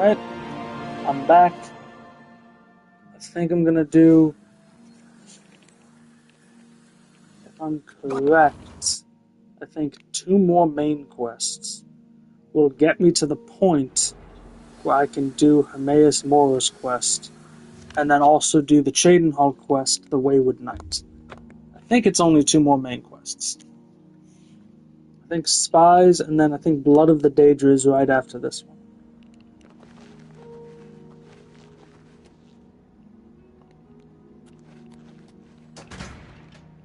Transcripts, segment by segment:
Alright, I'm back. I think I'm gonna do, if I'm correct, I think 2 more main quests will get me to the point where I can do Hermaeus Mora's quest, and then also do the Cheydinhal quest, The Wayward Knight. I think it's only 2 more main quests. I think Spies, and then I think Blood of the Daedra is right after this one.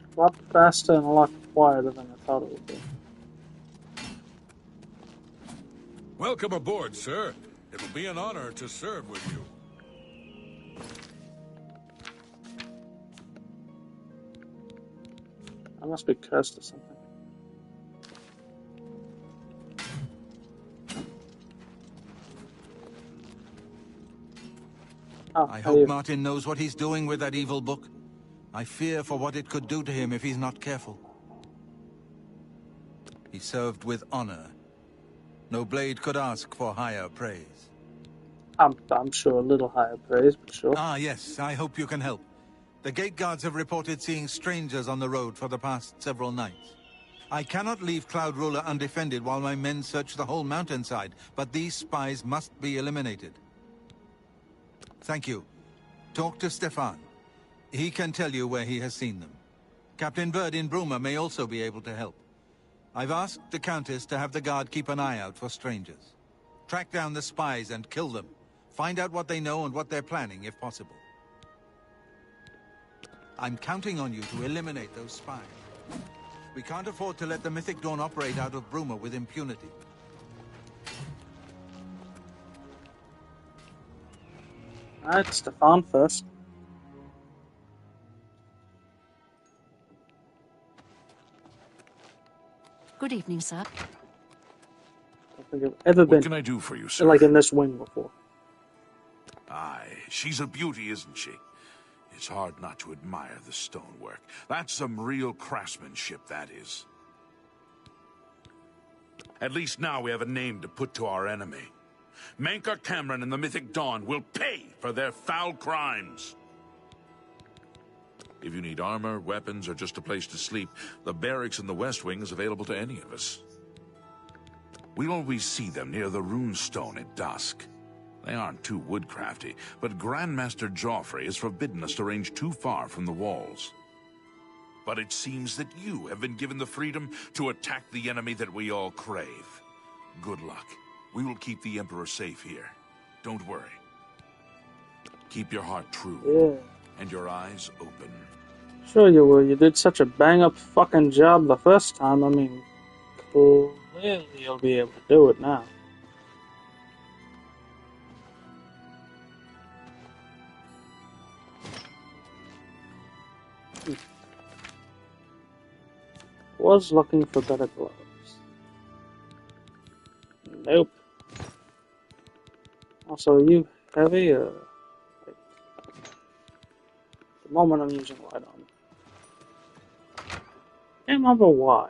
A lot faster and a lot quieter than I thought it would be. Welcome aboard, sir. It'll be an honor to serve with you. I must be cursed or something. Oh, I hope Martin knows what he's doing with that evil book. I fear for what it could do to him if he's not careful. He served with honor. No blade could ask for higher praise. I'm sure a little higher praise, but sure. Ah, yes, I hope you can help. The gate guards have reported seeing strangers on the road for the past several nights. I cannot leave Cloud Ruler undefended while my men search the whole mountainside, but these spies must be eliminated. Thank you. Talk to Stefan. He can tell you where he has seen them. Captain Bird in Bruma may also be able to help. I've asked the Countess to have the guard keep an eye out for strangers. Track down the spies and kill them. Find out what they know and what they're planning, if possible. I'm counting on you to eliminate those spies. We can't afford to let the Mythic Dawn operate out of Bruma with impunity. Alright, Stefan first. Good evening, sir. I don't think I've ever been What can I do for you, sir? like in this wing before. Aye, she's a beauty, isn't she? It's hard not to admire the stonework. That's some real craftsmanship, that is. At least now we have a name to put to our enemy. Mankar Cameron and the Mythic Dawn will pay for their foul crimes. If you need armor, weapons, or just a place to sleep, the barracks in the West Wing is available to any of us. We'll always see them near the runestone at dusk. They aren't too woodcrafty, but Grandmaster Joffrey has forbidden us to range too far from the walls. But it seems that you have been given the freedom to attack the enemy that we all crave. Good luck. We will keep the Emperor safe here. Don't worry. Keep your heart true, and your eyes open. Sure you will. You did such a bang-up fucking job the first time. I mean, clearly you'll be able to do it now. Was looking for better gloves. Nope. Also, are you heavy or... At the moment I'm using light on. Can't remember why.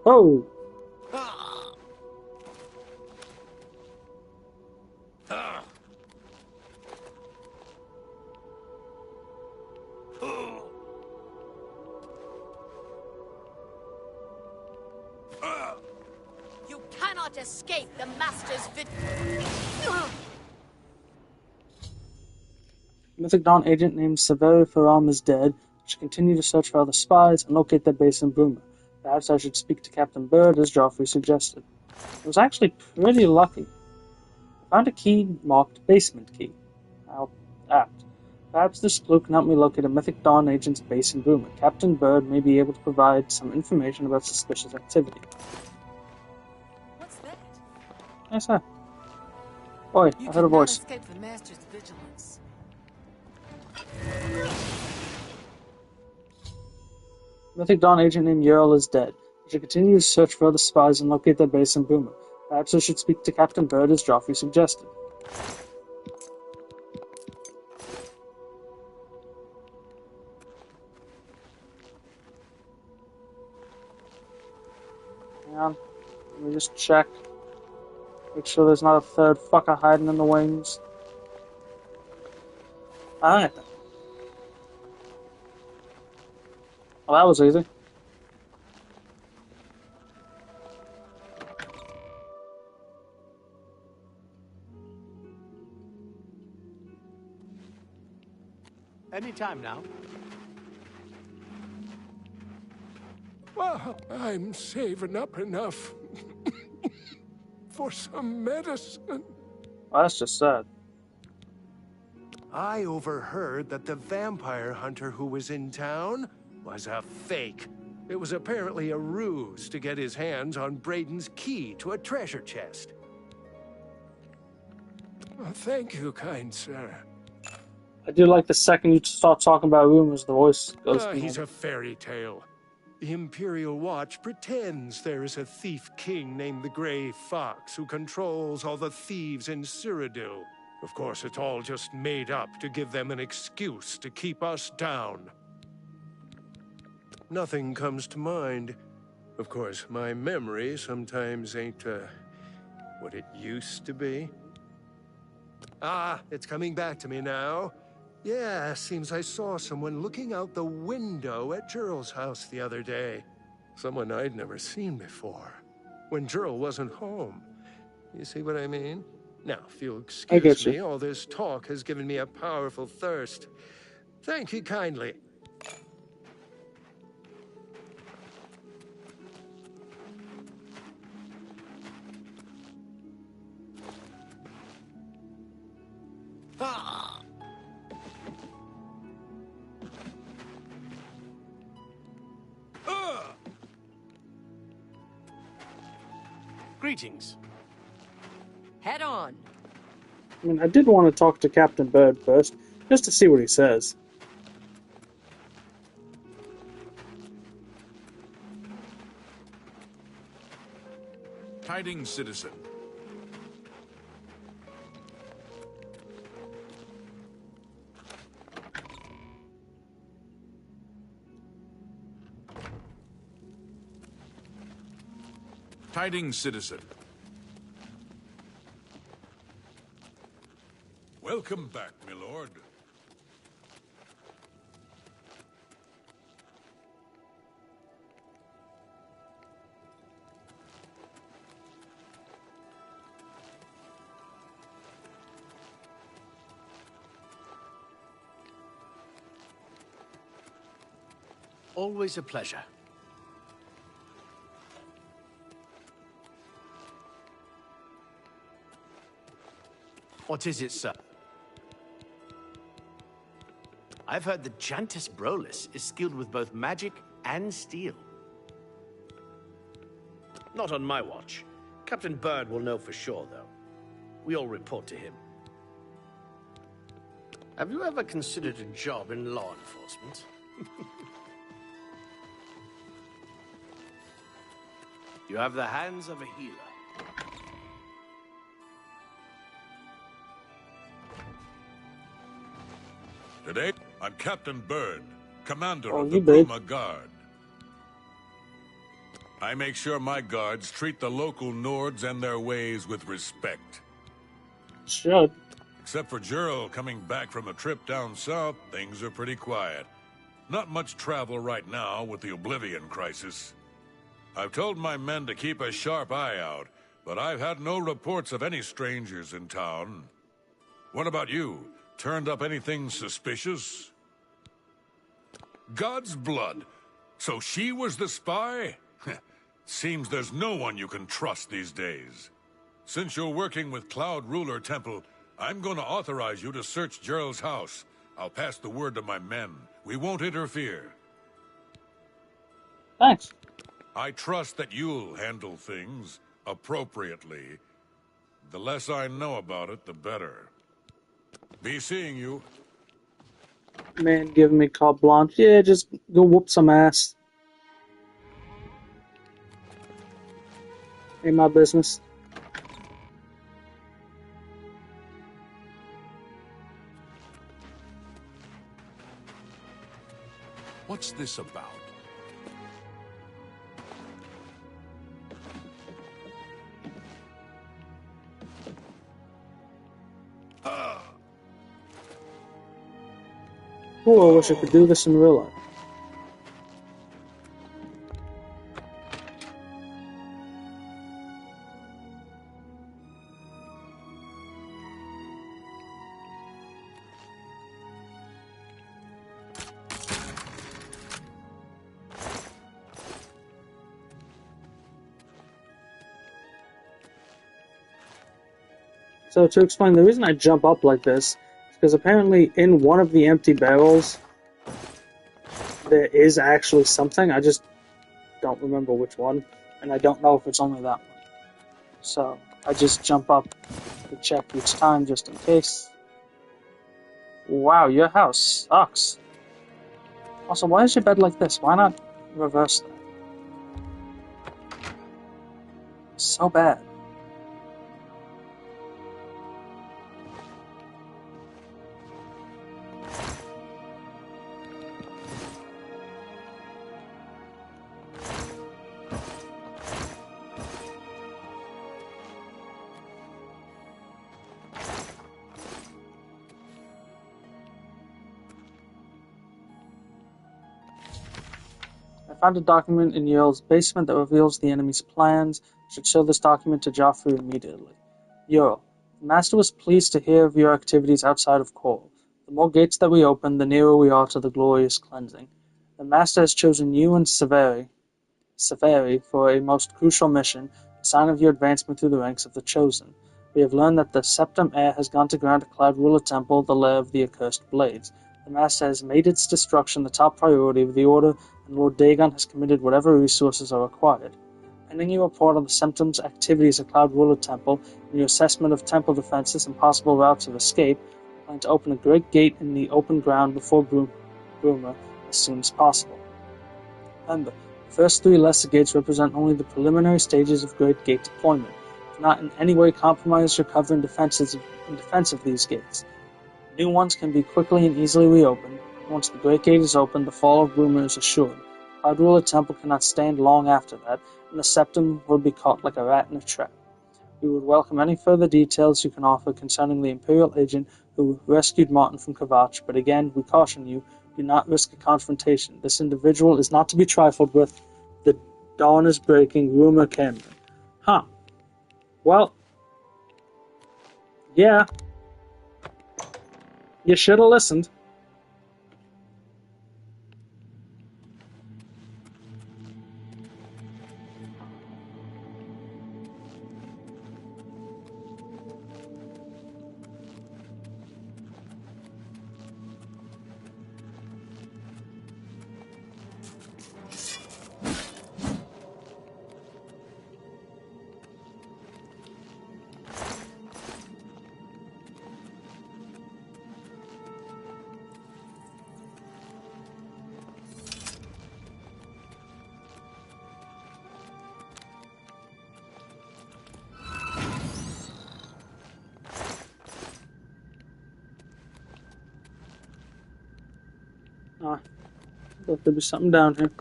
Oh! You cannot escape the Master's Mythic Dawn agent named Severi Faram is dead. I should continue to search for other spies and locate their base in Bruma. Perhaps I should speak to Captain Bird, as Joffrey suggested. I was actually pretty lucky. I found a key marked Basement Key. How apt. Perhaps this clue can help me locate a Mythic Dawn agent's base in Bruma. Captain Bird may be able to provide some information about suspicious activity. What's that? Yes, sir. Oi, I heard a voice. Escape the Master's vigilance. Mythic Dawn agent named Yerl is dead. I should continue to search for other spies and locate their base in Bruma. Perhaps I should speak to Captain Bird, as Joffrey suggested. Let me just check. Make sure there's not a third fucker hiding in the wings. Alright then. Well, that was easy. Anytime now. Well, I'm saving up enough for some medicine. Well, that's just sad. I overheard that the vampire hunter who was in town was a fake. It was apparently a ruse to get his hands on Braden's key to a treasure chest. Well, thank you, kind sir. I do like the second you start talking about rumors, the voice goes. He's a fairy tale. The Imperial Watch pretends there is a thief king named the Grey Fox who controls all the thieves in Cyrodiil. Of course, it's all just made up to give them an excuse to keep us down. Nothing comes to mind. Of course, my memory sometimes ain't, what it used to be. Ah, it's coming back to me now. Yeah, seems I saw someone looking out the window at Gerald's house the other day. Someone I'd never seen before. When Gerald wasn't home. You see what I mean? Now, if you'll excuse me, all this talk has given me a powerful thirst. Thank you kindly. Greetings. Head on. I mean, I did want to talk to Captain Bird first, just to see what he says. Tidings, citizen. Tidings, citizen. Welcome back, my lord. Always a pleasure. What is it, sir? I've heard that Jantis Brolis is skilled with both magic and steel. Not on my watch. Captain Bird will know for sure, though. We all report to him. Have you ever considered a job in law enforcement? You have the hands of a healer. Today, I'm Captain Bird, commander Oh, of the you did. Bruma Guard. I make sure my guards treat the local Nords and their ways with respect. Should. Except for Gerald coming back from a trip down south, things are pretty quiet. Not much travel right now with the Oblivion crisis. I've told my men to keep a sharp eye out, but I've had no reports of any strangers in town. What about you? Turned up anything suspicious? God's blood. So she was the spy? Seems there's no one you can trust these days. Since you're working with Cloud Ruler Temple, I'm going to authorize you to search Gerald's house. I'll pass the word to my men. We won't interfere. Thanks. I trust that you'll handle things appropriately. The less I know about it, the better. Be seeing you. Man giving me carte blanche. Yeah, just go whoop some ass. Ain't my business. What's this about? Ooh, I wish I could do this in real life. So to explain, the reason I jump up like this is because apparently in one of the empty barrels there is actually something. I just don't remember which one, and I don't know if it's only that one. So I just jump up to check each time just in case. Wow, your house sucks. Also, why is your bed like this? Why not reverse that? So bad. I found a document in Yale's basement that reveals the enemy's plans. I should show this document to Joffrey immediately. Earl, the Master was pleased to hear of your activities outside of Coral. The more gates that we open, the nearer we are to the glorious cleansing. The Master has chosen you and Severi for a most crucial mission, a sign of your advancement through the ranks of the Chosen. We have learned that the Septum Heir has gone to ground at Cloud Ruler Temple, the lair of the Accursed Blades. The Master has made its destruction the top priority of the Order, and Lord Dagon has committed whatever resources are required. Pending your report on the Septum's activities at Cloud Ruler Temple and your assessment of temple defenses and possible routes of escape, we plan to open a great gate in the open ground before Bruma as soon as possible. Remember, the first three lesser gates represent only the preliminary stages of Great Gate deployment. Do not in any way compromise your cover in defense of these gates. New ones can be quickly and easily reopened. Once the Great Gate is opened, the fall of Bruma is assured. Cloud Ruler Temple cannot stand long after that, and the Septum will be caught like a rat in a trap. We would welcome any further details you can offer concerning the Imperial agent who rescued Martin from Kvatch, but again, we caution you, do not risk a confrontation. This individual is not to be trifled with. The dawn is breaking, rumor Cameron. Huh. Well, yeah. You should have listened. Thought there'd be something down here.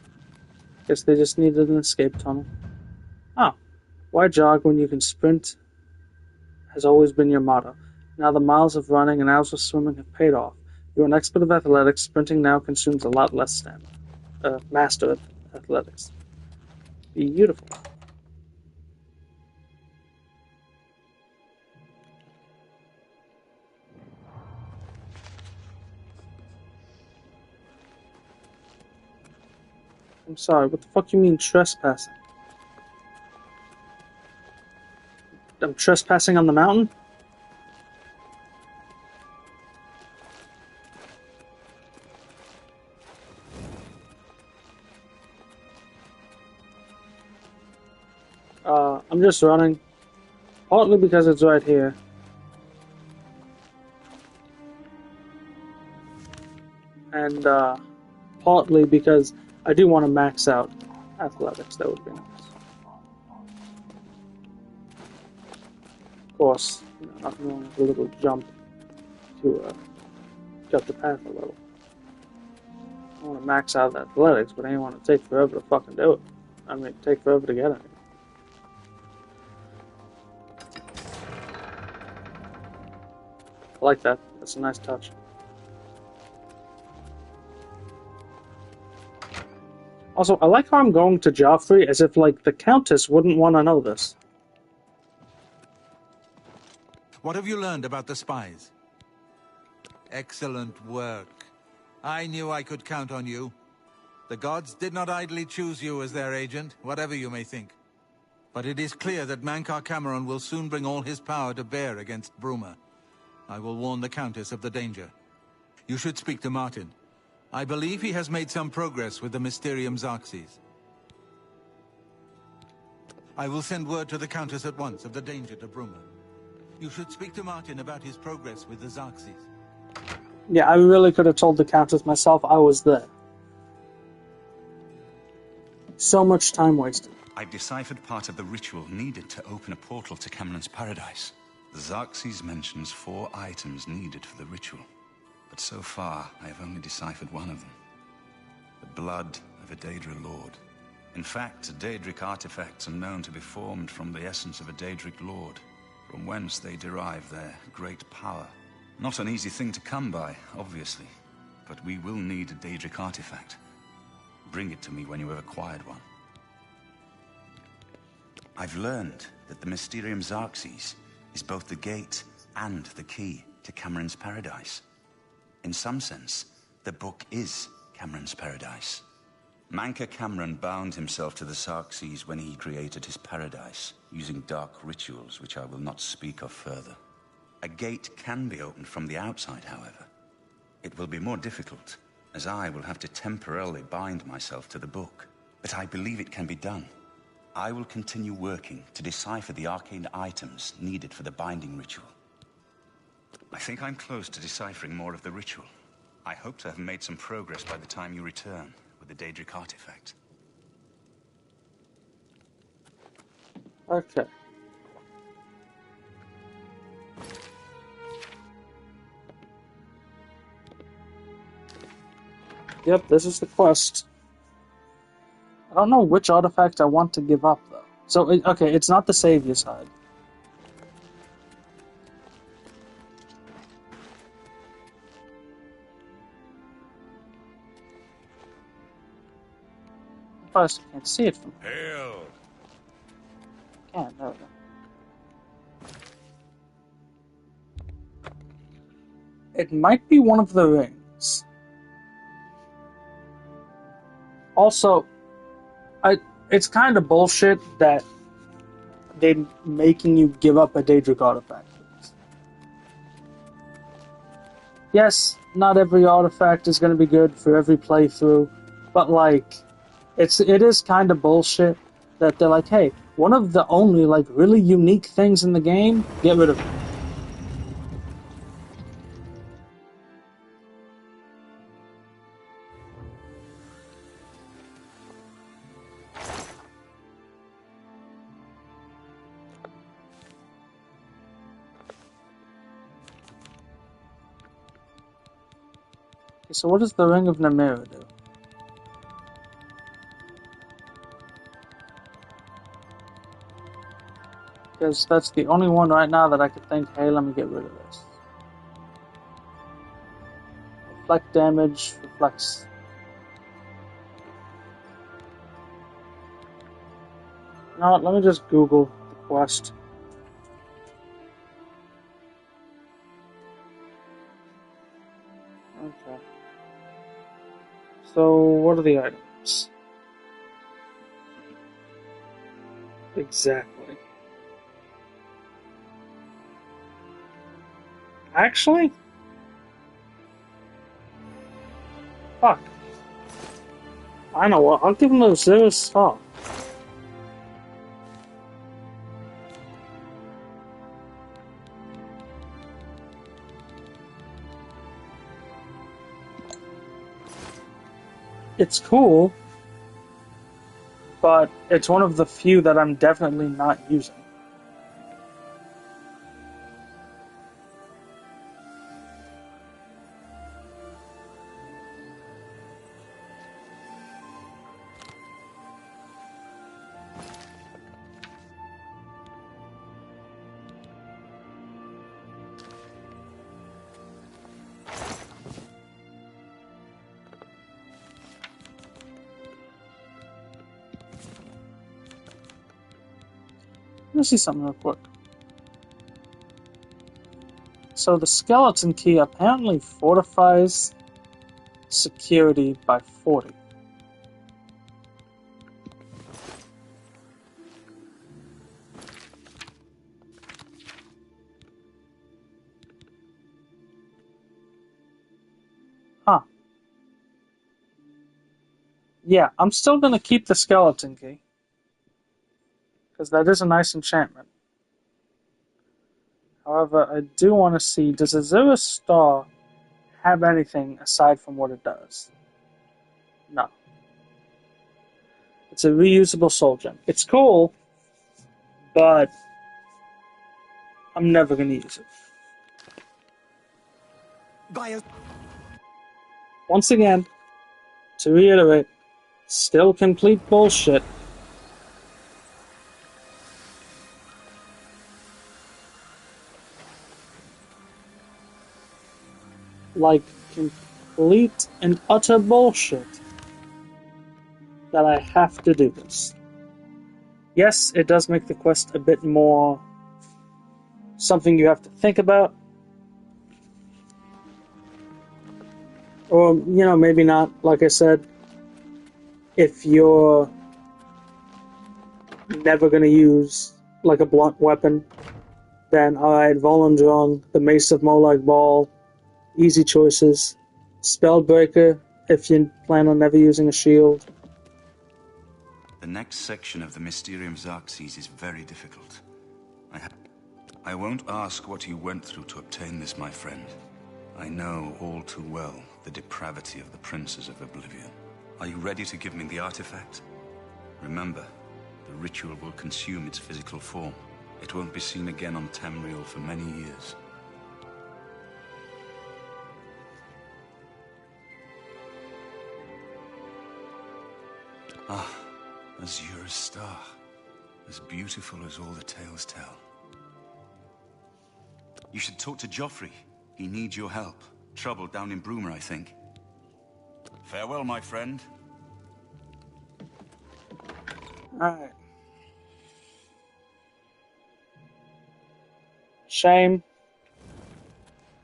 Guess they just needed an escape tunnel. Oh, why jog when you can sprint has always been your motto. Now the miles of running and hours of swimming have paid off. You're an expert of athletics. Sprinting now consumes a lot less stamina. Master of athletics. Beautiful. I'm sorry, what the fuck you mean trespassing? I'm trespassing on the mountain? I'm just running. Partly because it's right here. And, partly because I do want to max out athletics. That would be nice. Of course, nothing wrong with a little jump to cut the path a little. I want to max out athletics, but I don't want to take forever to fucking do it. I mean, take forever to get it. I like that. That's a nice touch. Also, I like how I'm going to Joffrey as if, like, the Countess wouldn't want to know this. What have you learned about the spies? Excellent work. I knew I could count on you. The gods did not idly choose you as their agent, whatever you may think. But it is clear that Mankar Cameron will soon bring all his power to bear against Bruma. I will warn the Countess of the danger. You should speak to Martin. I believe he has made some progress with the Mysterium Xarxes. I will send word to the Countess at once of the danger to Bruma. You should speak to Martin about his progress with the Xarxes. Yeah, I really could have told the Countess myself. I was there. So much time wasted. I've deciphered part of the ritual needed to open a portal to Cameron's paradise. The Xarxes mentions 4 items needed for the ritual. But so far, I have only deciphered one of them. The blood of a Daedra Lord. In fact, Daedric artifacts are known to be formed from the essence of a Daedric Lord, from whence they derive their great power. Not an easy thing to come by, obviously, but we will need a Daedric artifact. Bring it to me when you have acquired one. I've learned that the Mysterium Xarxes is both the gate and the key to Cameron's paradise. In some sense, the book is Cameron's paradise. Mankar Cameron bound himself to the Xarxes when he created his paradise, using dark rituals which I will not speak of further. A gate can be opened from the outside, however. It will be more difficult, as I will have to temporarily bind myself to the book. But I believe it can be done. I will continue working to decipher the arcane items needed for the binding ritual. I think I'm close to deciphering more of the ritual. I hope to have made some progress by the time you return with the Daedric artifact. Okay. Yep, this is the quest. I don't know which artifact I want to give up, though. So, okay, it's not the Savior side. First, I can't see it from here. Hail! Can't, there we go. It might be one of the rings. Also, it's kind of bullshit that they're making you give up a Daedric artifact. Yes, not every artifact is going to be good for every playthrough, but like, it is kind of bullshit that they're like, hey, one of the only like really unique things in the game, get rid of it. Okay, so what does the Ring of Namira do? Because that's the only one right now that I could think, hey, let me get rid of this. Reflect damage, reflects. You know what, let me just Google the quest. Okay. So, what are the items? Exactly. Actually? Fuck. I know what, I'll give him a 0 star. It's cool, but it's one of the few that I'm definitely not using. me see something real quick. So the skeleton key apparently fortifies security by 40. Huh. Yeah, I'm still going to keep the skeleton key. Because that is a nice enchantment. However, I do want to see, does Azura's Star have anything aside from what it does? No. It's a reusable soul gem. It's cool, but I'm never going to use it. Once again, to reiterate, still complete bullshit. Like, complete and utter bullshit that I have to do this. Yes, it does make the quest a bit more something you have to think about. Or, maybe not. Like I said, if you're never going to use, like, a blunt weapon, then, alright, Volendron, the Mace of Molag Bal, easy choices. Spellbreaker, if you plan on never using a shield. The next section of the Mysterium Xerxes is very difficult. I won't ask what you went through to obtain this, my friend. I know all too well the depravity of the princes of Oblivion. Are you ready to give me the artifact? Remember, the ritual will consume its physical form. It won't be seen again on Tamriel for many years. Ah, Azura's Star. As beautiful as all the tales tell. You should talk to Joffrey. He needs your help. Trouble down in Bruma, I think. Farewell, my friend. Alright. Shame.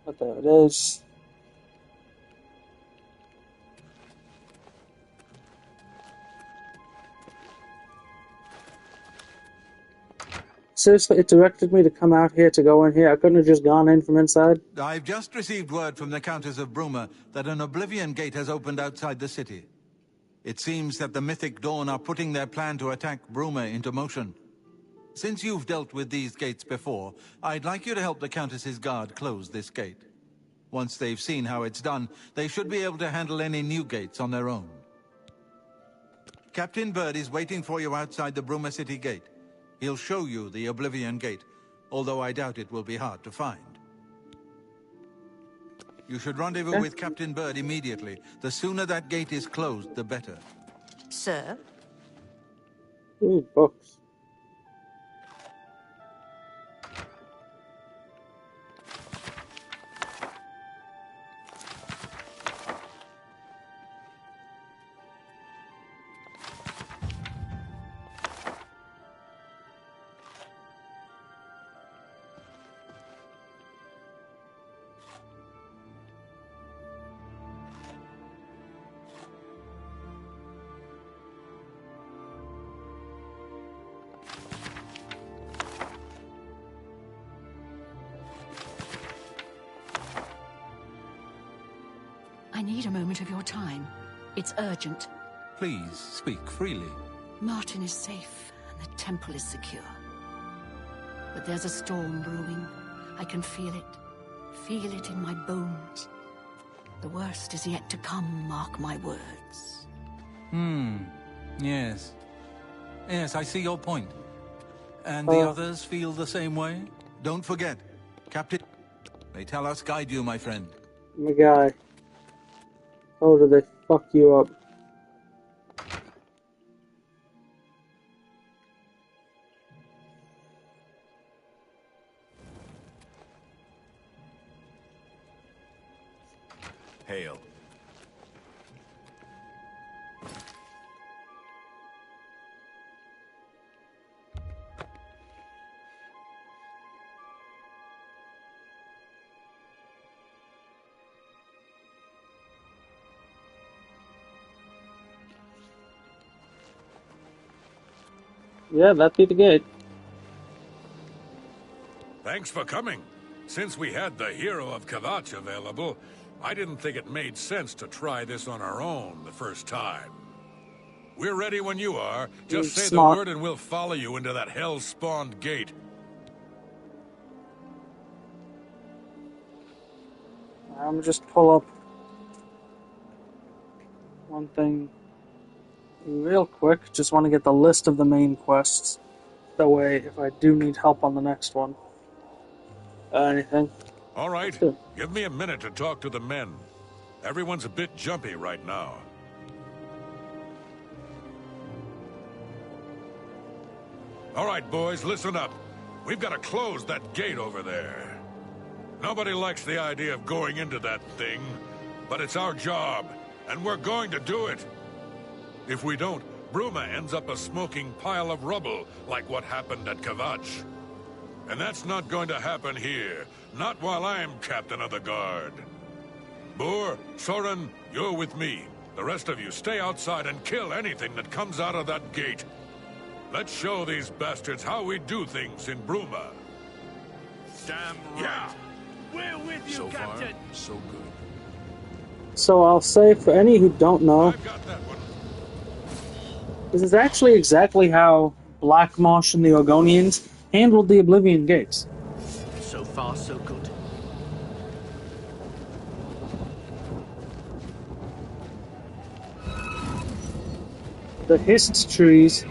But there it is. Seriously, it directed me to come out here to go in here. I couldn't have just gone in from inside. I've just received word from the Countess of Bruma that an Oblivion gate has opened outside the city. It seems that the Mythic Dawn are putting their plan to attack Bruma into motion. Since you've dealt with these gates before, I'd like you to help the Countess's guard close this gate. Once they've seen how it's done, they should be able to handle any new gates on their own. Captain Bird is waiting for you outside the Bruma City gate. He'll show you the Oblivion Gate, although I doubt it will be hard to find. You should rendezvous with Captain Bird immediately. The sooner that gate is closed, the better. Sir? Ooh, books. I need a moment of your time. It's urgent. Please, speak freely. Martin is safe, and the temple is secure. But there's a storm brewing. I can feel it. Feel it in my bones. The worst is yet to come, mark my words. Yes. Yes, I see your point. And the others feel the same way? Don't forget, Captain... They tell us guide you, my friend. My guy. How do they fuck you up? Hail. Yeah, that'd be the gate. Thanks for coming. Since we had the hero of Kavach available, I didn't think it made sense to try this on our own the first time. We're ready when you are. Just say the Smart. word and we'll follow you into that hell-spawned gate. I'm just pull up one thing real quick. Just want to get the list of the main quests. That way, if I do need help on the next one, anything. All right, Let's do it. give me a minute to talk to the men. Everyone's a bit jumpy right now. All right, boys, listen up. We've got to close that gate over there. Nobody likes the idea of going into that thing, but it's our job, and we're going to do it. If we don't, Bruma ends up a smoking pile of rubble, like what happened at Kavach. And that's not going to happen here, not while I'm captain of the guard. Boor, Soren, you're with me. The rest of you stay outside and kill anything that comes out of that gate. Let's show these bastards how we do things in Bruma. Damn right. Yeah. We're with you, So far, Captain. so good. So I'll say, for any who don't know, I've got that one. this is actually exactly how Black Mosh and the Orgonians handled the Oblivion Gates. So far, so good. The Hist trees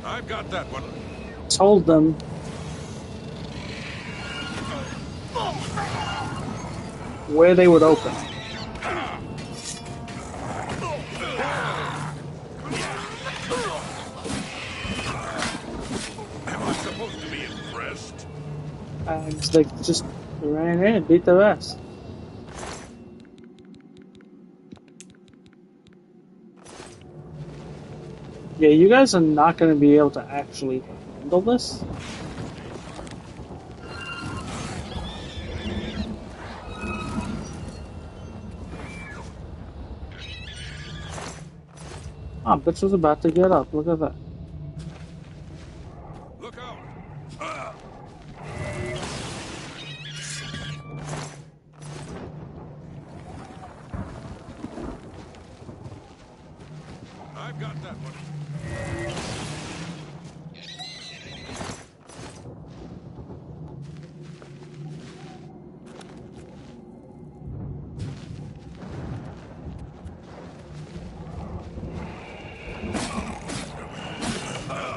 I've got that one. told them where they would open. Am I supposed to be impressed? And they just ran in and beat their ass. Yeah, you guys are not going to be able to actually handle this. Ah, bitch was about to get up. Look at that. Look out! I've got that one.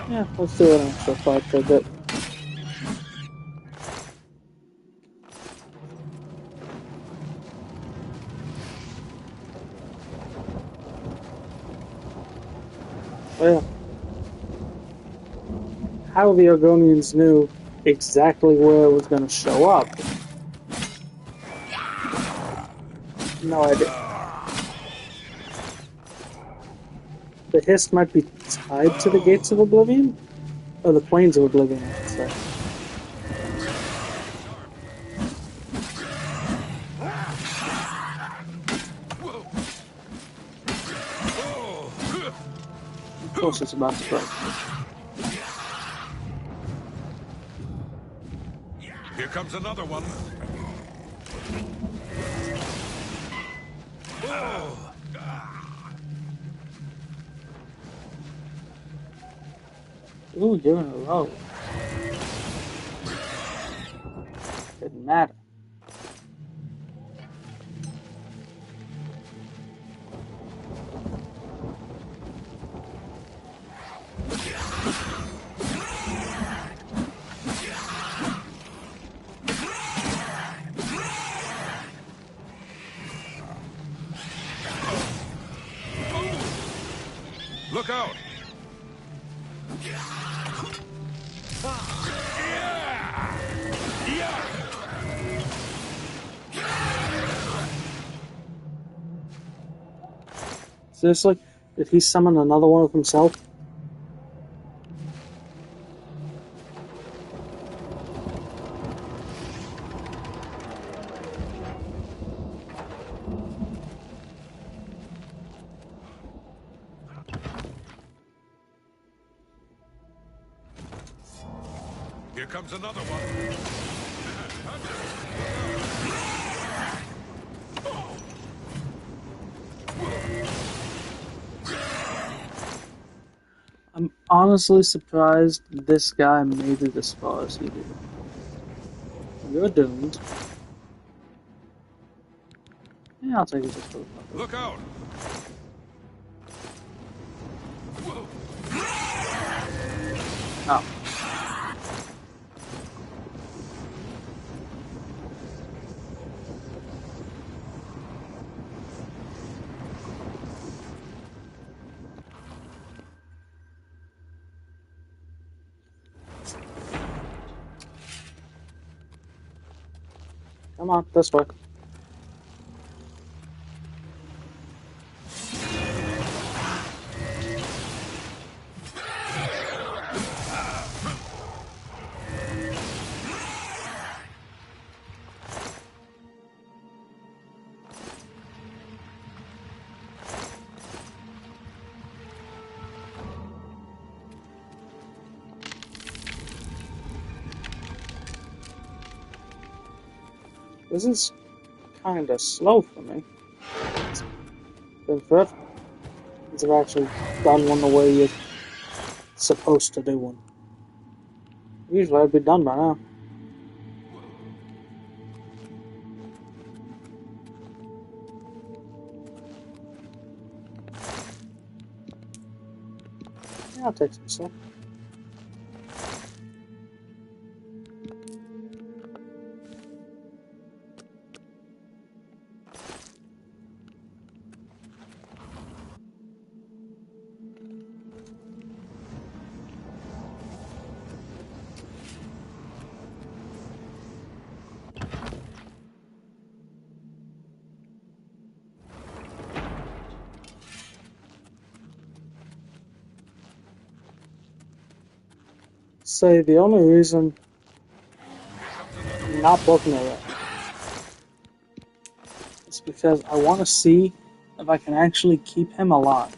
Yeah, let's do an actual fight for a bit. Oh, yeah. How the Orgonians knew exactly where it was going to show up. No idea. The Hist might be tied to the Gates of Oblivion? Or the Plains of Oblivion, I should say. Of course it's about to break. Here comes another one. Ooh, you're in a row. Didn't matter. Look out! Seriously? Did he summon another one of himself? comes another one. I'm honestly surprised this guy made it as far as he did. You're doomed. Yeah, I'll take it just for the fuck of it. Look out! Oh. Come on, this way. This is kinda slow for me. It's been forever since I've actually done one the way you're supposed to do one. Usually I'd be done by now. Yeah, I'll take some stuff. Say the only reason I'm not booking it right now is because I want to see if I can actually keep him alive.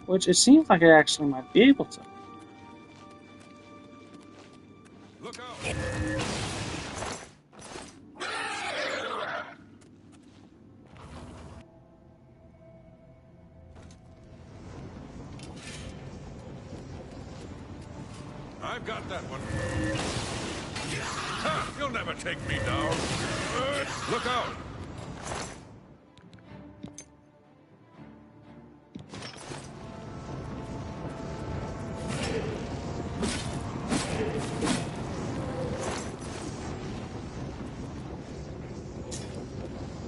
Which it seems like I actually might be able to. Look out! I've got that one. Ha! You'll never take me down. Look out!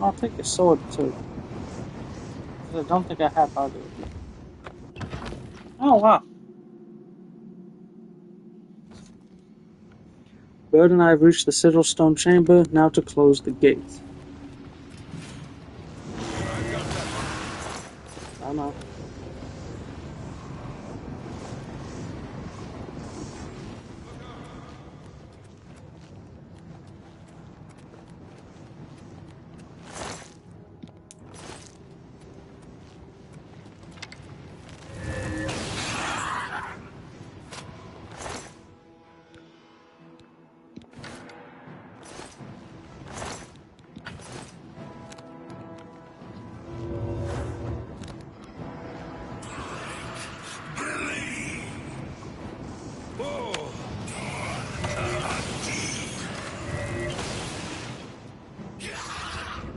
I'll take your sword too. I don't think I have either of you. Oh wow. Bird and I have reached the sigil stone chamber, now to close the gate. I know.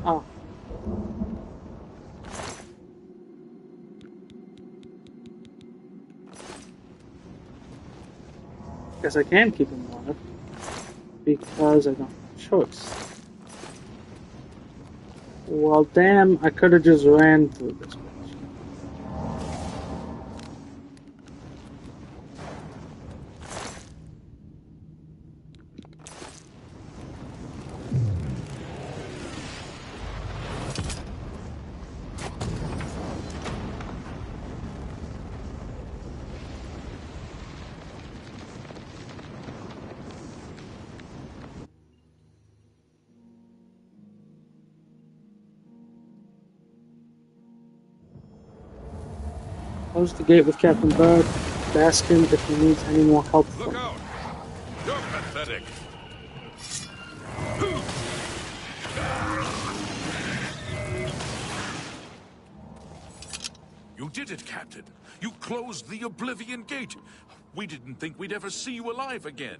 Oh. Guess I can keep him alive. Because I don't have a choice. Well, damn, I could have just ran through this bitch. Close the gate with Captain Bird. Ask him if he needs any more help from Look me. out! You're pathetic. You did it, Captain. You closed the Oblivion Gate. We didn't think we'd ever see you alive again.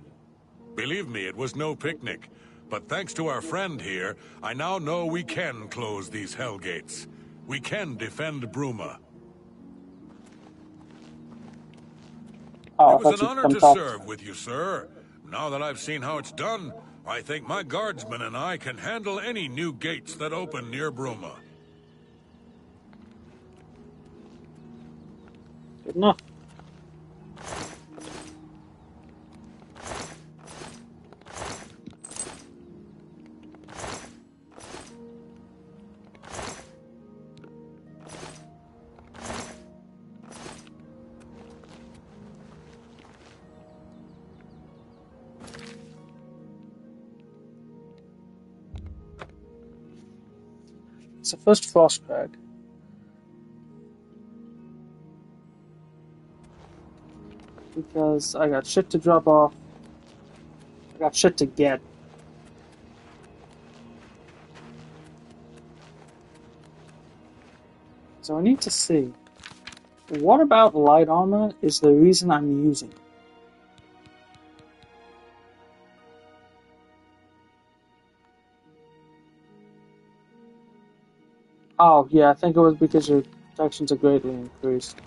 Believe me, it was no picnic. But thanks to our friend here, I now know we can close these hell gates. We can defend Bruma. Oh, It I was thought an you'd honor come to talk. serve with you, sir. Now that I've seen how it's done, I think my guardsmen and I can handle any new gates that open near Bruma. Good enough. It's the first frost crag. Because I got shit to drop off. I got shit to get. So I need to see. What about light armor is the reason I'm using it? Oh, yeah, I think it was because your protections are greatly increased.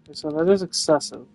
Okay, so that is excessive.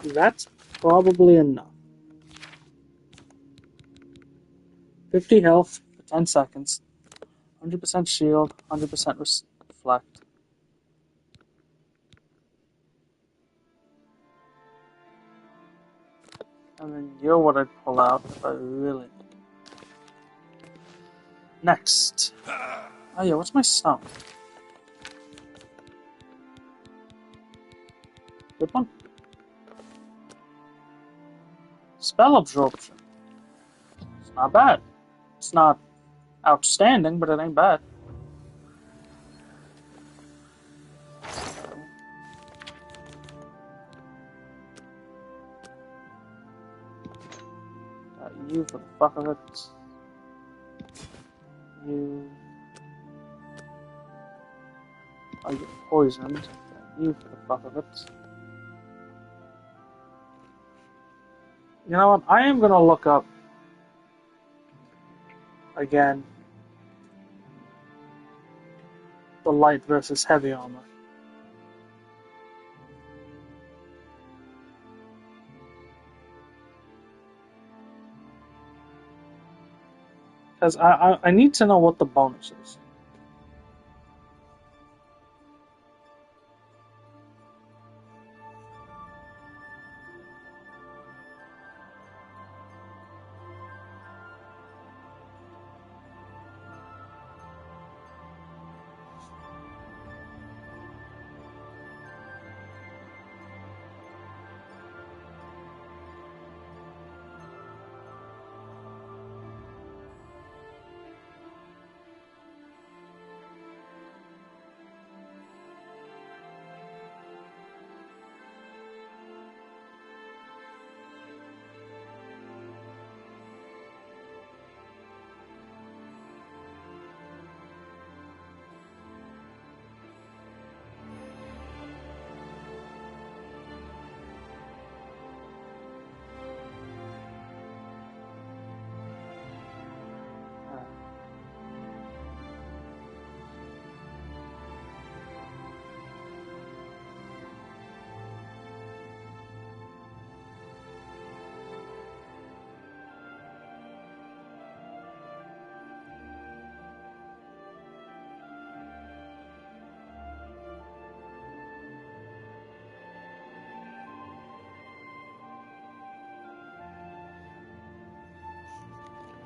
That's probably enough. 50 health for 10 seconds. 100% shield, 100% reflect. And then you're what I'd pull out if I really need. Next. Oh yeah, what's my sound? good one. Spell absorption. It's not bad. It's not outstanding, but it ain't bad. You for the fuck of it. You. Oh, you're poisoned. You for the fuck of it. You know what? I am gonna look up again the light versus heavy armor. Because I need to know what the bonus is.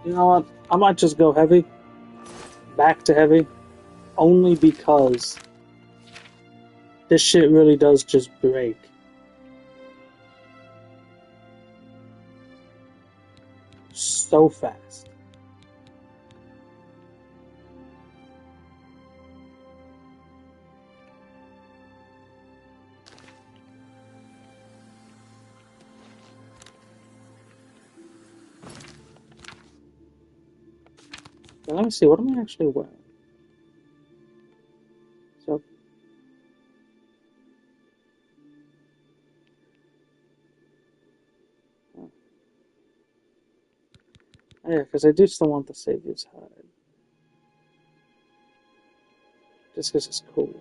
You know what? I might just go heavy. Back to heavy. Only because this shit really does just break. So fast. Now, let me see, what am I actually wearing? So, yeah, because I do still want the Savior's Hide. Just because it's cool.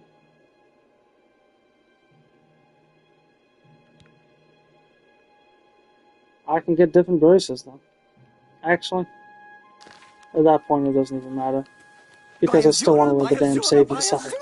I can get different braces, though. Actually, at that point, it doesn't even matter. Because I still want to wear the damn Savior's Hide.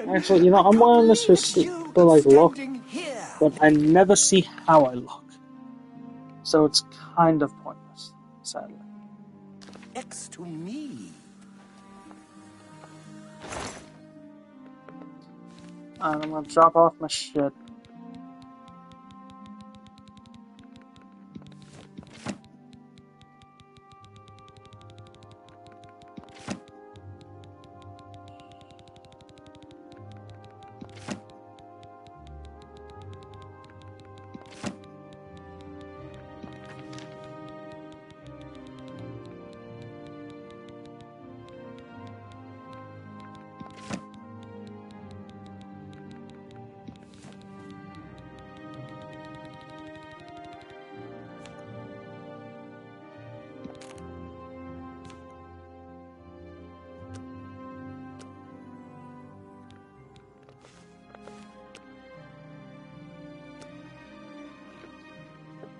Actually, you know, I'm wearing this for like look, but I never see how I look. So it's kind of pointless, sadly. Next to me. And I'm gonna drop off my shit.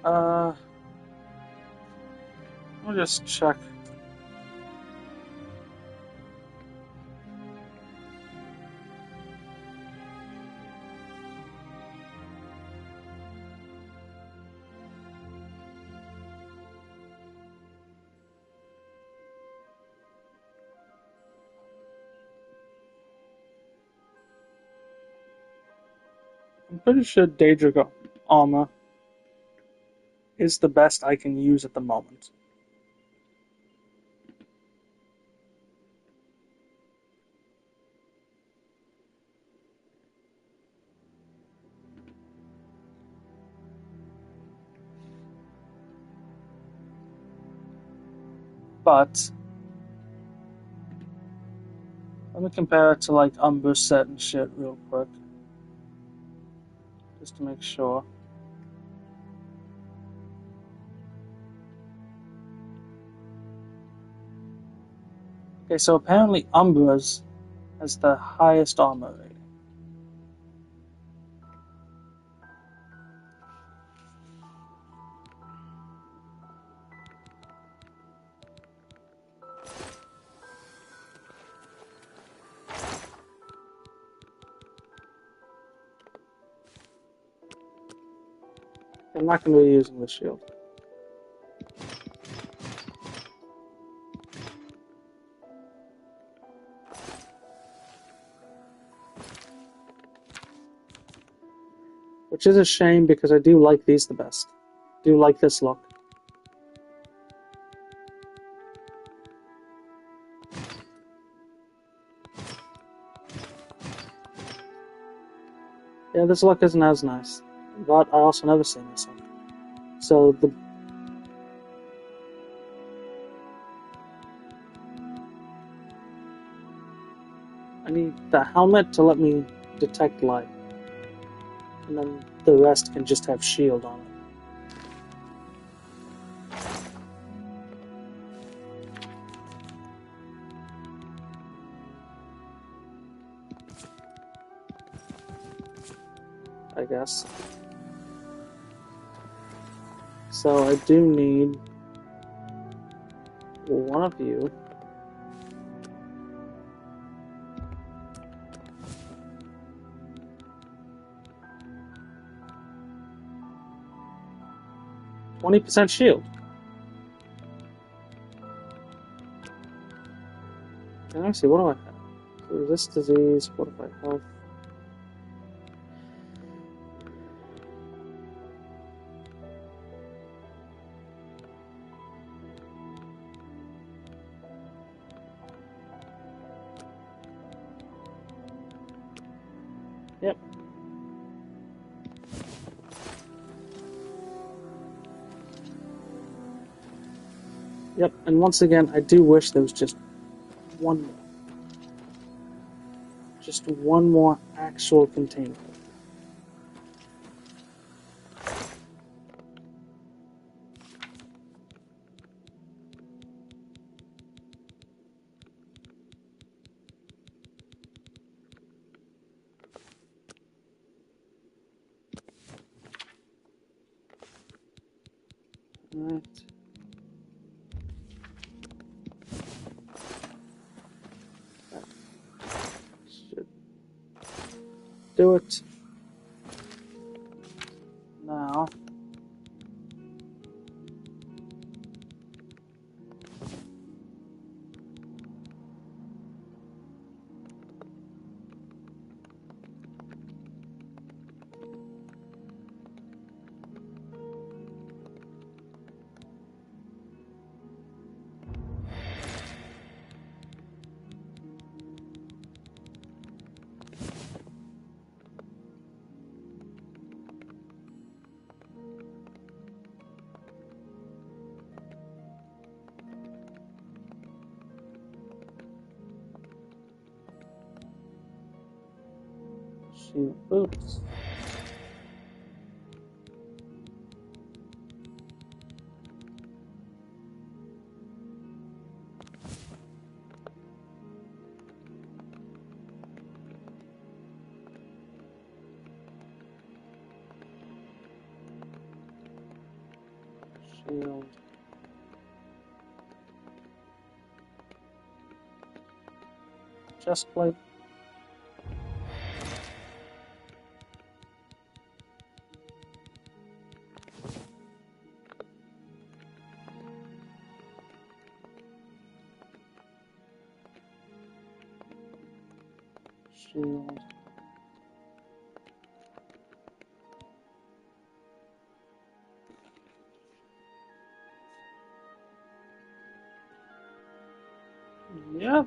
I'll just check. I'm pretty sure Daedric armor is the best I can use at the moment. But let me compare it to like Umber's set and shit real quick. Just to make sure. Okay, so apparently Umber's has the highest armor rating. I'm not going to be using the shield. Which is a shame because I do like these the best. I do like this look. Yeah, this look isn't as nice. But I also never seen this look. So I need the helmet to let me detect light. And then the rest can just have shield on it. I guess. So I do need one of you. %20 shield. Let me see, what do I have? So resist disease, fortify health. Yep. Yep, and once again, I do wish there was just one more. Just one more actual container. Alright. That should do it. Now, shield boots. Shield. Chest plate. Shield.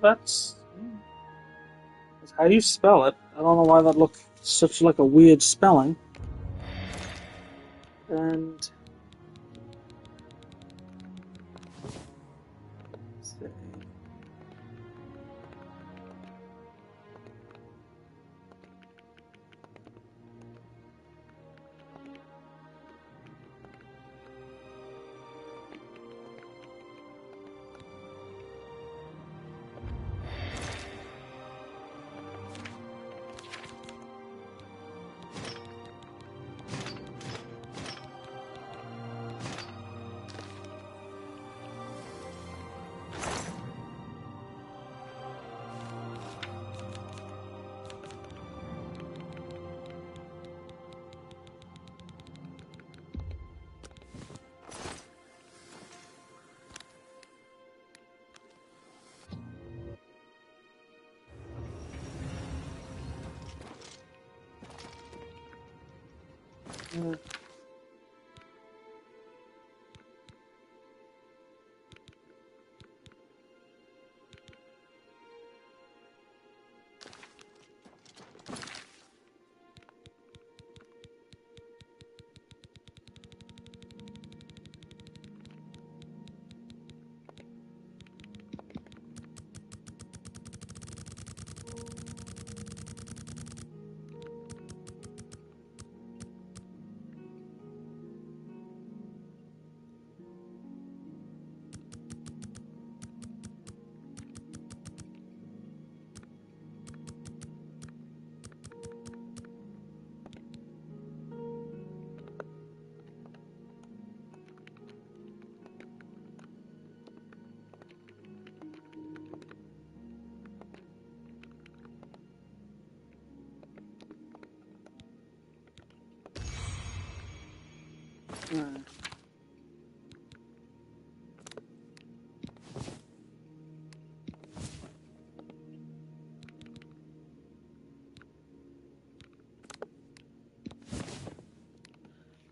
that's how you spell it. I don't know why that looked such like a weird spelling. And let's see.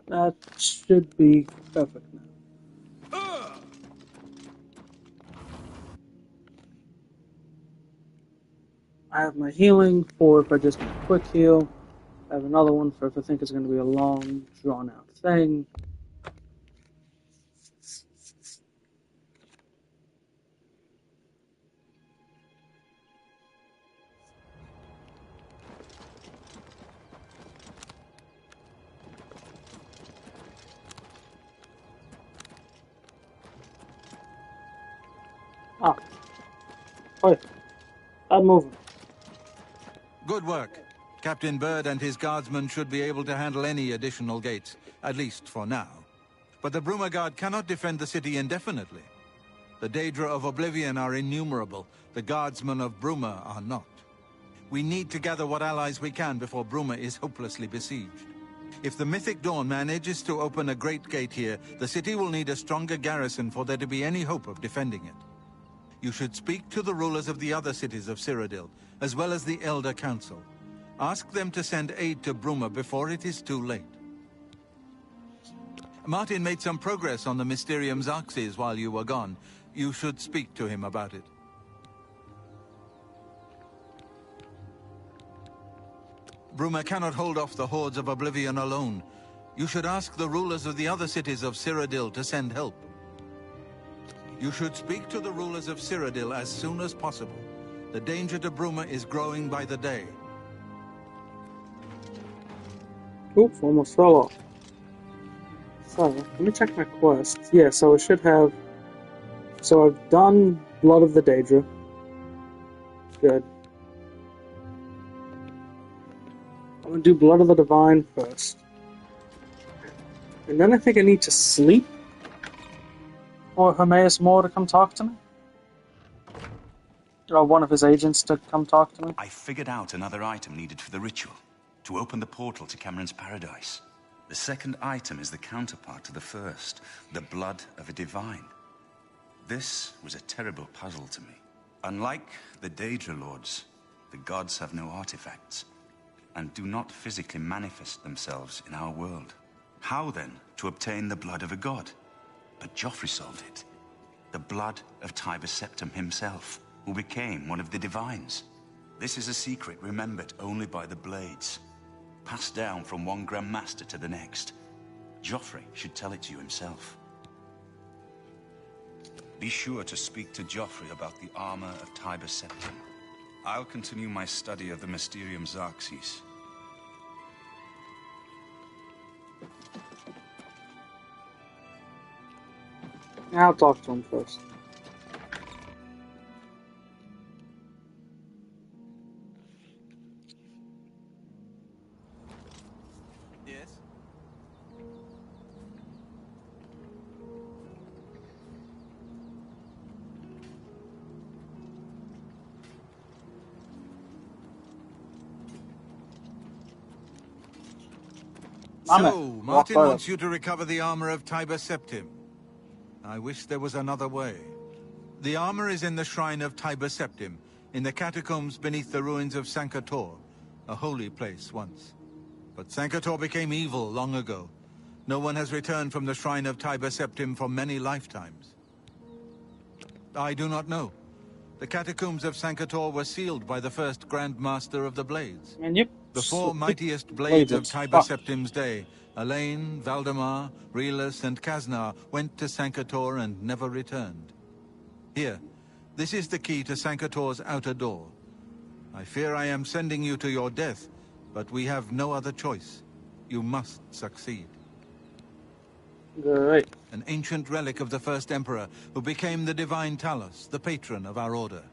That should be perfect now. I have my healing for if I just need a quick heal. I have another one for if I think it's going to be a long, drawn-out thing. Ah. Wait. I'm moving. Good work. Captain Bird and his guardsmen should be able to handle any additional gates, at least for now. But the Bruma Guard cannot defend the city indefinitely. The Daedra of Oblivion are innumerable. The guardsmen of Bruma are not. We need to gather what allies we can before Bruma is hopelessly besieged. If the Mythic Dawn manages to open a great gate here, the city will need a stronger garrison for there to be any hope of defending it. You should speak to the rulers of the other cities of Cyrodiil, as well as the Elder Council. Ask them to send aid to Bruma before it is too late. Martin made some progress on the Mysterium Xarxes while you were gone. You should speak to him about it. Bruma cannot hold off the hordes of Oblivion alone. You should ask the rulers of the other cities of Cyrodiil to send help. You should speak to the rulers of Cyrodiil as soon as possible. The danger to Bruma is growing by the day. Oops, almost fell off. So, let me check my quests. Yeah, so I should have... So I've done Blood of the Daedra. Good. I'm gonna do Blood of the Divine first. And then I think I need to sleep? Or Hermaeus Moore to come talk to me? Or one of his agents to come talk to me? I figured out another item needed for the ritual, to open the portal to Cameron's Paradise. The second item is the counterpart to the first, the blood of a divine. This was a terrible puzzle to me. Unlike the Daedra Lords, the gods have no artifacts, and do not physically manifest themselves in our world. How then to obtain the blood of a god? But Joffrey solved it. The blood of Tiber Septim himself, who became one of the Divines. This is a secret remembered only by the Blades, passed down from one Grand Master to the next. Joffrey should tell it to you himself. Be sure to speak to Joffrey about the armor of Tiber Septim. I'll continue my study of the Mysterium Xarxes. I'll talk to him first. Yes? So, Martin wants you to recover the armor of Tiber Septim. I wish there was another way. The armor is in the shrine of Tiber Septim, in the catacombs beneath the ruins of Sankator, a holy place once. But Sankator became evil long ago. No one has returned from the shrine of Tiber Septim for many lifetimes. I do not know. The catacombs of Sankator were sealed by the first Grand Master of the Blades. The four mightiest blades of Tiber Septim's day, Elaine, Valdemar, Relus, and Kaznar, went to Sankator and never returned. Here, this is the key to Sankator's outer door. I fear I am sending you to your death, but we have no other choice. You must succeed. Great. An ancient relic of the first Emperor, who became the Divine Talos, the patron of our order.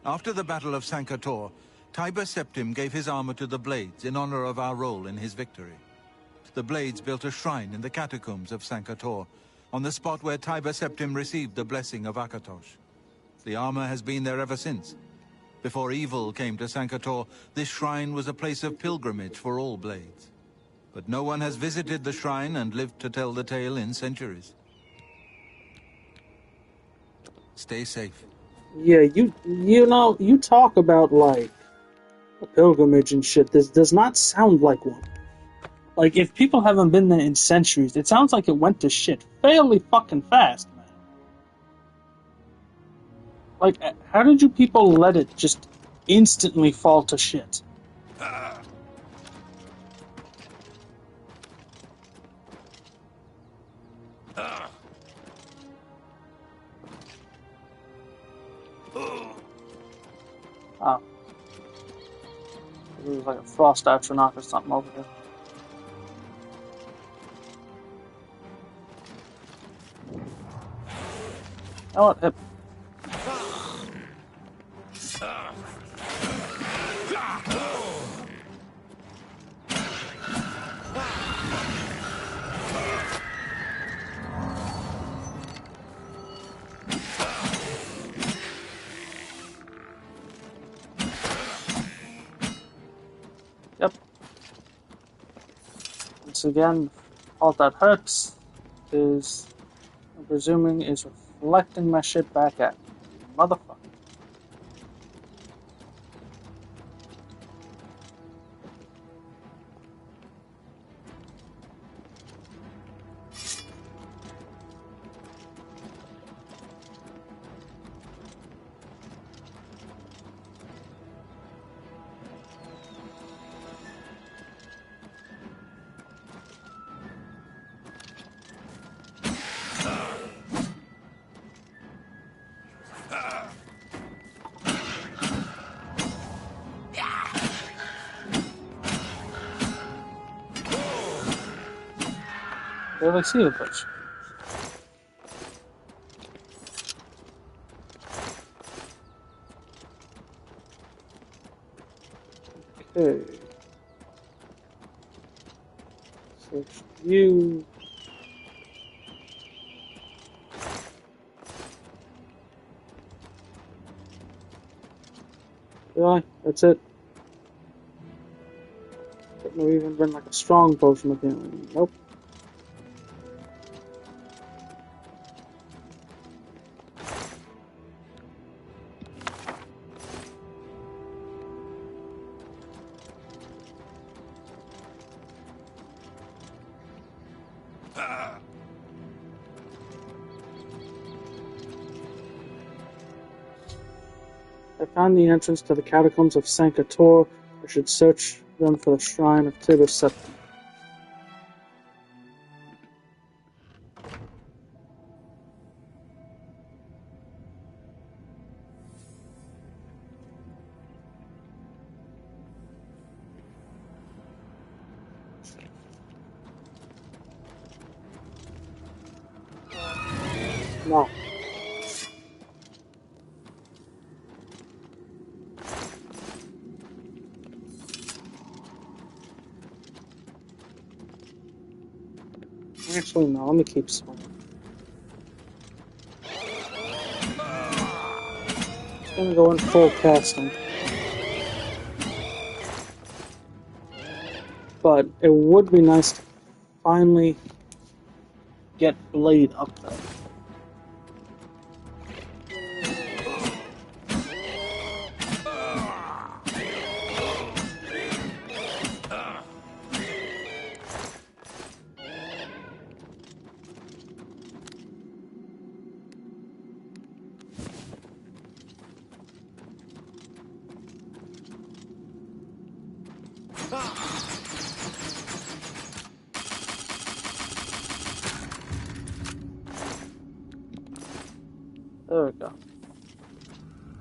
After the Battle of Sankator, Tiber Septim gave his armor to the Blades in honor of our role in his victory. The Blades built a shrine in the catacombs of Sankator, on the spot where Tiber Septim received the blessing of Akatosh. The armor has been there ever since. Before evil came to Sankator, this shrine was a place of pilgrimage for all Blades. But no one has visited the shrine and lived to tell the tale in centuries. Stay safe. Yeah, you know, you talk about, like, a pilgrimage and shit. This does not sound like one. Like, if people haven't been there in centuries, it sounds like it went to shit fairly fucking fast, man. Like, how did you people let it just instantly fall to shit? Oh. It was like a frost atronach or something over there. Oh, it hit. Yep. Once again, all that hurts is, I'm presuming, is reflecting my shit back at me. Motherfucker. Barely see the bitch. Okay. Search view. Really? That's it? Couldn't have even been like a strong potion of healing. Nope. I found the entrance to the catacombs of Sanctor. I should search them for the shrine of Tiber Septim. No. Actually, no. Let me keep swimming. Just gonna go in full casting. But it would be nice to finally get Blade up there. There we go.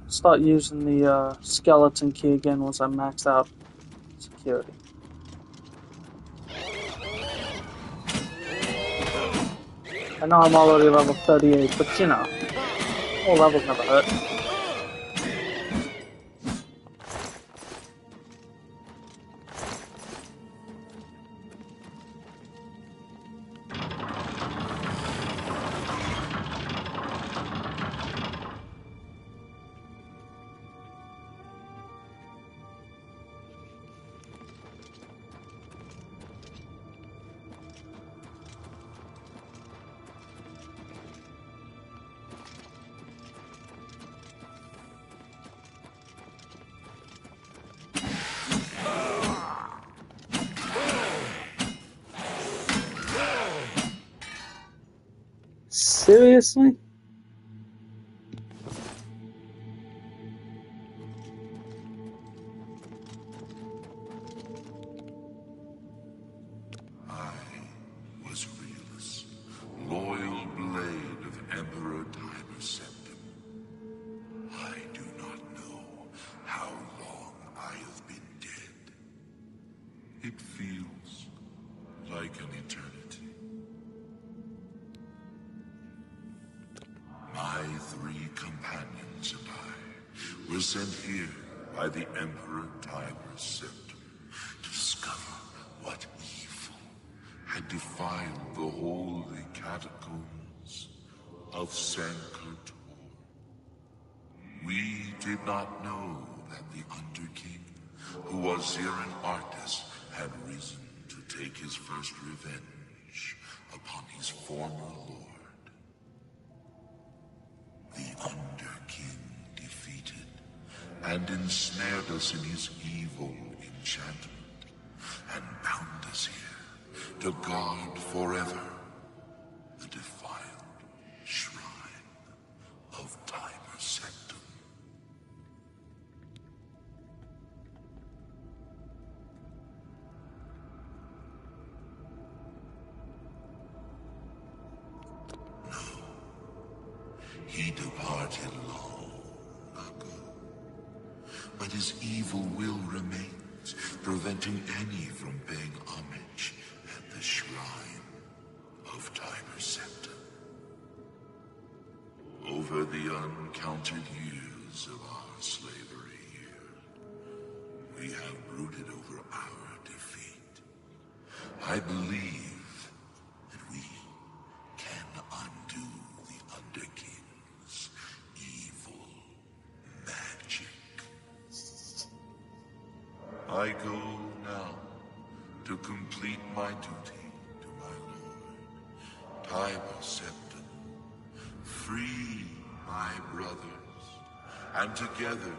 Start using the skeleton key again once I max out security. I know I'm already level 38, but you know, more levels never hurt. Seriously? I was Realus, loyal blade of Emperor Tiber Septim. I do not know how long I have been dead. It feels like an eternity. My 3 companions and I were sent here by the Emperor Tiber Septim to discover what evil had defiled the holy catacombs of Sanctor. We did not know that the Underking, who was here in Arctis, had risen to take his first revenge upon his former lord. The Underking defeated and ensnared us in his evil enchantment and bound us here to guard forever the defiled shrine of Tiber Septim. He departed long ago, but his evil will remains, preventing any from paying homage at the shrine of Tiber Septim. Over the uncounted years of our slavery here, we have brooded over our defeat. I believe that we can undo the Underking's evil magic. I go now to complete my duty to my lord, Tiber Septim. Free my brothers, and together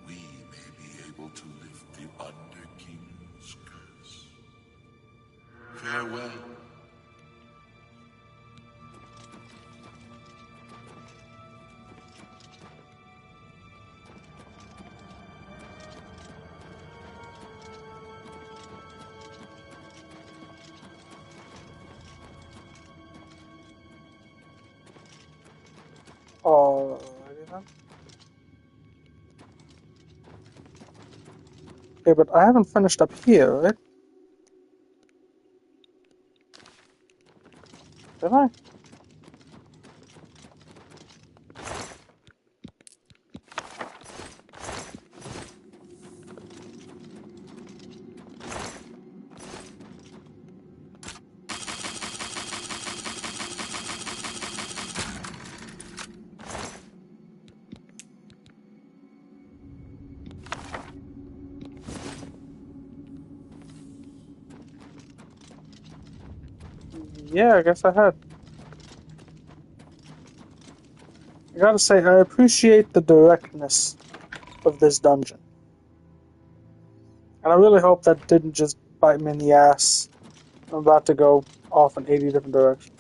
we may be able to lift the Underking's curse. Farewell. Okay, but I haven't finished up here, right? Did I? Yeah, I guess I had. I gotta say, I appreciate the directness of this dungeon. And I really hope that didn't just bite me in the ass. I'm about to go off in 80 different directions.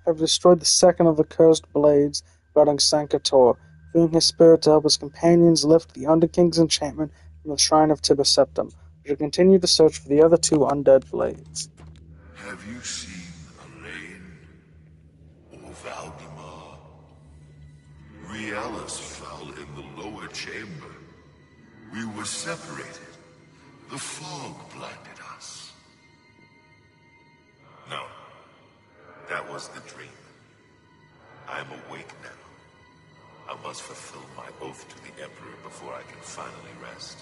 Have destroyed the second of the cursed blades, guarding Sankator, freeing his spirit to help his companions lift the Underking's enchantment from the shrine of Tiber Septim. We shall continue the search for the other two undead blades. Have you seen Elaine or Valdemar? Riellis fell in the lower chamber. We were separated. The fog blinded us. No, that was the dream. I'm awake now. I must fulfill my oath to the Emperor before I can finally rest.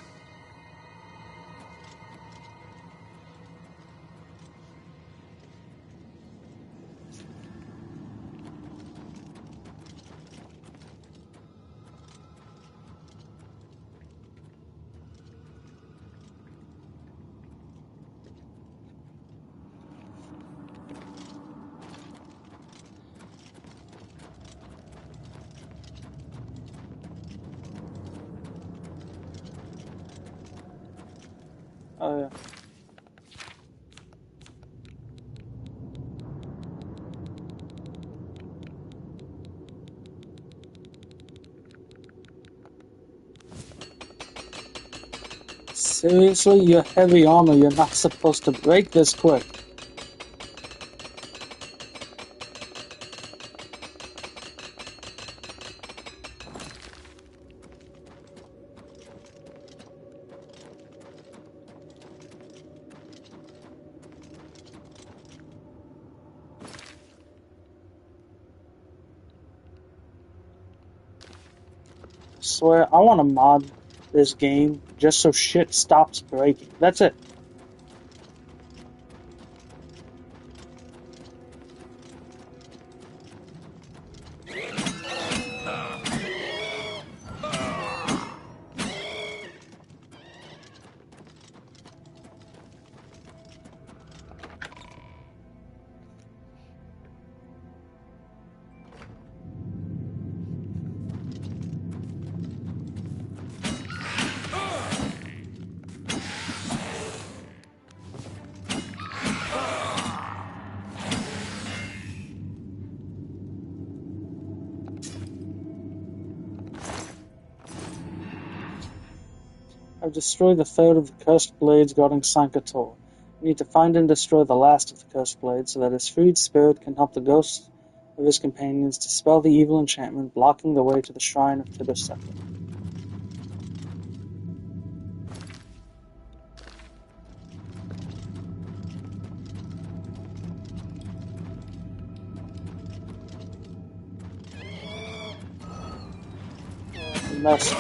Oh, yeah. Seriously, your heavy armor, you're not supposed to break this quick. I swear, I want to mod this game just so shit stops breaking. That's it. I've destroyed the third of the cursed blades guarding Sankator. We need to find and destroy the last of the cursed blades so that his freed spirit can help the ghosts of his companions dispel the evil enchantment blocking the way to the shrine of Tibus Septim. Mess.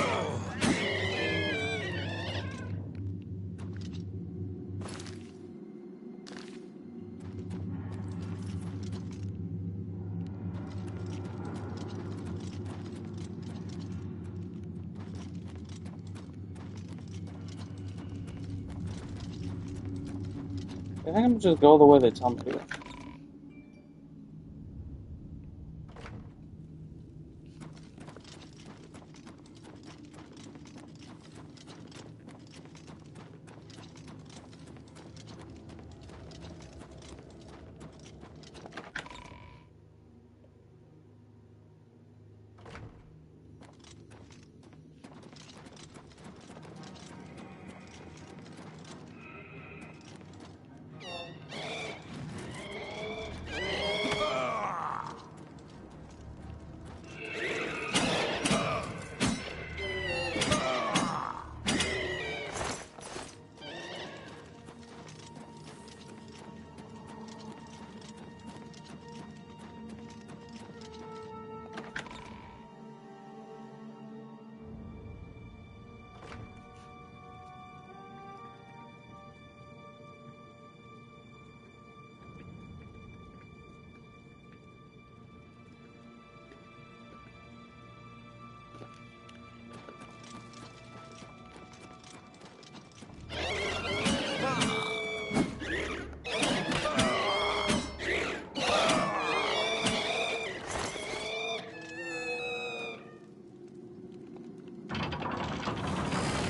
I think I'm gonna just go the way they tell me to go.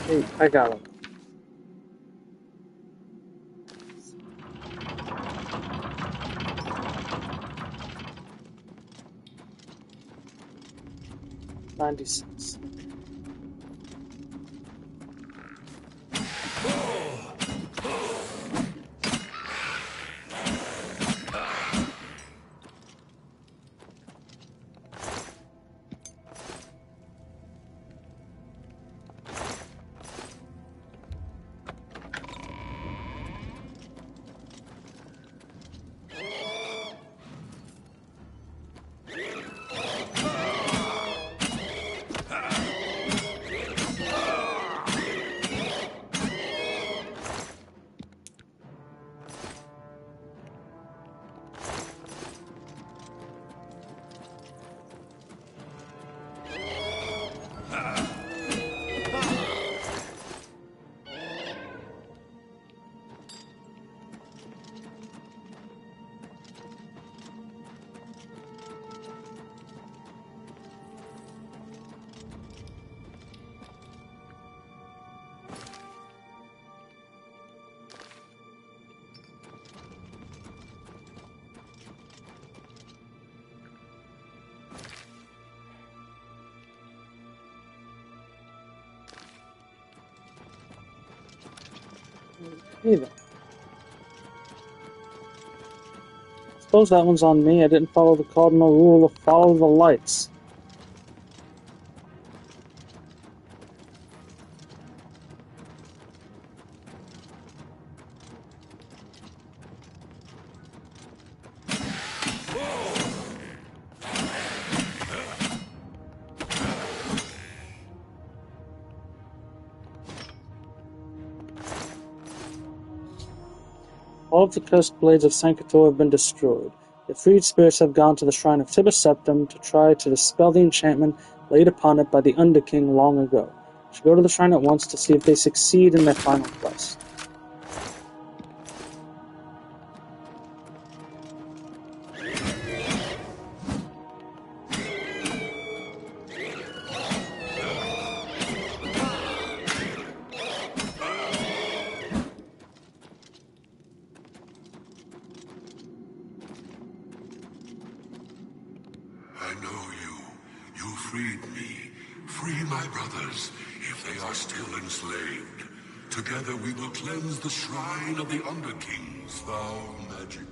Hey, I got him. $96. Hey then. Suppose that one's on me. I didn't follow the cardinal rule of follow the lights. All of the cursed blades of Sankator have been destroyed. The freed spirits have gone to the shrine of Tibus Septim to try to dispel the enchantment laid upon it by the Underking long ago. I should go to the shrine at once to see if they succeed in their final quest. I know you. You freed me. Free my brothers, if if they are still enslaved. Together we will cleanse the shrine of the Underking's foul magic.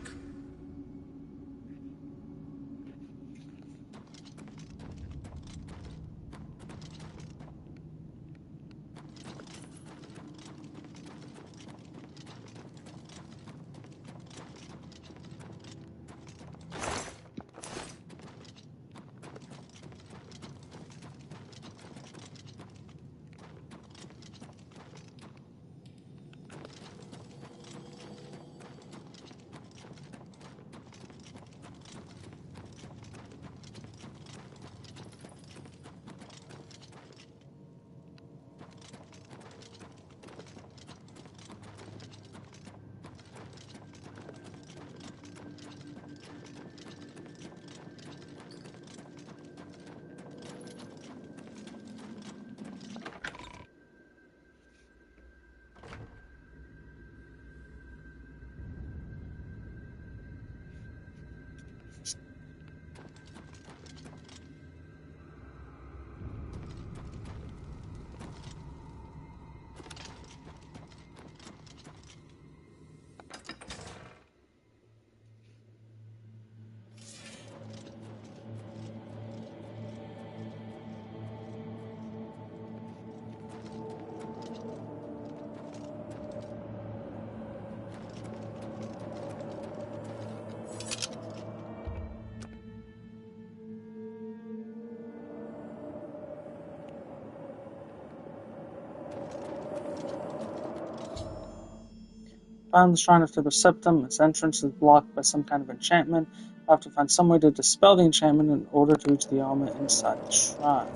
Found the Shrine of the Septum. Its entrance is blocked by some kind of enchantment. I have to find some way to dispel the enchantment in order to reach the armor inside the shrine.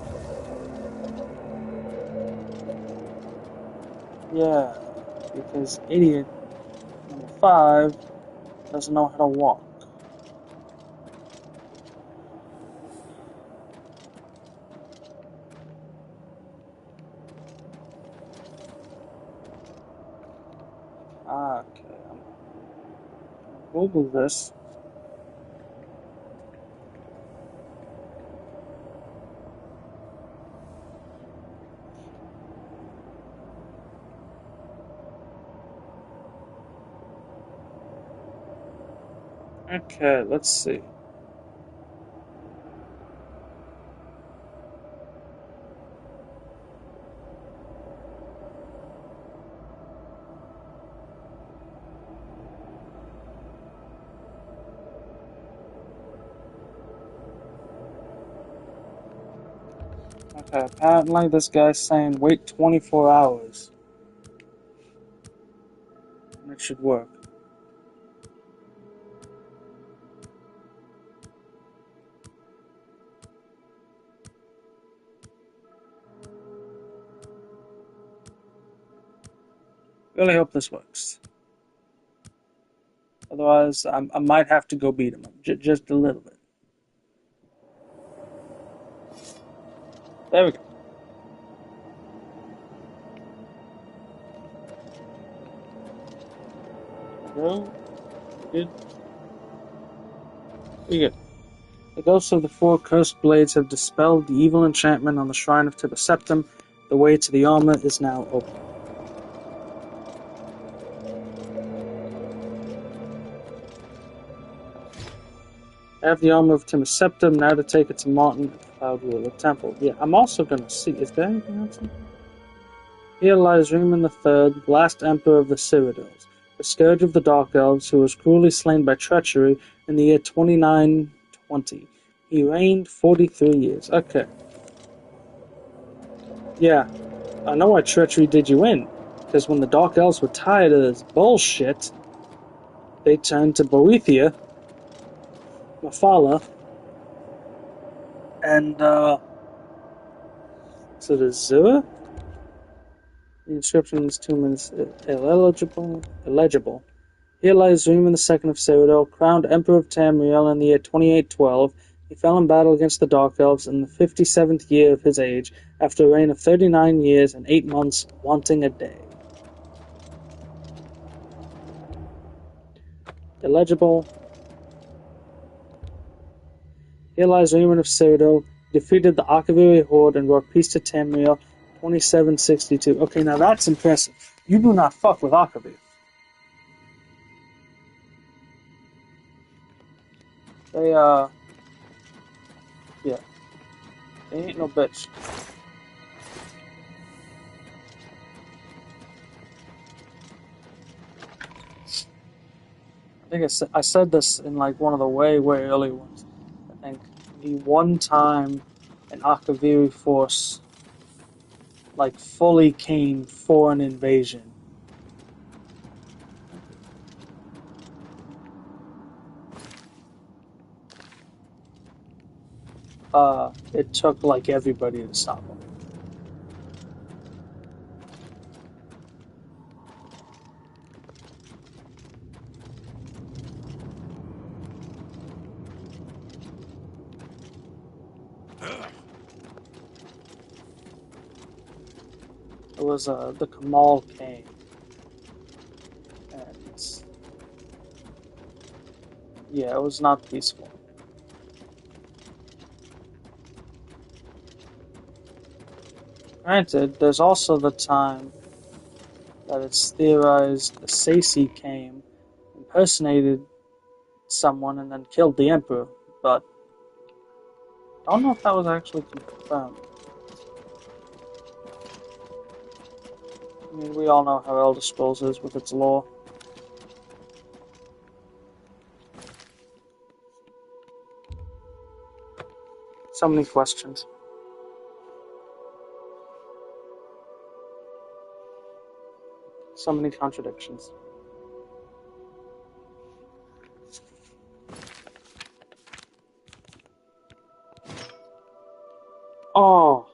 Yeah, because idiot number 5 doesn't know how to walk. Okay, I'm gonna Google this. Okay, let's see. Okay, apparently this guy's saying wait 24 hours. And it should work. Really hope this works. Otherwise, I might have to go beat him up. Just a little bit. There we go. Go. Good. We good. The ghosts of the 4 cursed blades have dispelled the evil enchantment on the Shrine of Tibur Septum. The way to the armor is now open. I have the armor of Tibur Septum, now to take it to Martin at the Cloud Ruler Temple. Yeah, I'm also gonna see, is there anything else? Here lies Riemann III, last emperor of the Cyrodiils, the scourge of the Dark Elves, who was cruelly slain by treachery in the year 2920. He reigned 43 years. Okay. Yeah, I know why treachery did you in. Because when the Dark Elves were tired of this bullshit, they turned to Boethia, Mafala, and, so the Zua? The inscription is 2 minutes illegible. Here lies Riemann II of Cyrodiil, crowned Emperor of Tamriel in the year 2812. He fell in battle against the Dark Elves in the 57th year of his age, after a reign of 39 years and 8 months, wanting a day. Illegible. Here lies Riemann of Cyrodiil, defeated the Akaviri horde and brought peace to Tamriel, 2762. Okay, now that's impressive. You do not fuck with Akavi. They, yeah. They ain't no bitch. I think I said this in like one of the way early ones. I think the one time an Akaviri force like fully came for an invasion. It took like everybody to stop them. It was the Kamal came, and yeah, it was not peaceful. Granted, there's also the time that it's theorized Saisi came, impersonated someone, and then killed the Emperor, but I don't know if that was actually confirmed. I mean, we all know how Elder Scrolls is with its lore. So many questions. So many contradictions. Oh.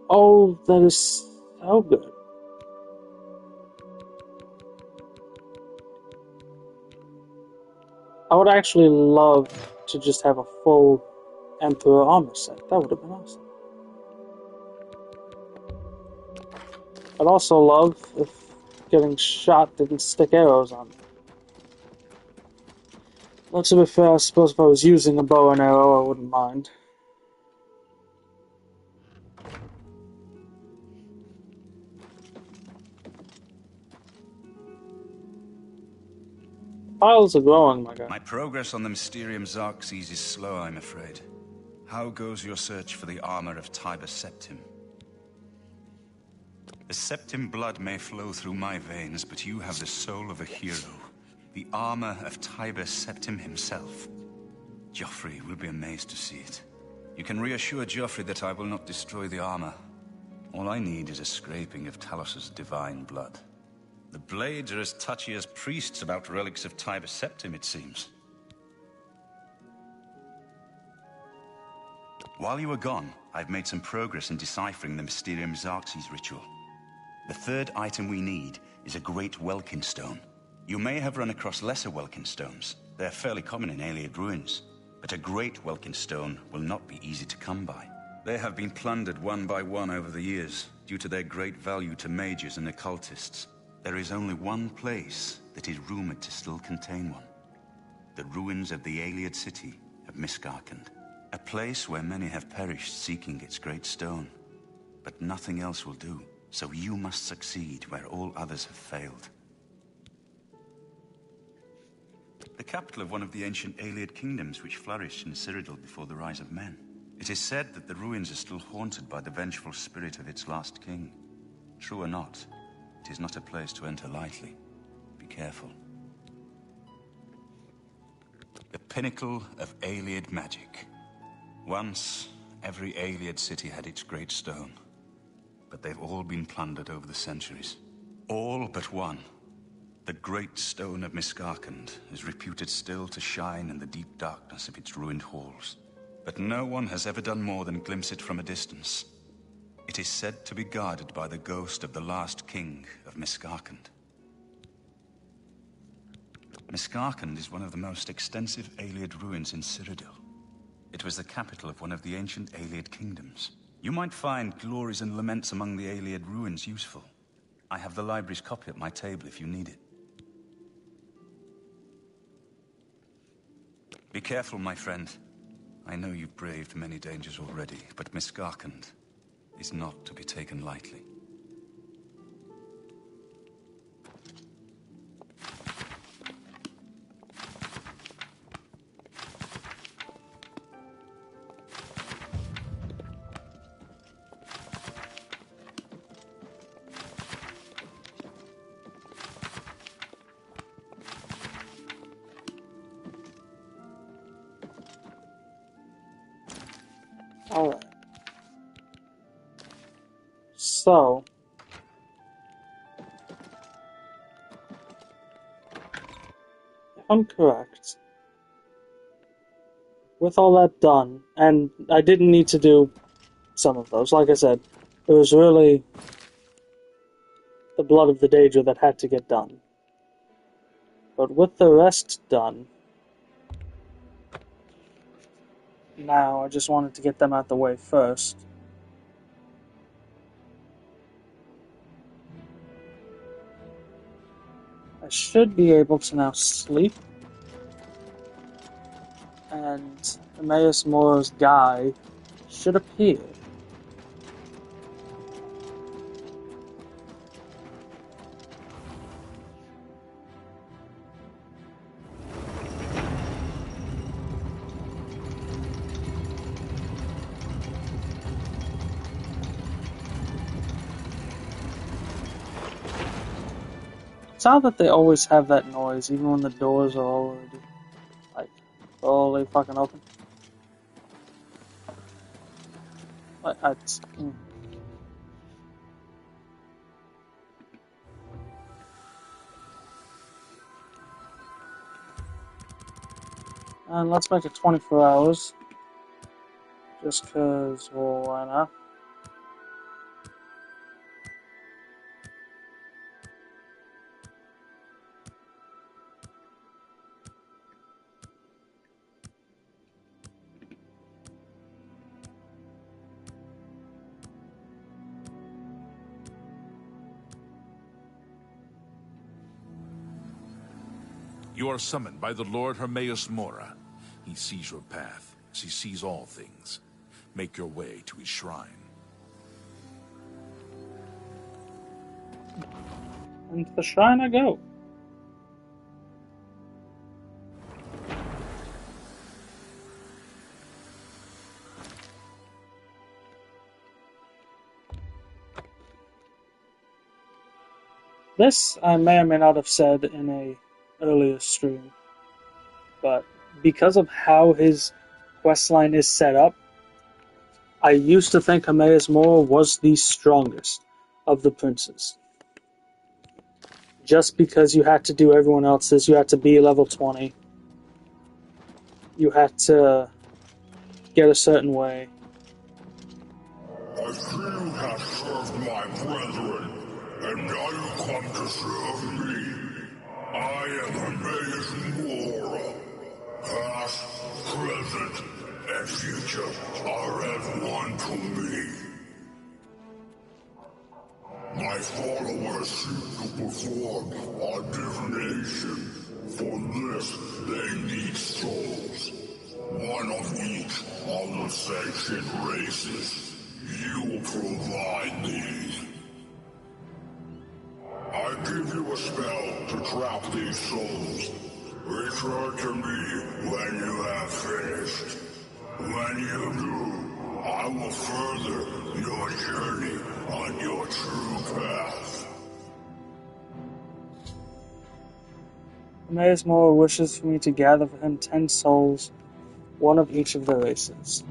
Oh, that is so good. I would actually love to just have a full Emperor armor set. That would have been awesome. I'd also love if getting shot didn't stick arrows on me. Well, to be fair, I suppose if I was using a bow and arrow, I wouldn't mind. Piles are growing, my guy. My progress on the Mysterium Xerxes is slow, I'm afraid. How goes your search for the armor of Tiber Septim? The Septim blood may flow through my veins, but you have the soul of a hero. The armor of Tiber Septim himself. Joffrey will be amazed to see it. You can reassure Joffrey that I will not destroy the armor. All I need is a scraping of Talos's divine blood. The blades are as touchy as priests about relics of Tiber Septim, it seems. While you were gone, I've made some progress in deciphering the Mysterium Xerxes ritual. The third item we need is a great Welkin stone. You may have run across lesser Welkin stones. They're fairly common in Ayleid ruins. But a great Welkin stone will not be easy to come by. They have been plundered one by one over the years, due to their great value to mages and occultists. There is only one place that is rumored to still contain one. The ruins of the Ayleid city of Miskarkand. A place where many have perished seeking its great stone. But nothing else will do, so you must succeed where all others have failed. The capital of one of the ancient Ayleid kingdoms which flourished in Cyrodiil before the rise of men. It is said that the ruins are still haunted by the vengeful spirit of its last king. True or not, it is not a place to enter lightly. Be careful. The pinnacle of Ayleid magic. Once, every Ayleid city had its great stone. But they've all been plundered over the centuries. All but one. The great stone of Miskarkand is reputed still to shine in the deep darkness of its ruined halls. But no one has ever done more than glimpse it from a distance. It is said to be guarded by the ghost of the last king of Miskarkand. Miskarkand is one of the most extensive Ayleid ruins in Cyrodiil. It was the capital of one of the ancient Ayleid kingdoms. You might find glories and laments among the Ayleid ruins useful. I have the library's copy at my table if you need it. Be careful, my friend. I know you've braved many dangers already, but Miskarkand, is not to be taken lightly. Alright. So, if I'm correct, with all that done, and I didn't need to do some of those, like I said, it was really the blood of the Daedra that had to get done. But with the rest done, now I just wanted to get them out the way first. I should be able to now sleep, and Emmaus Mora's guy should appear. It's odd that they always have that noise, even when the doors are already, like, fully fucking open. And let's make it 24 hours. Just cause, well, why not? You are summoned by the Lord Hermaeus Mora. He sees your path, as he sees all things. Make your way to his shrine. And to the shrine I go. This I may or may not have said in a earlier stream, but because of how his questline is set up, I used to think Hermaeus Mora was the strongest of the princes. Just because you had to do everyone else's, you had to be level 20, you had to get a certain way. I see you have served my brethren, and now you come to serve me. I am Hermaeus Mora. Past, present, and future are as one to me. My followers seek to perform a divination. For this, they need souls. One of each of the sanctioned races. You will provide these. I give you a spell to trap these souls. Return to me when you have finished. When you do, I will further your journey on your true path. Hermaeus Mora wishes for me to gather for him 10 souls, one of each of the races.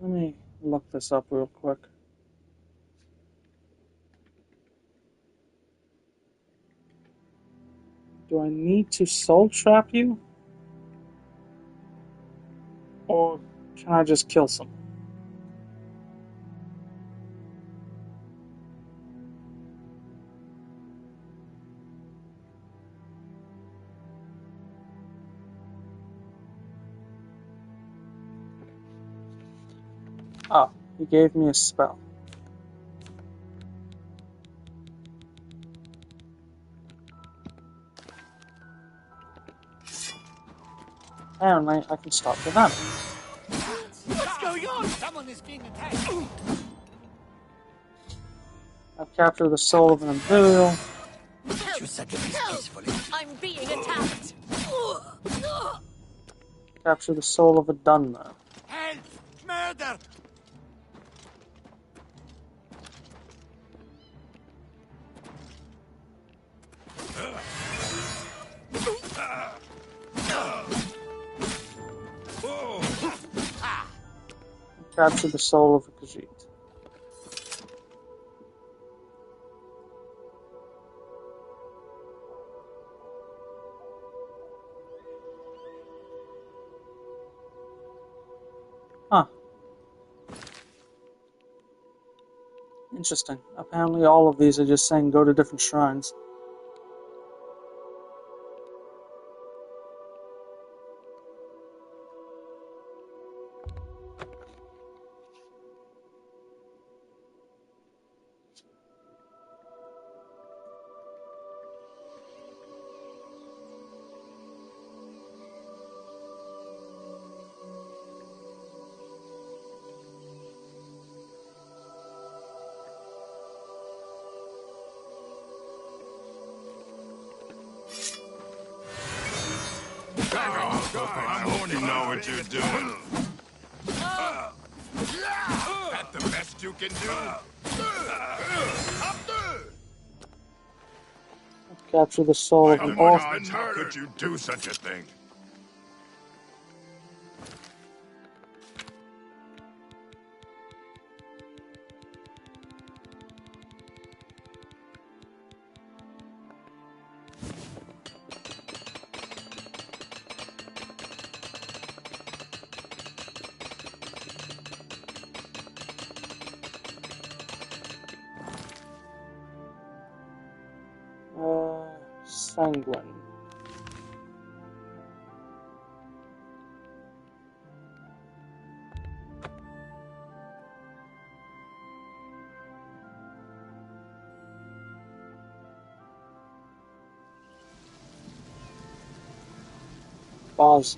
Let me look this up real quick. Do I need to soul trap you? Or Can I just kill someone? Oh, he gave me a spell. Apparently, I can stop the venom. What's going on? Someone is being attacked. I've captured the soul of an Imperial. You said it peacefully. I'm being attacked. Captured the soul of a Dunmer. Help! Murder! Captured the soul of a Khajiit. Huh. Interesting. Apparently all of these are just saying go to different shrines. You know what you're doing. That's the best you can do. Capture the soul of an orc. How could you do such a thing? Sanguine. Pause.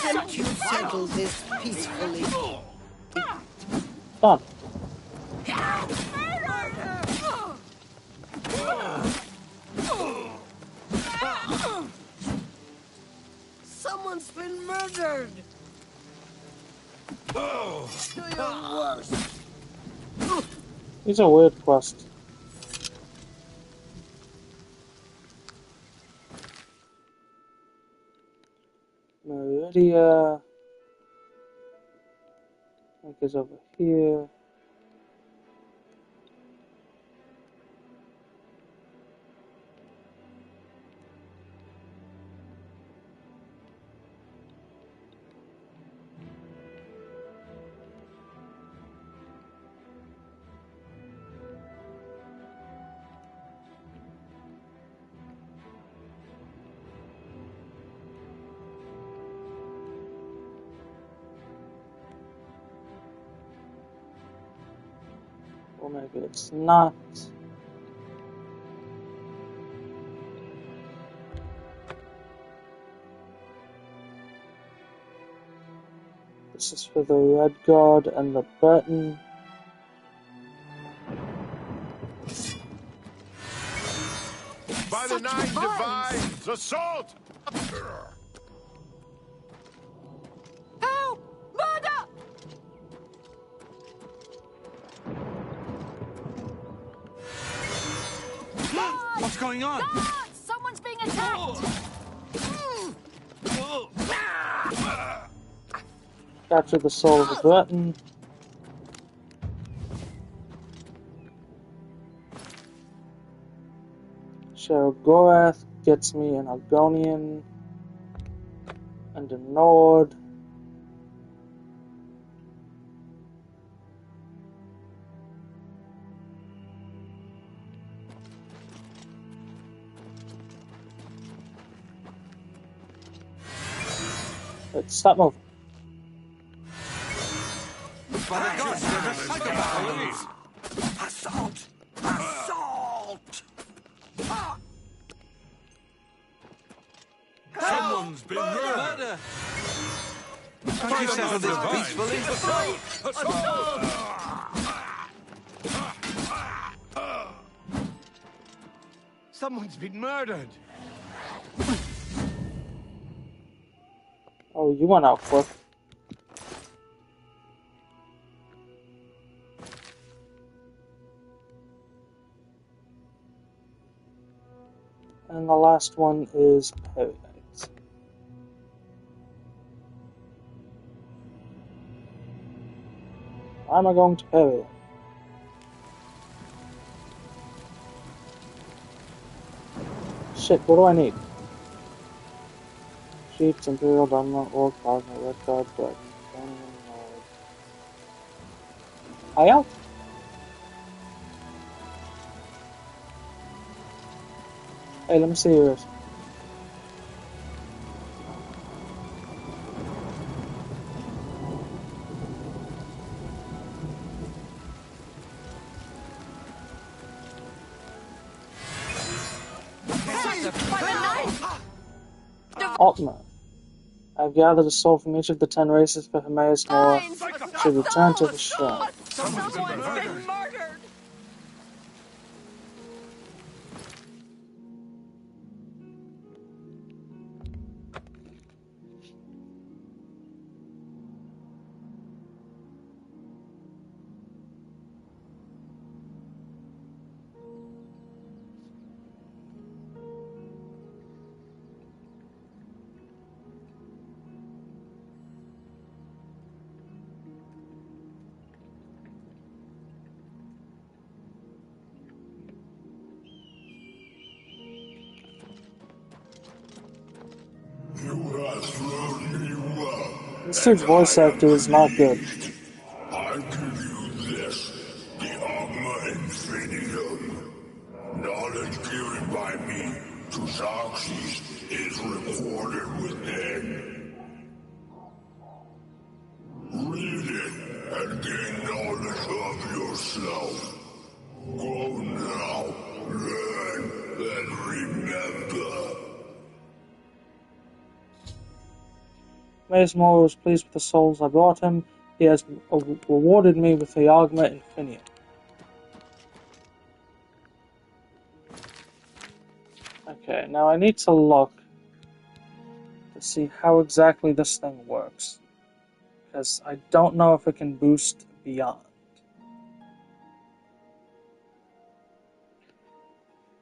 Can't you settle this peacefully? Done. Someone's been murdered! Do your worst! These are weird quests. Meridia. I think is over here. Or maybe it's not. This is for the Red God and the Breton. By the nine divines, assault! Help! Murder! What's going on? Guards! Someone's being attacked! Capture the soul of the Breton. Gorath gets me an Argonian and a Nord. Let's stop moving. Assault! Assault! Someone's been murdered! Can't you settle this peacefully? Someone's been murdered. Oh, you went out quick. And the last one is Paradise. Why am I going to Paradise? Shit, what do I need? Sheets, Imperial, Dunlop, Orc, Plasma, Red Guard, Dragon, Dragon, Lord. High out? Hey, let me see yours. Altman. I've gathered a soul from each of the 10 races for Hermaeus Mora should return to the shrine. Someone's been murdered! You have served me well. This dude's voice actor is not good. I give you this, the Armor Infinitum. Knowledge given by me to Xerxes is recorded within. Read it and gain knowledge of yourself. Go now, learn, and remember. Hermaeus Mora was pleased with the souls I brought him. He has rewarded me with the Armor Infinitum. Okay, now I need to look to see how exactly this thing works. Because I don't know if it can boost beyond.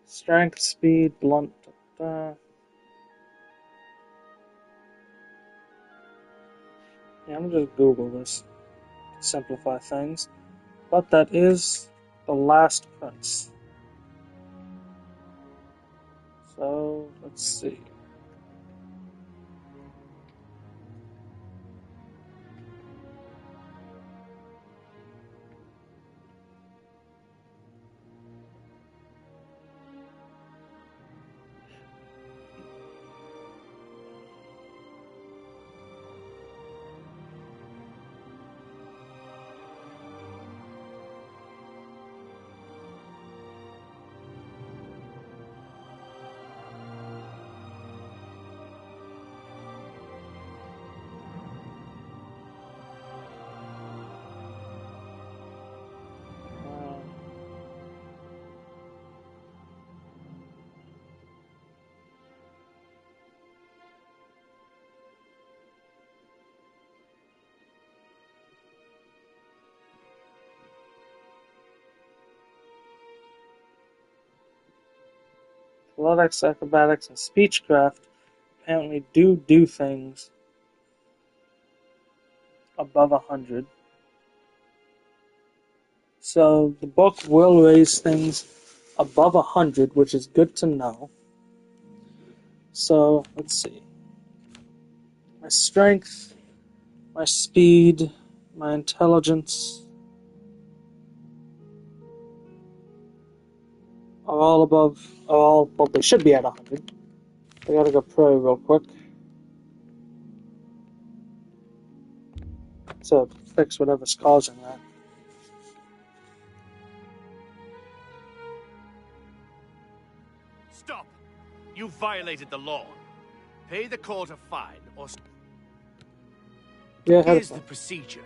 Strength, speed, blunt. Yeah, I'm gonna just Google this to simplify things. But that is the last prince. So, let's see. Athletics, acrobatics, and speechcraft apparently do things above 100. So the book will raise things above 100, which is good to know. So, let's see. My strength, my speed, my intelligence are all above, well, they should be at 100. I gotta go pray real quick to fix whatever's causing that. Stop! You violated the law. Pay the court a fine, or... Yeah, Here's the procedure.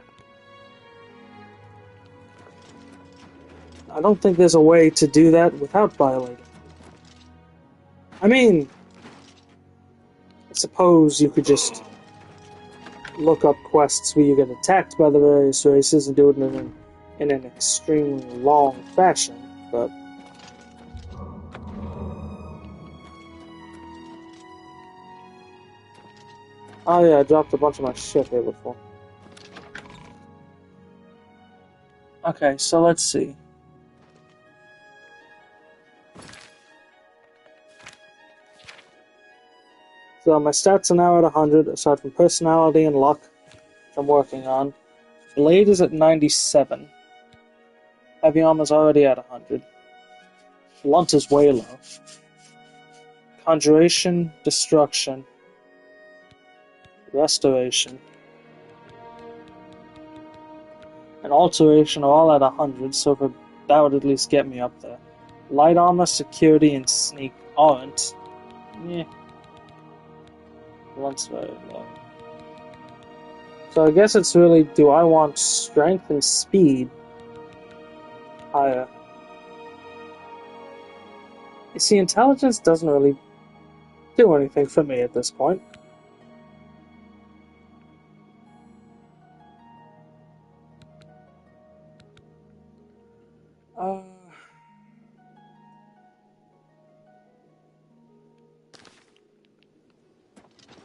I don't think there's a way to do that without violating. I mean, I suppose you could just look up quests where you get attacked by the various races and do it in an extremely long fashion, but... Oh yeah, I dropped a bunch of my shit here before. Okay, so let's see. So my stats are now at 100, aside from personality and luck, which I'm working on. Blade is at 97. Heavy armor's already at 100. Blunt is way low. Conjuration, Destruction, Restoration, and Alteration are all at 100, so that would at least get me up there. Light armor, Security, and Sneak aren't. Yeah. Blunt's very low. So I guess it's really, do I want Strength and Speed higher? You see, Intelligence doesn't really do anything for me at this point.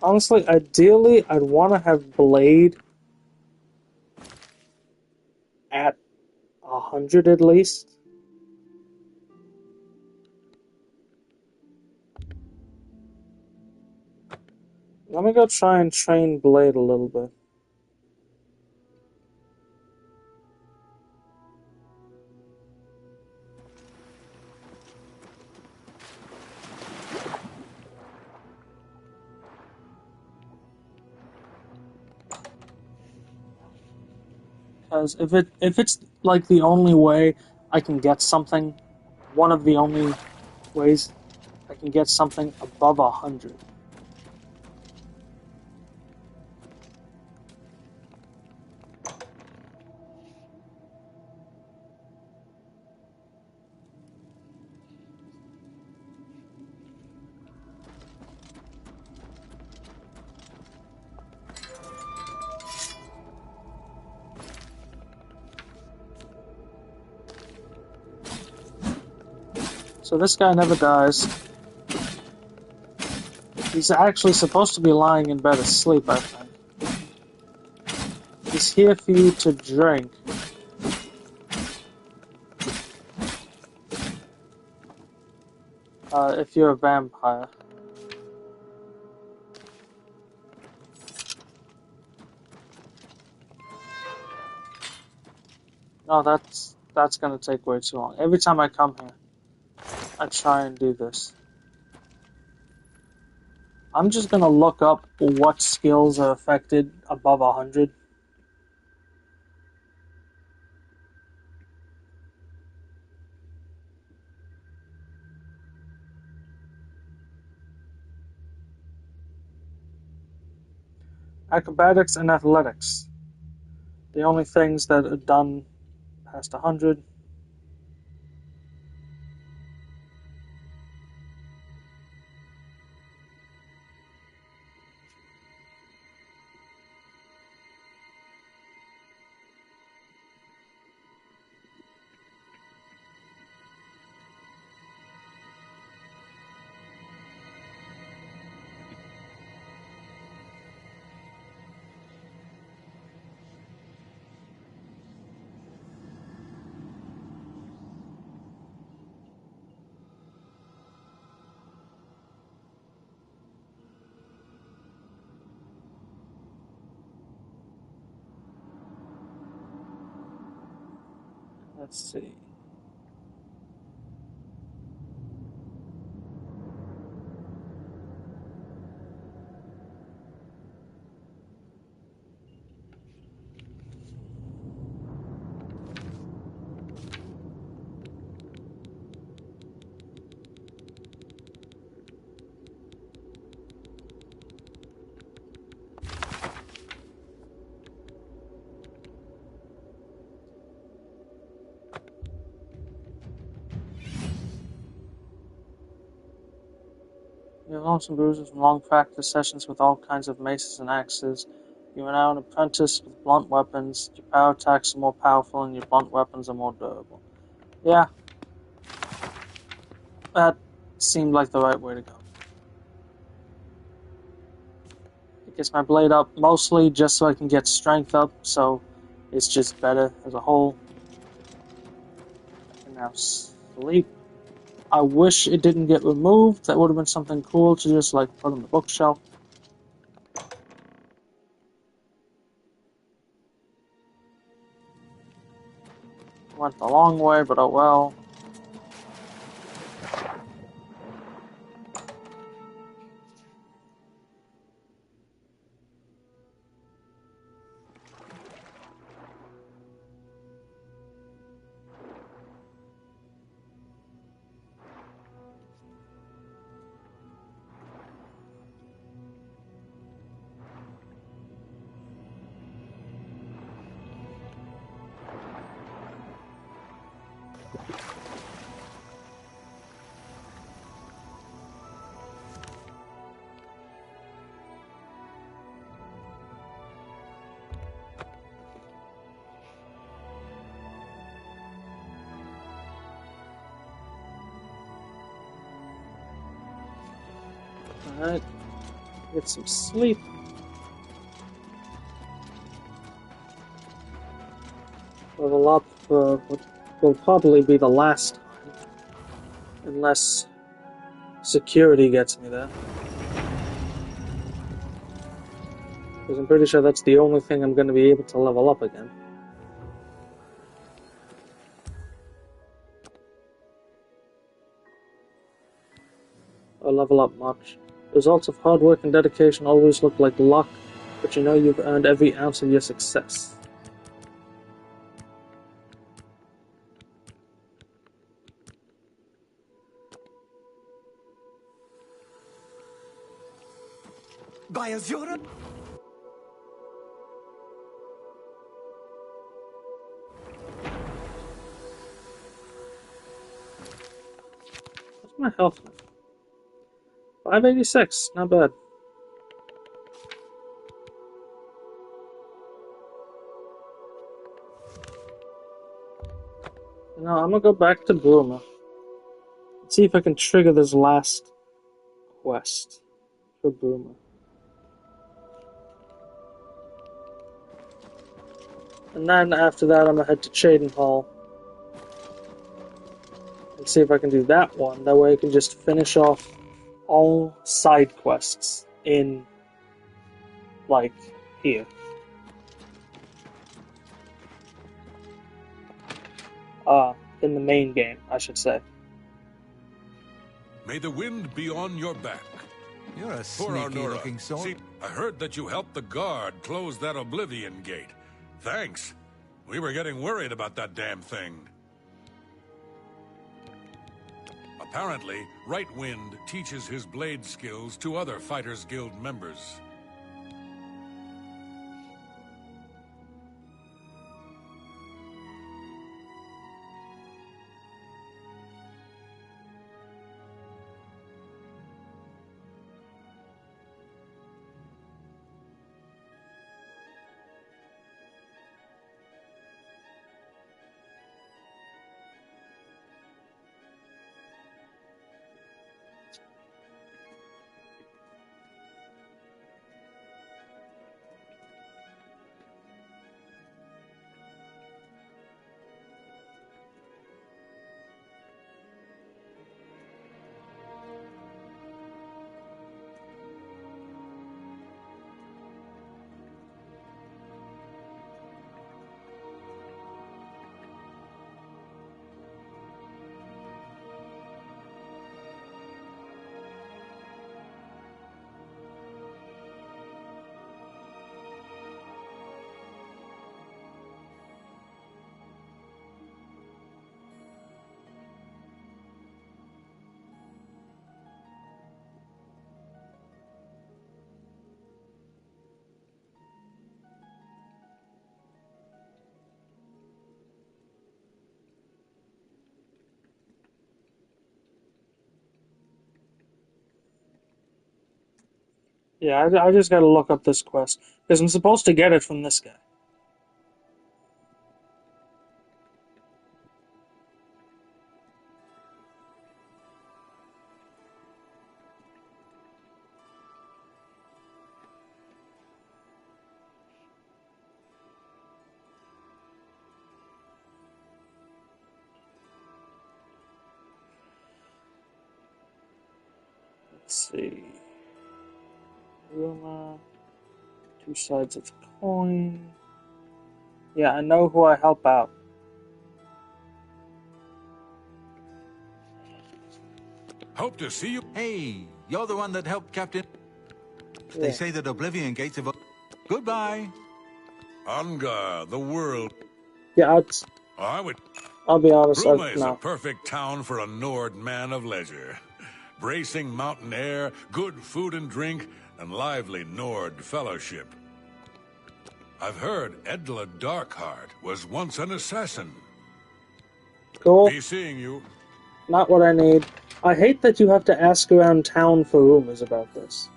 Honestly, ideally, I'd want to have Blade at 100 at least. Let me go try and train Blade a little bit. Because if it's like the only way I can get something, one of the only ways I can get something above 100. So this guy never dies. He's actually supposed to be lying in bed asleep, I think. He's here for you to drink. If you're a vampire. No, that's gonna take way too long. Every time I come here, I try and do this. I'm just gonna look up what skills are affected above 100. Acrobatics and athletics. The only things that are done past 100. Let's see. You have lost some bruises from long practice sessions with all kinds of maces and axes. You are now an apprentice with blunt weapons. Your power attacks are more powerful and your blunt weapons are more durable. Yeah. That seemed like the right way to go. It gets my blade up mostly just so I can get strength up, so it's just better as a whole. I can now sleep. I wish it didn't get removed. That would have been something cool to just like put on the bookshelf. Went the long way, but oh well. Alright. Get some sleep. Level up for what will probably be the last time. Unless security gets me there. Because I'm pretty sure that's the only thing I'm going to be able to level up again. Or level up much. Results of hard work and dedication always look like luck, but you know you've earned every ounce of your success. By Azura? What's my health now? 586, not bad. Now I'm gonna go back to Bruma. Let's see if I can trigger this last quest for Bruma. And then after that I'm gonna head to Cheydinhal and see if I can do that one. That way I can just finish off all side quests in, like, here. In the main game, I should say. May the wind be on your back. You're a Poor sneaky-looking Arnora. sword. See, I heard that you helped the guard close that Oblivion gate. Thanks. We were getting worried about that damn thing. Apparently, Right Wind teaches his blade skills to other Fighters Guild members. Yeah, I just gotta look up this quest. Because I'm supposed to get it from this guy. Let's see. Rumor. Two sides of the coin. Yeah, I know who I help out. Hope to see you. Hey, you're the one that helped Captain... Yeah. They say that Oblivion Gates have... Goodbye. Angar, the world. Yeah, I'll be honest. Ruma is a No. perfect town for a Nord man of leisure. Bracing mountain air, good food and drink, and lively Nord fellowship. I've heard Edla Darkheart was once an assassin. Cool. Be seeing you. Not what I need. I hate that you have to ask around town for rumors about this.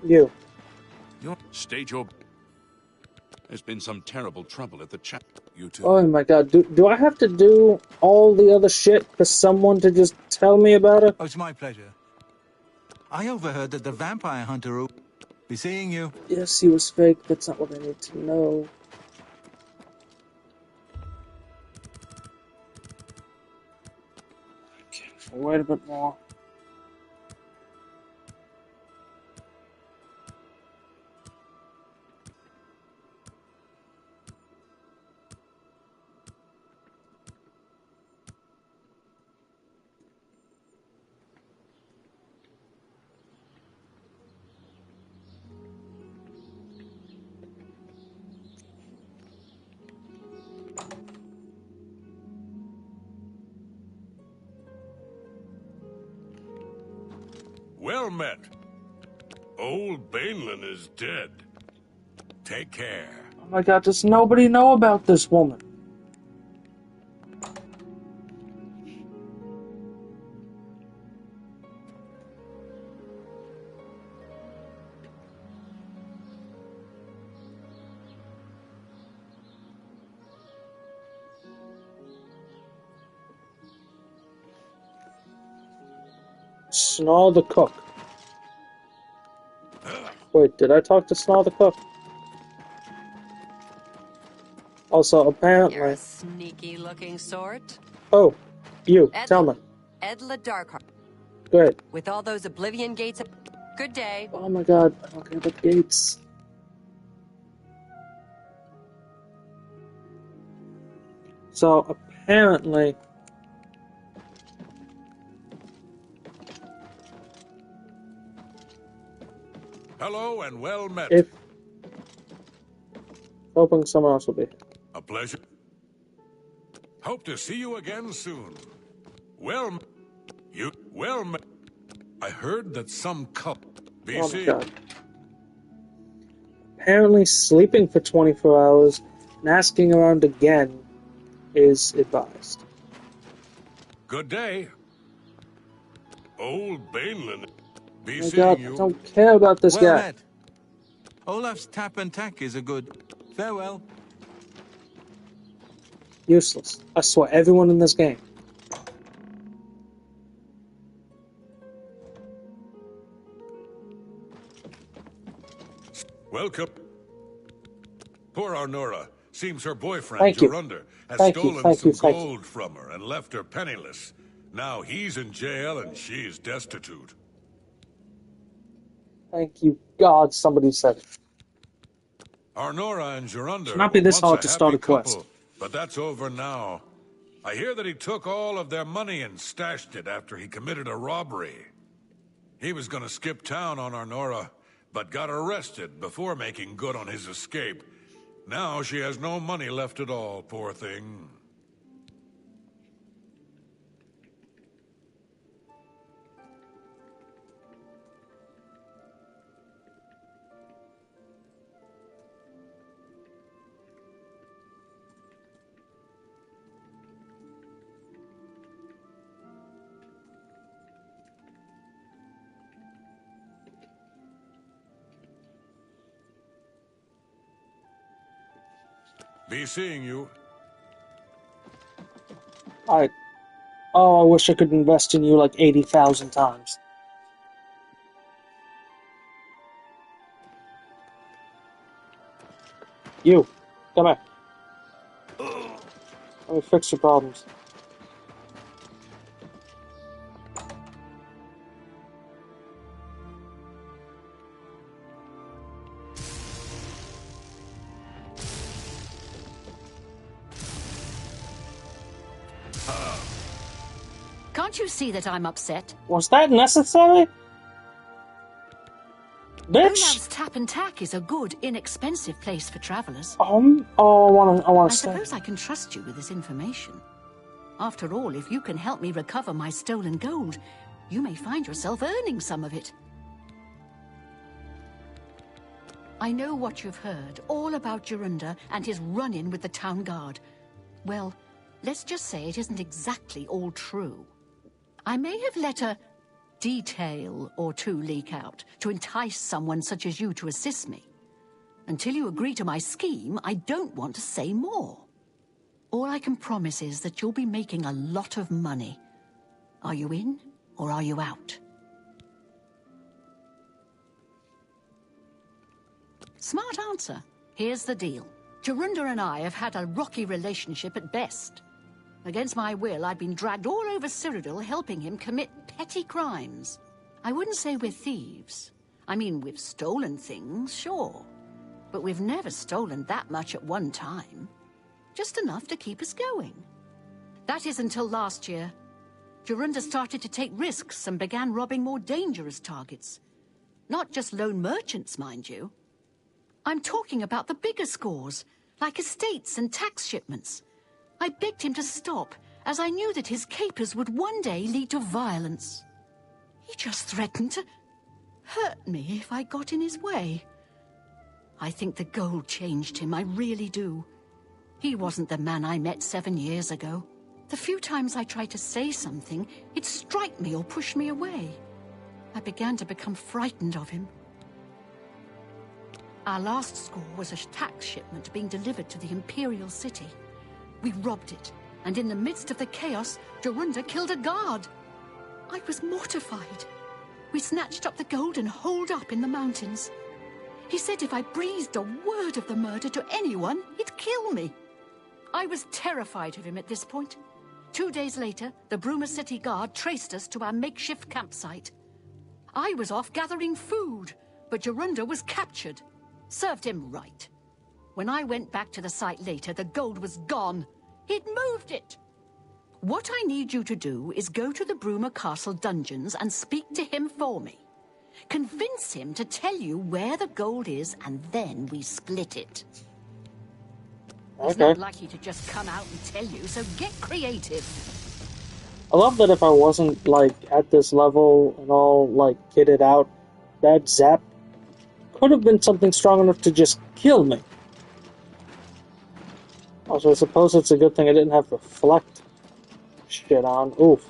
You. State your... There's been some terrible trouble at the chat. You too. Oh my god, do I have to do all the other shit for someone to just tell me about it? Oh, it's my pleasure. I overheard that the vampire hunter... Be seeing you. Yes, he was fake. That's not what I need to know. Okay, wait a bit more. Well met. Old Bainland is dead. Take care. Oh my god, does nobody know about this woman? Snarl the cook. Wait, did I talk to Snarl the cook? Also, apparently... You're a sneaky-looking sort. Oh, you. Tell me. Edla Darkheart. Great. With all those Oblivion Gates... Good day. Oh my god, I don't care about gates. So, apparently... Hello and well met. If... Hoping someone else will be. A pleasure. Hope to see you again soon. Well, I heard that some couple... Be Oh my seeing... god. Apparently sleeping for 24 hours and asking around again is advised. Good day. Old Bainland. Be Oh my seeing god, you. I don't care about this Well guy. met. Olaf's tap and tack is a good... Farewell. Useless. I swear, everyone in this game. Welcome. Poor Arnora. Seems her boyfriend, Thank you. Jorunda, has Thank you, stolen thank some you, thank you. gold from her and left her penniless. Now he's in jail and she's destitute. Thank you, God, somebody said it. Arnora and Jorunda Should not be were this once hard a to happy start a quest. couple, but that's over now. I hear that he took all of their money and stashed it after he committed a robbery. He was gonna skip town on Arnora, but got arrested before making good on his escape. Now she has no money left at all, poor thing. Be seeing you. Alright. Oh, I wish I could invest in you like 80,000 times. You, come here. Let me fix your problems. Can't you see that I'm upset? Was that necessary? Bitch! Olav's Tap and Tack is a good, inexpensive place for travelers. Oh, I wanna I stay. suppose I can trust you with this information. After all, if you can help me recover my stolen gold, you may find yourself earning some of it. I know what you've heard, all about Jorunda and his run-in with the town guard. Well, let's just say it isn't exactly all true. I may have let a detail or two leak out to entice someone such as you to assist me. Until you agree to my scheme, I don't want to say more. All I can promise is that you'll be making a lot of money. Are you in, or are you out? Smart answer. Here's the deal. Jorunda and I have had a rocky relationship at best. Against my will, I've been dragged all over Cyrodiil helping him commit petty crimes. I wouldn't say we're thieves. I mean, we've stolen things, sure. But we've never stolen that much at one time. Just enough to keep us going. That is until last year. Jorunda started to take risks and began robbing more dangerous targets. Not just lone merchants, mind you. I'm talking about the bigger scores, like estates and tax shipments. I begged him to stop, as I knew that his capers would one day lead to violence. He just threatened to hurt me if I got in his way. I think the gold changed him, I really do. He wasn't the man I met 7 years ago. The few times I tried to say something, he'd strike me or push me away. I began to become frightened of him. Our last score was a tax shipment being delivered to the Imperial City. We robbed it, and in the midst of the chaos, Jorunda killed a guard. I was mortified. We snatched up the gold and holed up in the mountains. He said if I breathed a word of the murder to anyone, he'd kill me. I was terrified of him at this point. 2 days later, the Bruma City Guard traced us to our makeshift campsite. I was off gathering food, but Jorunda was captured. Served him right. When I went back to the site later, the gold was gone. He'd moved it. What I need you to do is go to the Bruma Castle dungeons and speak to him for me. Convince him to tell you where the gold is, and then we split it. He's not likely to just come out and tell you, so get creative. I love that if I wasn't, like, at this level and all, like, kitted out, that zap could have been something strong enough to just kill me. Also, I suppose it's a good thing I didn't have reflect shit on. Oof.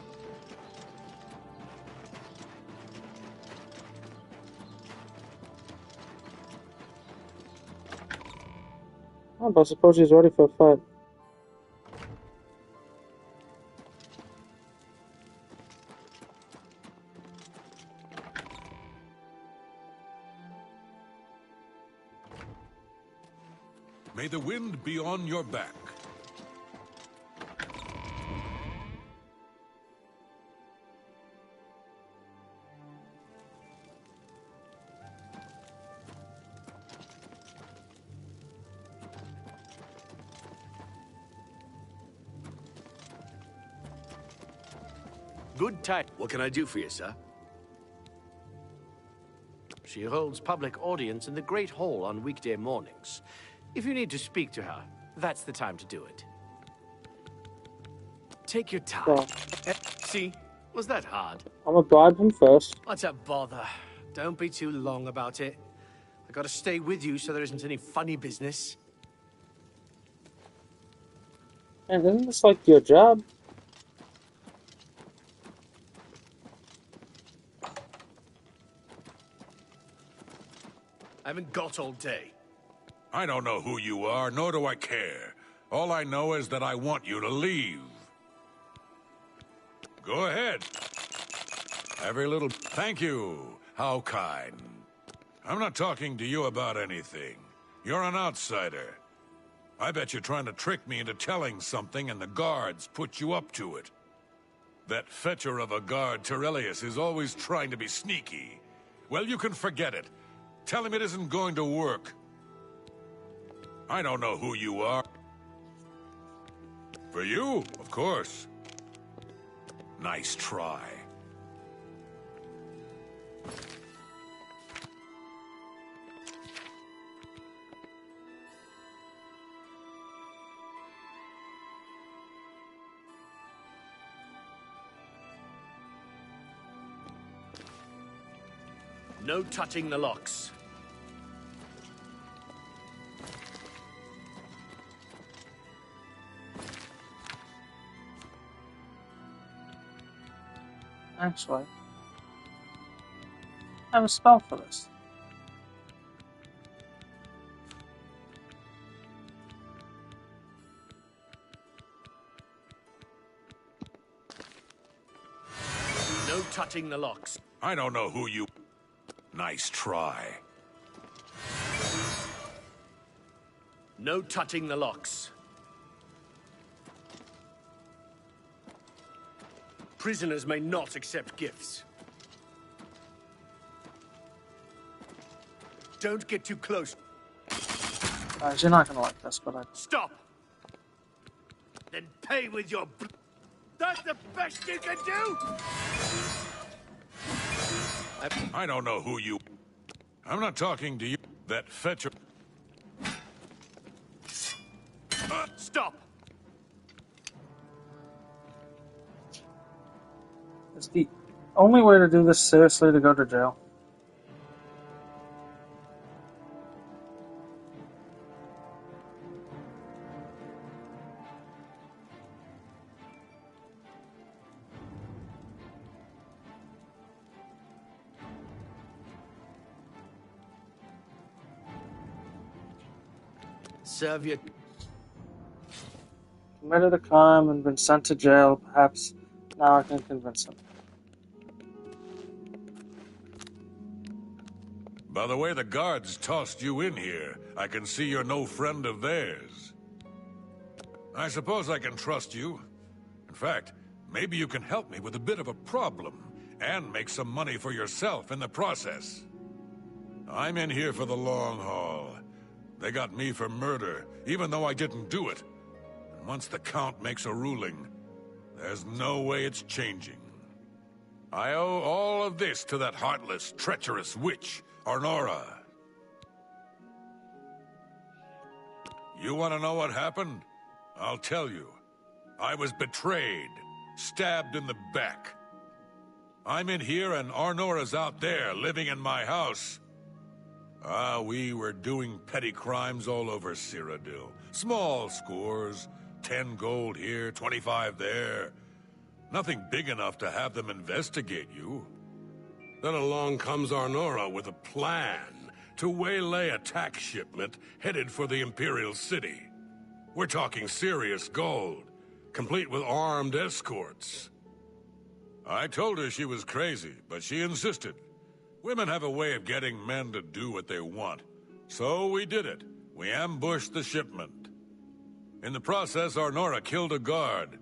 Oh, but I suppose he's ready for a fight. May the wind be on your back. Good time. What can I do for you, sir? She holds public audience in the Great Hall on weekday mornings. If you need to speak to her, that's the time to do it. Take your time. Well, See? Was that hard? I'm gonna bribe him first. What's a bother? Don't be too long about it. I gotta stay with you so there isn't any funny business. And isn't this like your job? I haven't got all day. I don't know who you are, nor do I care. All I know is that I want you to leave. Go ahead. Every little... Thank you. How kind. I'm not talking to you about anything. You're an outsider. I bet you're trying to trick me into telling something and the guards put you up to it. That fetcher of a guard, Terrellius, is always trying to be sneaky. Well, you can forget it. Tell him it isn't going to work. I don't know who you are. For you, of course. Nice try. No touching the locks. Actually, I have a spell for this. No touching the locks. I don't know who you... Nice try. No touching the locks. Prisoners may not accept gifts. Don't get too close. Guys, you're not gonna like this, but I... Stop! Then pay with your... That's the best you can do? I don't know who you... I'm not talking to you. That fetcher... Stop! It's the only way to do this seriously to go to jail. Serve your... Committed a crime and been sent to jail. Perhaps now I can convince him. By the way the guards tossed you in here, I can see you're no friend of theirs. I suppose I can trust you. In fact, maybe you can help me with a bit of a problem, and make some money for yourself in the process. I'm in here for the long haul. They got me for murder, even though I didn't do it. And once the Count makes a ruling, there's no way it's changing. I owe all of this to that heartless, treacherous witch, Arnora. You want to know what happened? I'll tell you. I was betrayed, stabbed in the back. I'm in here and Arnora's out there, living in my house. We were doing petty crimes all over Cyrodiil. Small scores, 10 gold here, 25 there. Nothing big enough to have them investigate you. Then along comes Arnora with a plan to waylay a tax shipment headed for the Imperial City. We're talking serious gold, complete with armed escorts. I told her she was crazy, but she insisted. Women have a way of getting men to do what they want. So we did it. We ambushed the shipment. In the process, Arnora killed a guard.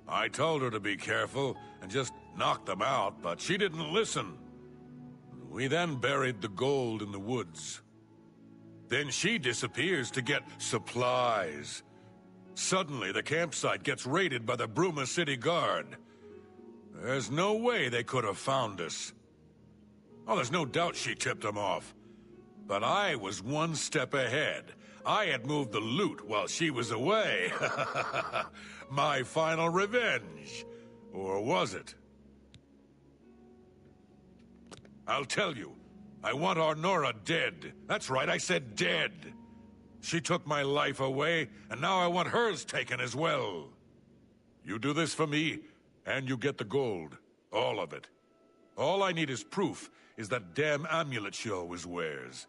I told her to be careful and just knock them out, but she didn't listen. We then buried the gold in the woods. Then she disappears to get supplies. Suddenly, the campsite gets raided by the Bruma City Guard. There's no way they could have found us. Oh, there's no doubt she tipped them off. But I was one step ahead. I had moved the loot while she was away. My final revenge. Or was it? I'll tell you. I want Arnora dead. That's right, I said dead. She took my life away, and now I want hers taken as well. You do this for me, and you get the gold. All of it. All I need is proof is that damn amulet she always wears.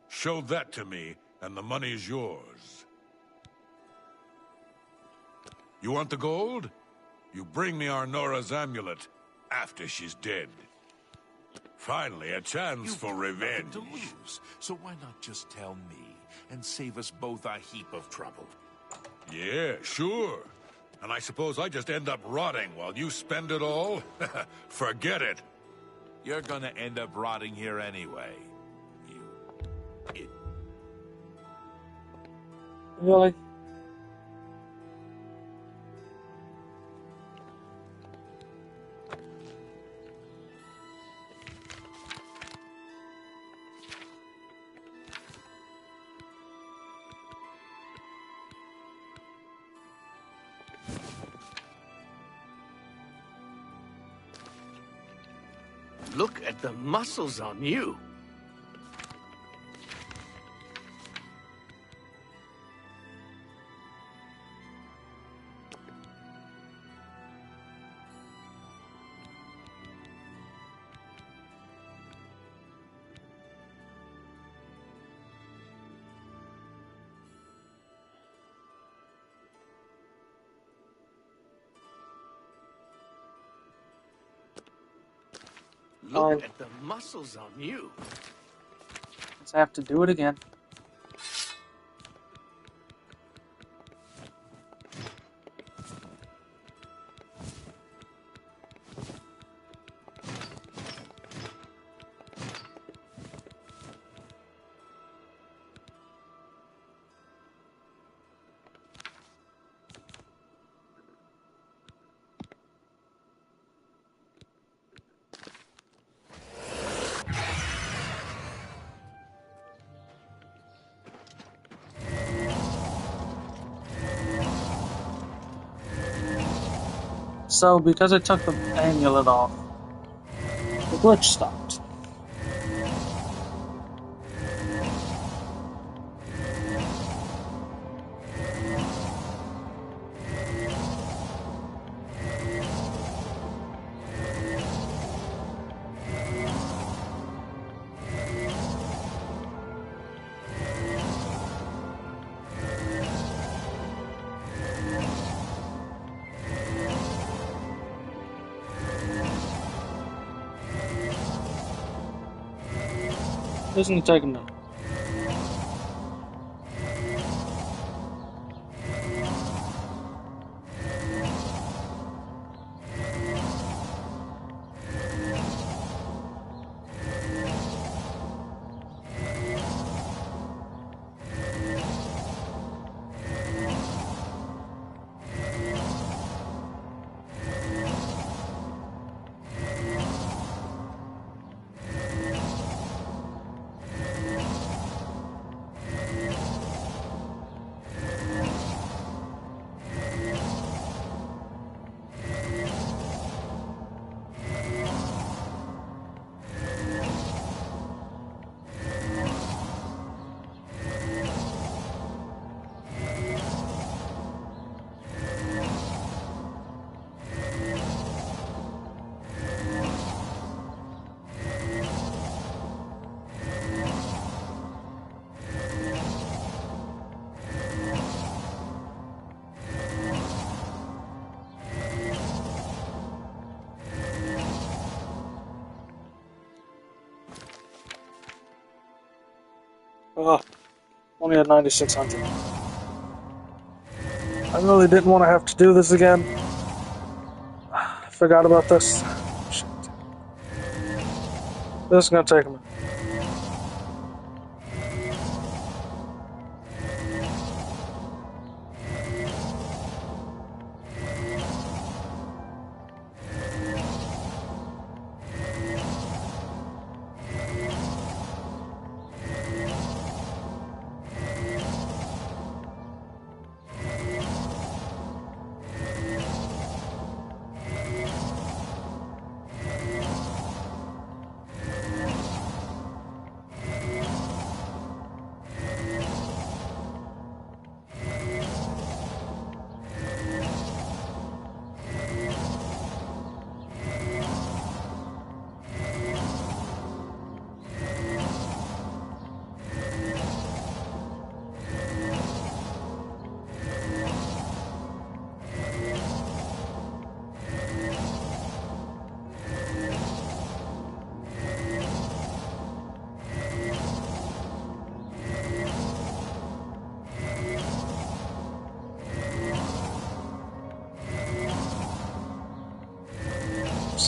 Show that to me, and the money's yours. You want the gold? You bring me Arnora's amulet after she's dead. Finally, a chance for revenge. To lose, so why not just tell me and save us both a heap of trouble? Yeah, sure. And I suppose I just end up rotting while you spend it all? Forget it. You're gonna end up rotting here anyway. You... Really? Look at the muscles on you. Look at the muscles on you. Let's have to do it again. So, because I took the amulet off, the glitch stopped. Isn't it taking me? Ugh, only at 9,600. I really didn't want to have to do this again. I forgot about this. Shit. This is gonna take a minute.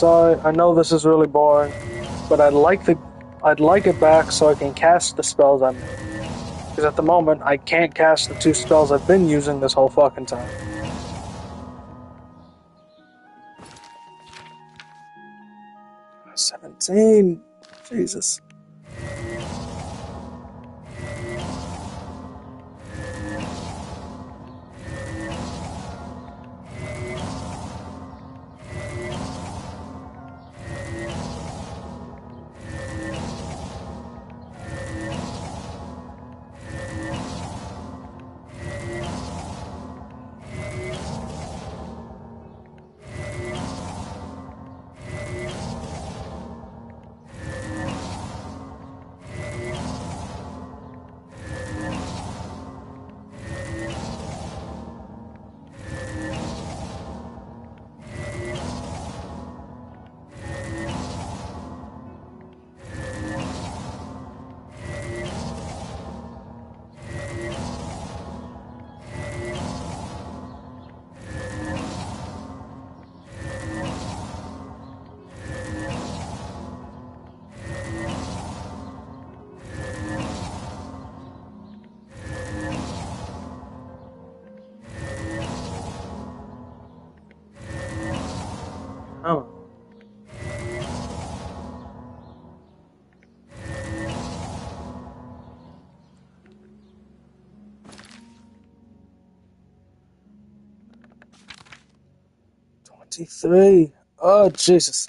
sorry. I know this is really boring, but I'd like it back so I can cast the spells I made. Because at the moment, I can't cast the 2 spells I've been using this whole fucking time. Uh, 17. Jesus. Oh. $23. Oh, Jesus.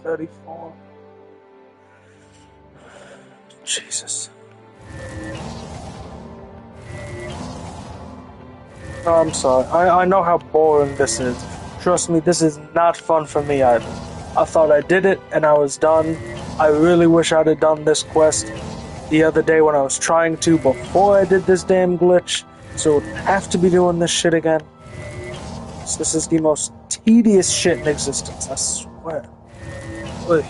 $34. Jesus. No, I'm sorry. I know how boring this is. Trust me, this is not fun for me either. I thought I did it and I was done. I really wish I'd have done this quest the other day when I was trying to before I did this damn glitch, so I have to be doing this shit again. So this is the most tedious shit in existence, I swear. Ugh.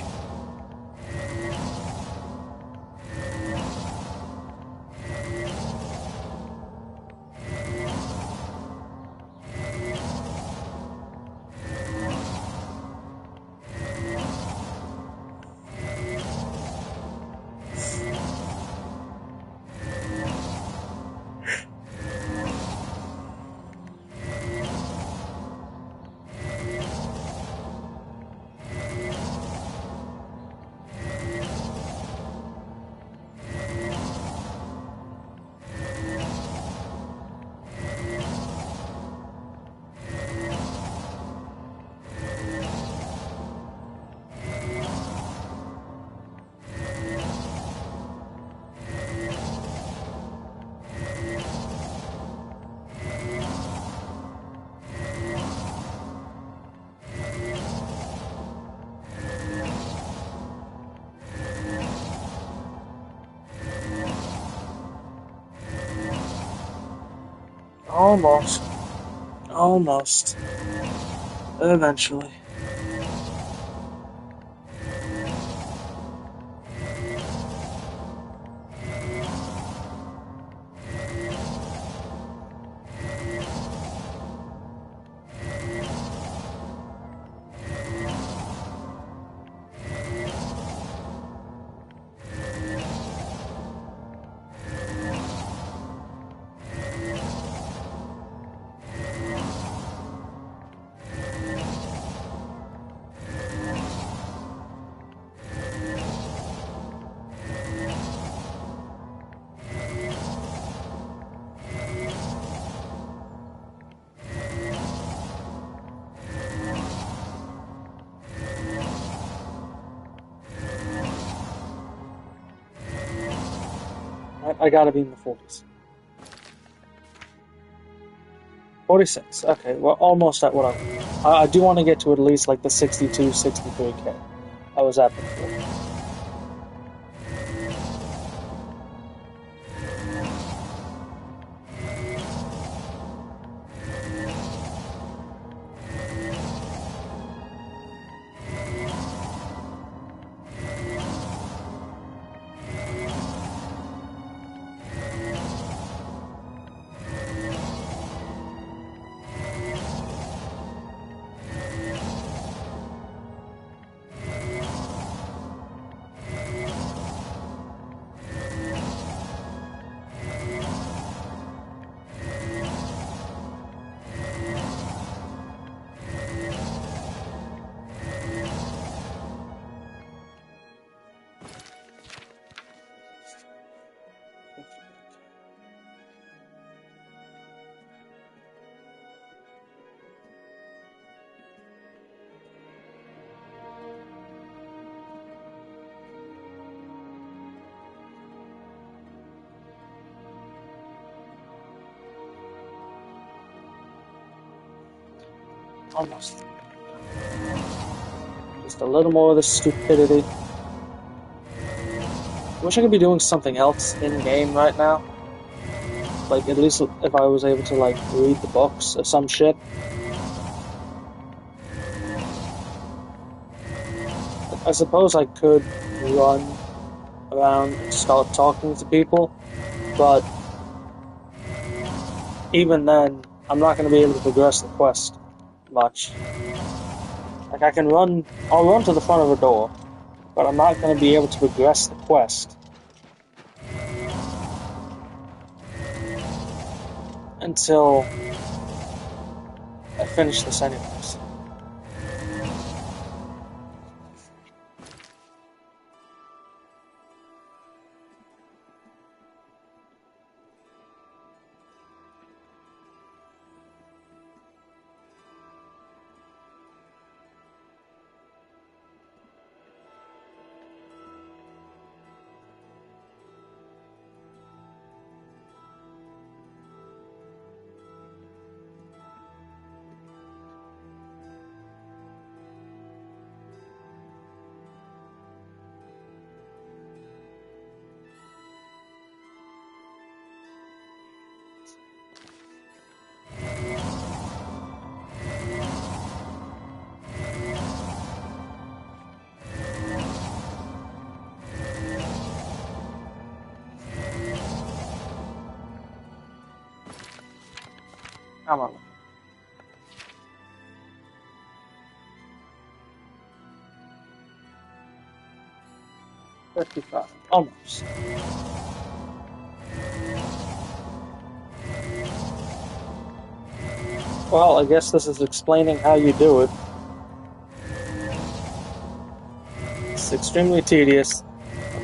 Almost. Almost. Eventually. I gotta be in the 40s. 46. Okay, we're almost at what I want. I do want to get to at least like the 62, 63k I was at before. Almost. Just a little more of this stupidity. Wish I could be doing something else in-game right now. Like, at least if I was able to, like, read the books or some shit. I suppose I could run around and start talking to people, but even then, I'm not going to be able to progress the quest much. Like, I'll run to the front of a door, but I'm not going to be able to progress the quest until I finish this anyways. Come on. $55. Almost. Well, I guess this is explaining how you do it. It's extremely tedious.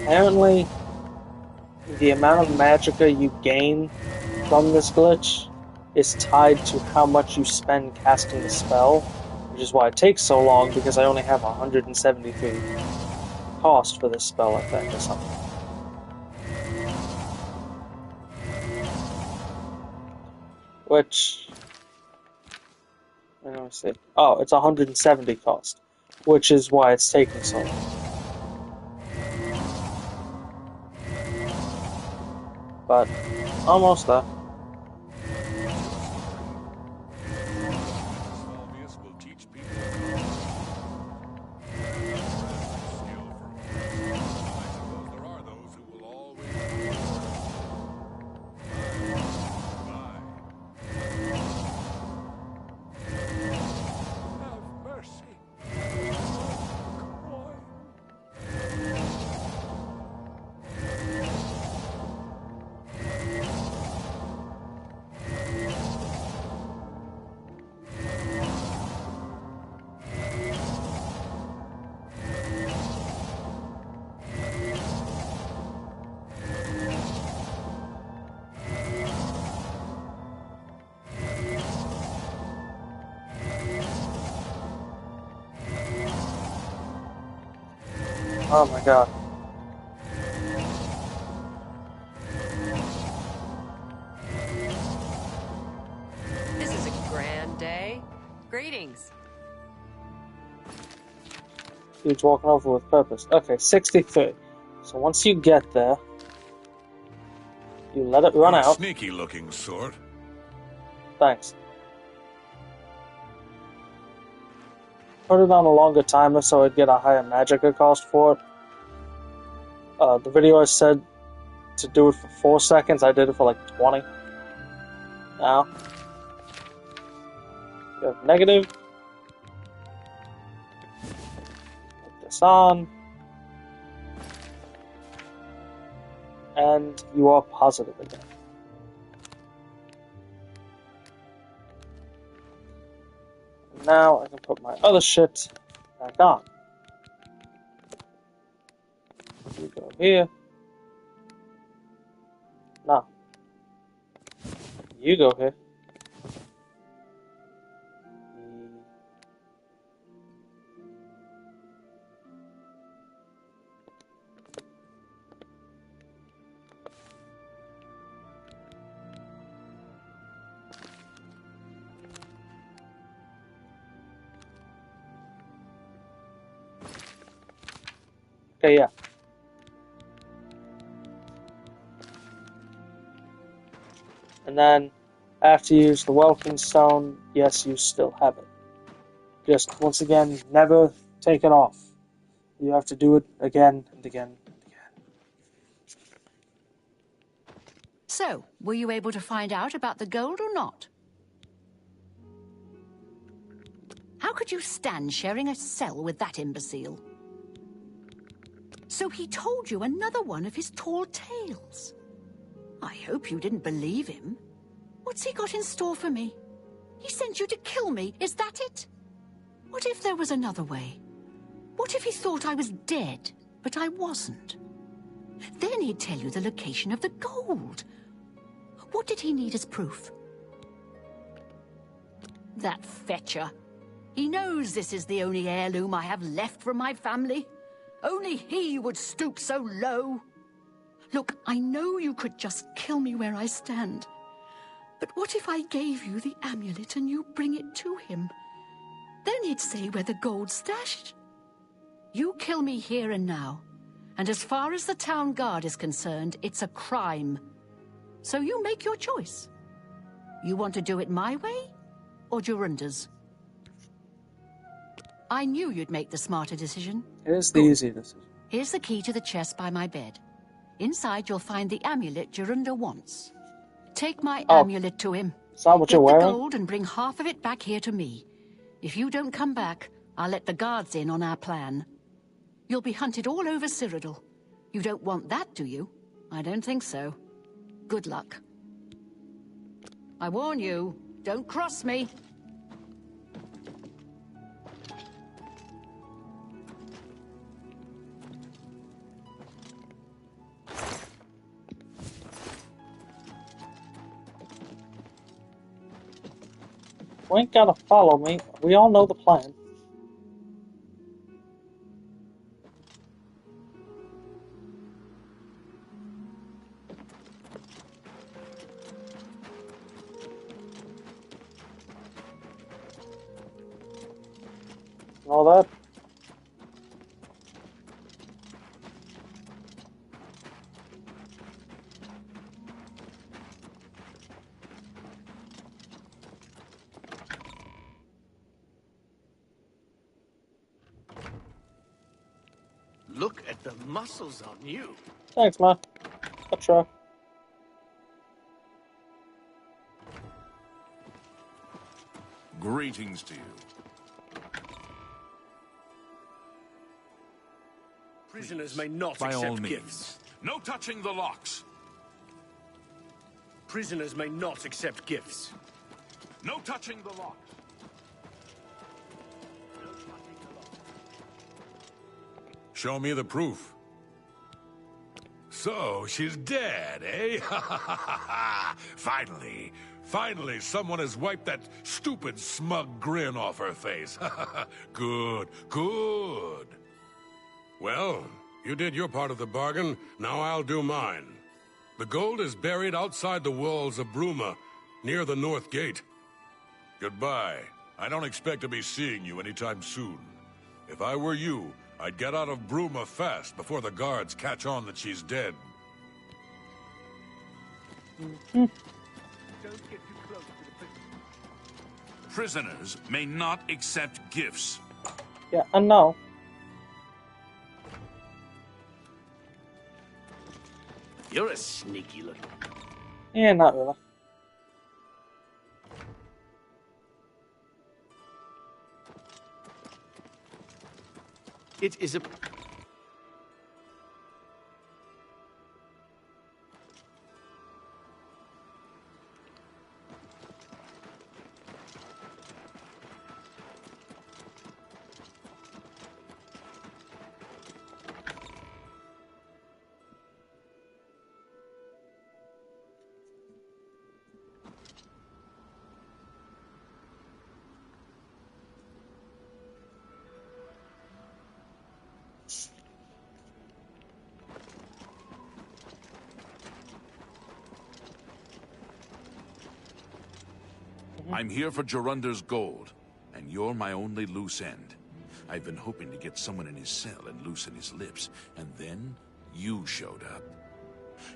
Apparently, the amount of magicka you gain from this glitch is tied to how much you spend casting the spell, which is why it takes so long, because I only have 173 cost for this spell, I think, or something. Which, let me see. Oh, it's 170 cost, which is why it's taking so long. But almost there. Oh my god. This is a grand day. Greetings. Dude's walking over with purpose. Okay, 63. So once you get there, you let it run You're a out. sneaky-looking sort. Thanks. Put it on a longer timer so I'd get a higher magicka cost for it. The video I said to do it for 4 seconds, I did it for like 20. Now, you have negative. Put this on. And you are positive again. Now I can put my other shit back on. You go here. No. You go here. Okay, yeah. And then, after you use the Welkin Stone, yes, you still have it. Just, once again, never take it off. You have to do it again and again and again. So, were you able to find out about the gold or not? How could you stand sharing a cell with that imbecile? So he told you another one of his tall tales. I hope you didn't believe him. What's he got in store for me? He sent you to kill me, is that it? What if there was another way? What if he thought I was dead, but I wasn't? Then he'd tell you the location of the gold. What did he need as proof? That fetcher. He knows this is the only heirloom I have left from my family. Only he would stoop so low. Look, I know you could just kill me where I stand. But what if I gave you the amulet and you bring it to him? Then he'd say where the gold's stashed. You kill me here and now. And as far as the town guard is concerned, it's a crime. So you make your choice. You want to do it my way or Jorunda's? I knew you'd make the smarter decision. It is the easy decision. Here's the key to the chest by my bed. Inside you'll find the amulet Jorunda wants. Take my amulet to him. Is that what Get you're wearing? the gold and bring half of it back here to me. If you don't come back, I'll let the guards in on our plan. You'll be hunted all over Cyrodiil. You don't want that, do you? I don't think so. Good luck. I warn you, don't cross me. You ain't gotta follow me. We all know the plan. All that. Look at the muscles on you. Thanks, man. I'll try. Greetings to you. Prisoners may not By all accept means. gifts. No touching the locks. Prisoners may not accept gifts. No touching the locks. Show me the proof. So, she's dead, eh? Finally. Finally, someone has wiped that stupid, smug grin off her face. Good, good. Well, you did your part of the bargain, now I'll do mine. The gold is buried outside the walls of Bruma, near the North Gate. Goodbye. I don't expect to be seeing you anytime soon. If I were you, I'd get out of Bruma fast before the guards catch on that she's dead. Prisoners may not accept gifts. Yeah, and now. You're a sneaky little... Yeah, not really. It is a... I'm here for Jorunder's gold, and you're my only loose end. I've been hoping to get someone in his cell and loosen his lips, and then you showed up.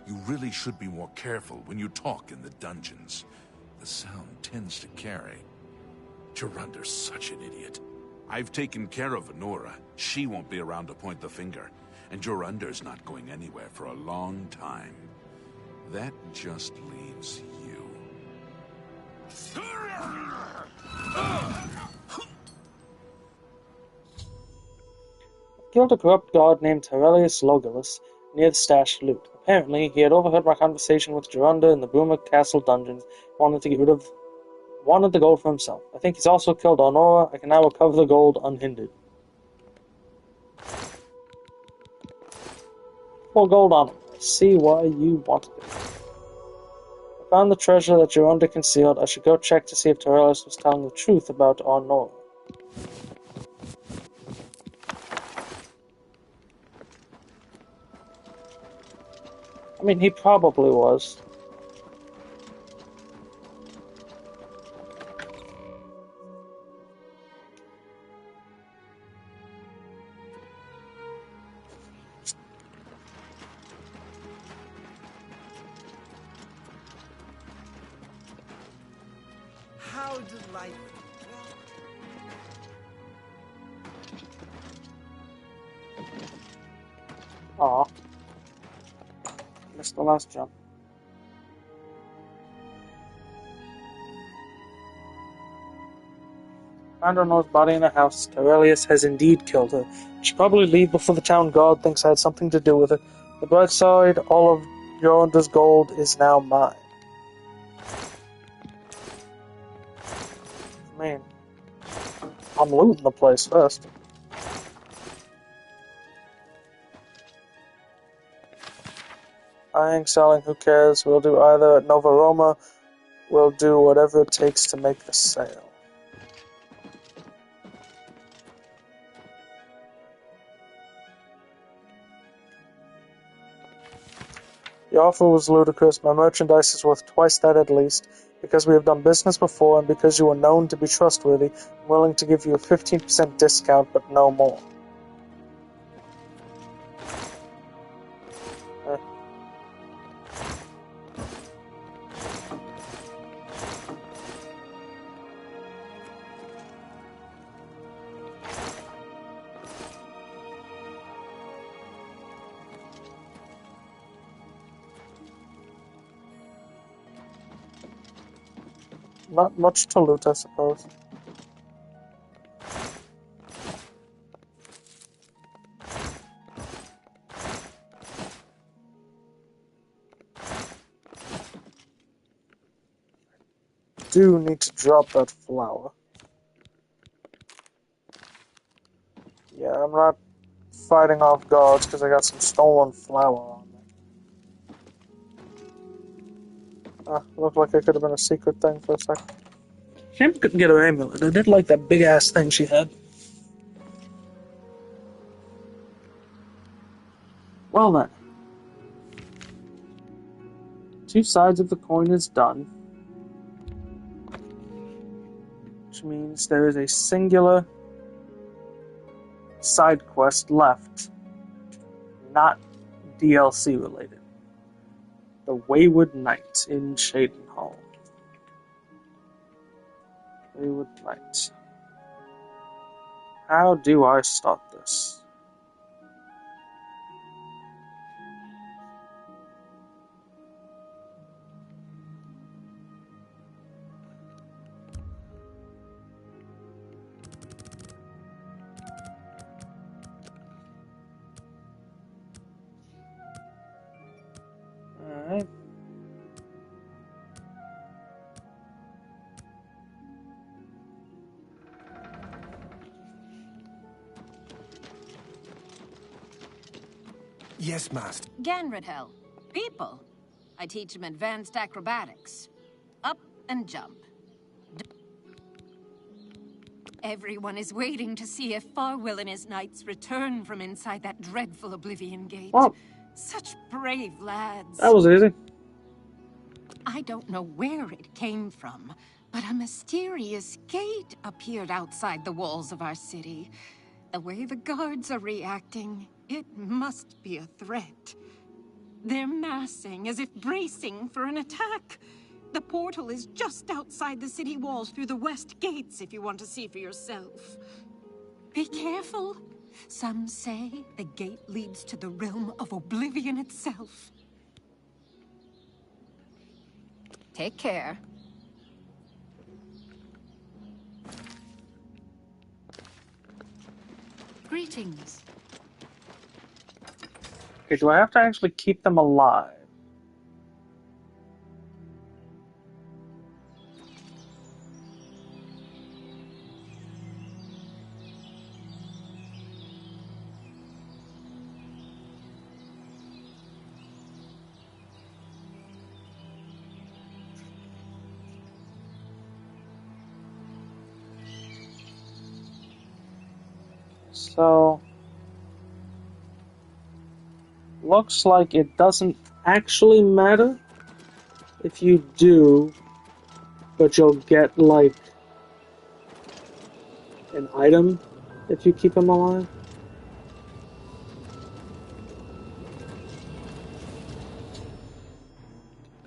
You really should be more careful when you talk in the dungeons. The sound tends to carry. Jorunder's such an idiot. I've taken care of Venora. She won't be around to point the finger, and Jorunder's not going anywhere for a long time. That just leaves you. Killed a corrupt guard named Aurelius Logulus near the stashed loot. Apparently, he had overheard my conversation with Jorunda in the Bruma Castle dungeons, wanted the gold for himself. I think he's also killed Honora. I can now recover the gold unhindered. 4 gold on him. I see why you wanted it. I found the treasure that Jorunda concealed. I should go check to see if Aurelius was telling the truth about Honora. I mean, he probably was. How delightful. Aw. Missed the last jump. Found Honora's body in her house. Aurelius has indeed killed her. I should probably leave before the town guard thinks I had something to do with it. The bright side, all of Jorunder's gold is now mine. Man, I'm looting the place first. Buying, selling, who cares? We'll do either at Nova Roma. We'll do whatever it takes to make the sale. The offer was ludicrous. My merchandise is worth twice that at least. Because we have done business before and because you are known to be trustworthy, I'm willing to give you a 15% discount, but no more. Not much to loot, I suppose. Do need to drop that flower. Yeah, I'm not fighting off guards because I got some stolen flower on me. Looked like it could have been a secret thing for a second. Shame I couldn't get her amulet. I did like that big ass thing she had. Well then. 2 sides of the coin is done. Which means there is a singular side quest left. Not DLC related. The Wayward Knight in Shadenhall. Wayward Knight. How do I start this? Alright. Yes, Master. Ganradhel. People. I teach them advanced acrobatics. Up and jump. Everyone is waiting to see if Farwell and his knights return from inside that dreadful Oblivion Gate. Well, such brave lads. That was easy. I don't know where it came from, but a mysterious gate appeared outside the walls of our city. The way the guards are reacting, it must be a threat. They're massing as if bracing for an attack. The portal is just outside the city walls through the west gates if you want to see for yourself. Be careful. Some say the gate leads to the realm of Oblivion itself. Take care. Greetings. Okay, do I have to actually keep them alive? So, looks like it doesn't actually matter if you do, but you'll get, like, an item if you keep them alive.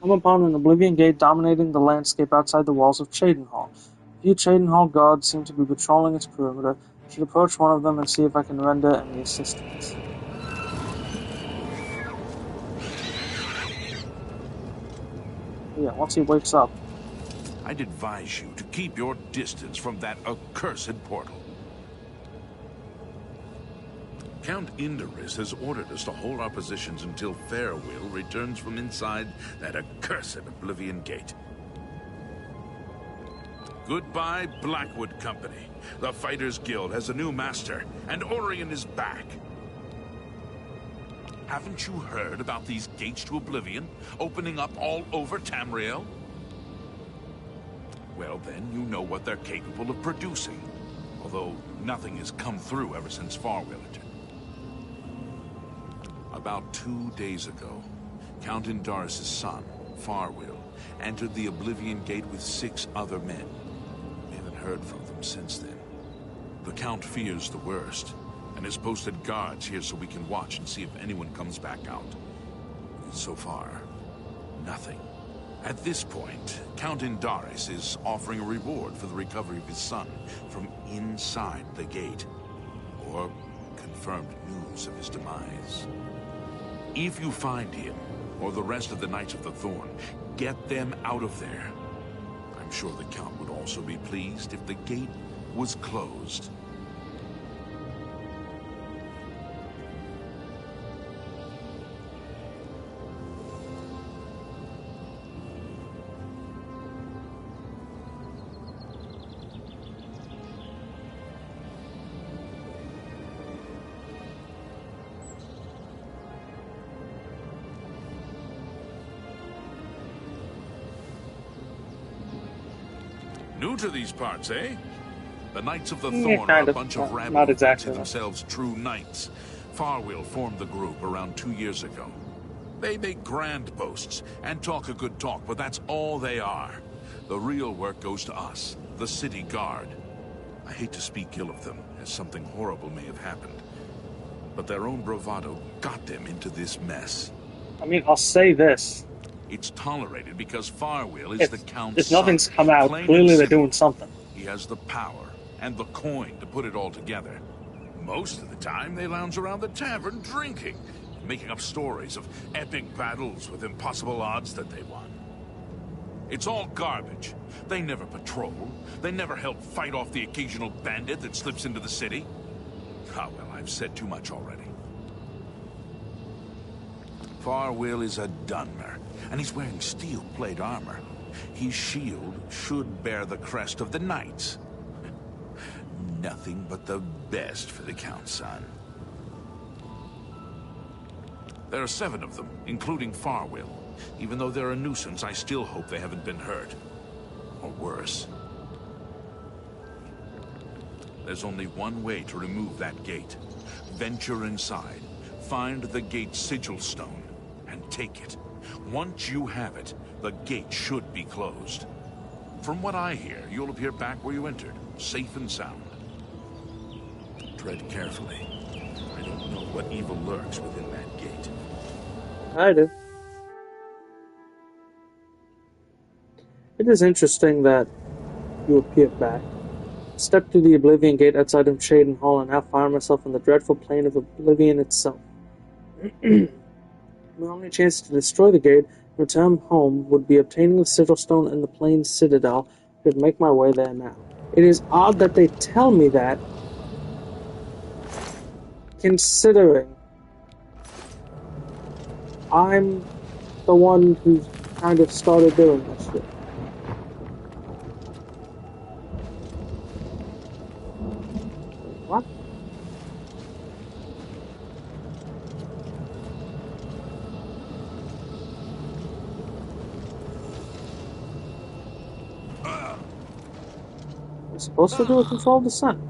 Come upon an Oblivion Gate dominating the landscape outside the walls of Shadenhall. A few Shadenhall guards seem to be patrolling its perimeter. I should approach one of them and see if I can render any assistance. Yeah, once he wakes up. I'd advise you to keep your distance from that accursed portal. Count Indorus has ordered us to hold our positions until Farewell returns from inside that accursed Oblivion Gate. Goodbye, Blackwood Company. The Fighters Guild has a new master, and Orion is back. Haven't you heard about these gates to Oblivion opening up all over Tamriel? Well, then you know what they're capable of producing. Although nothing has come through ever since Farwell entered. About 2 days ago, Count Indorus' son, Farwell, entered the Oblivion Gate with 6 other men. We haven't heard from them since then. The Count fears the worst, and has posted guards here so we can watch and see if anyone comes back out. So far, nothing. At this point, Count Indorus is offering a reward for the recovery of his son from inside the gate, or confirmed news of his demise. If you find him, or the rest of the Knights of the Thorn, get them out of there. I'm sure the Count would also be pleased if the gate was closed. New to these parts, eh? The Knights of the Thorn are a bunch of rabble who fancy themselves true knights. Farwell formed the group around 2 years ago. They make grand boasts and talk a good talk, but that's all they are. The real work goes to us, the city guard. I hate to speak ill of them, as something horrible may have happened. But their own bravado got them into this mess. I mean, I'll say this. It's tolerated because Farwell is the Count's If nothing's son. come out, Plain clearly and they're simple. doing something. He has the power and the coin to put it all together. Most of the time, they lounge around the tavern drinking, making up stories of epic battles with impossible odds that they won. It's all garbage. They never patrol. They never help fight off the occasional bandit that slips into the city. Ah, well, I've said too much already. Farwell is a Dunmer, and he's wearing steel plate armor. His shield should bear the crest of the Knights. Nothing but the best for the Count's son. There are 7 of them, including Farwell. Even though they're a nuisance, I still hope they haven't been hurt. Or worse. There's only one way to remove that gate. Venture inside, find the gate's sigil stone, and take it. Once you have it, the gate should be closed. From what I hear, you'll appear back where you entered, safe and sound. Tread carefully. I don't know what evil lurks within that gate. I do. It is interesting that you appear back. Step through the Oblivion Gate outside of Shaden Hall and now find myself on the dreadful plane of Oblivion itself. My only chance to destroy the gate and return home would be obtaining the sigil stone in the plane's citadel. I could make my way there now. It is odd that they tell me that, considering I'm the one who kind of started doing this shit. What? We're supposed to do with control of the sun.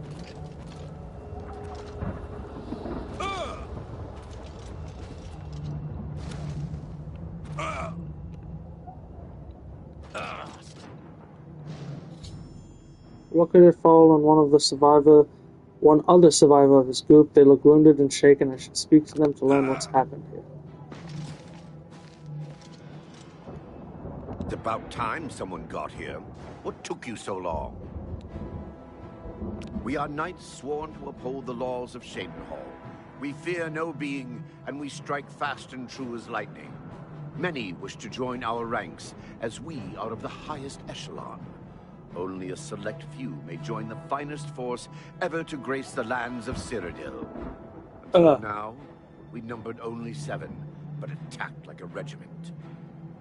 What could it fall on one other survivor of his group? They look wounded and shaken. I should speak to them to learn what's happened here. It's about time someone got here. What took you so long? We are knights sworn to uphold the laws of Shadenhall. We fear no being, and we strike fast and true as lightning. Many wish to join our ranks, as we are of the highest echelon. Only a select few may join the finest force ever to grace the lands of Cyrodiil. Until now, we numbered only 7, but attacked like a regiment.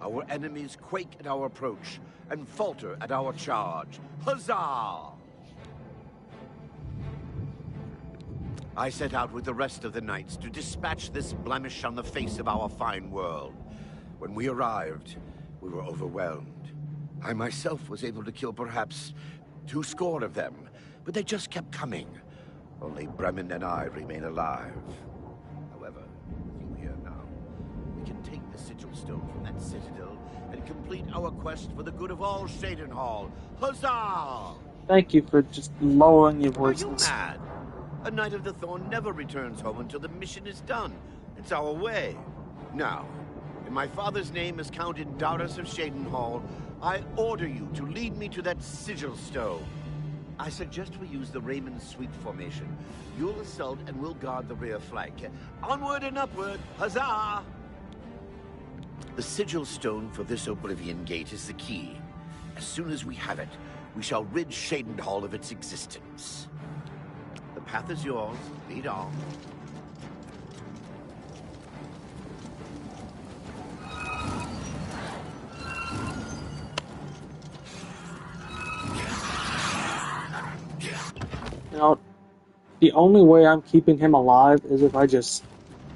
Our enemies quake at our approach and falter at our charge. Huzzah! I set out with the rest of the knights to dispatch this blemish on the face of our fine world. When we arrived, we were overwhelmed. I myself was able to kill perhaps 2 score of them, but they just kept coming. Only Bremen and I remain alive. However, with you here now, we can take the sigil stone from that citadel and complete our quest for the good of all Shadenhall. Huzzah! Thank you for just lowering your Are you voices. mad? A Knight of the Thorn never returns home until the mission is done. It's our way. Now, in my father's name as Count Indarius of Shadenhall, I order you to lead me to that sigil stone. I suggest we use the Raymond Sweep formation. You'll assault and we'll guard the rear flank. Onward and upward, huzzah! The sigil stone for this Oblivion Gate is the key. As soon as we have it, we shall rid Shadenhall of its existence. The path is yours. Lead on. You know, the only way I'm keeping him alive is if I just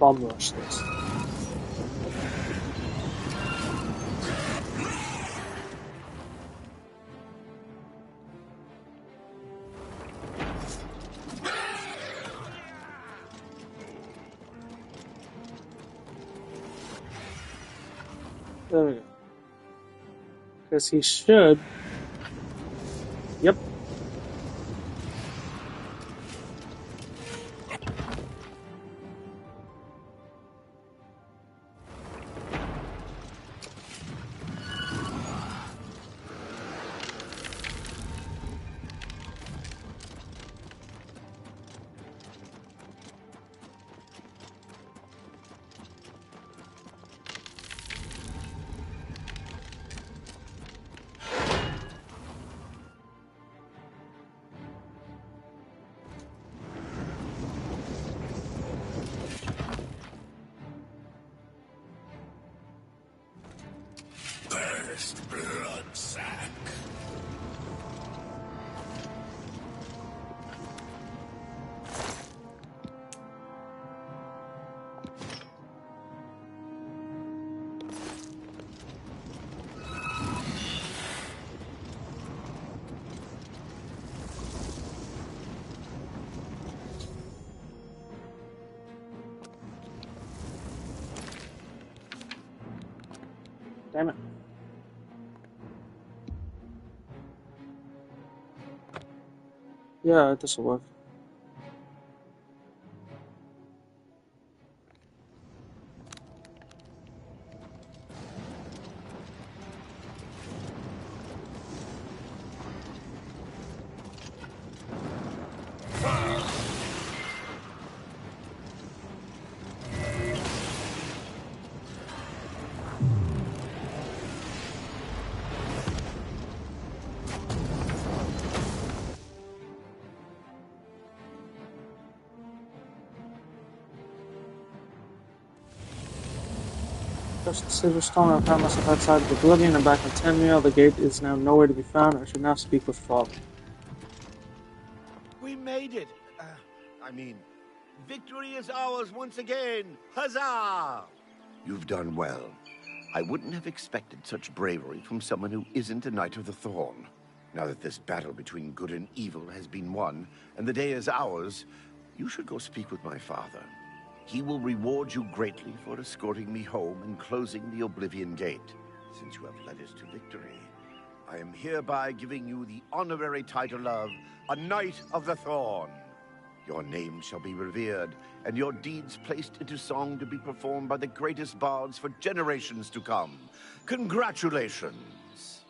bum rush this. There we go. Because he should... Yep. First blood sack. Damn it. Yeah, this'll work. Just the silver stone. I found myself outside of Oblivion and back in Tenmir. The gate is now nowhere to be found. I should now speak with Father. We made it. Victory is ours once again. Huzzah! You've done well. I wouldn't have expected such bravery from someone who isn't a Knight of the Thorn. Now that this battle between good and evil has been won, and the day is ours, you should go speak with my father. He will reward you greatly for escorting me home and closing the Oblivion Gate. Since you have led us to victory, I am hereby giving you the honorary title of a Knight of the Thorn. Your name shall be revered, and your deeds placed into song to be performed by the greatest bards for generations to come. Congratulations!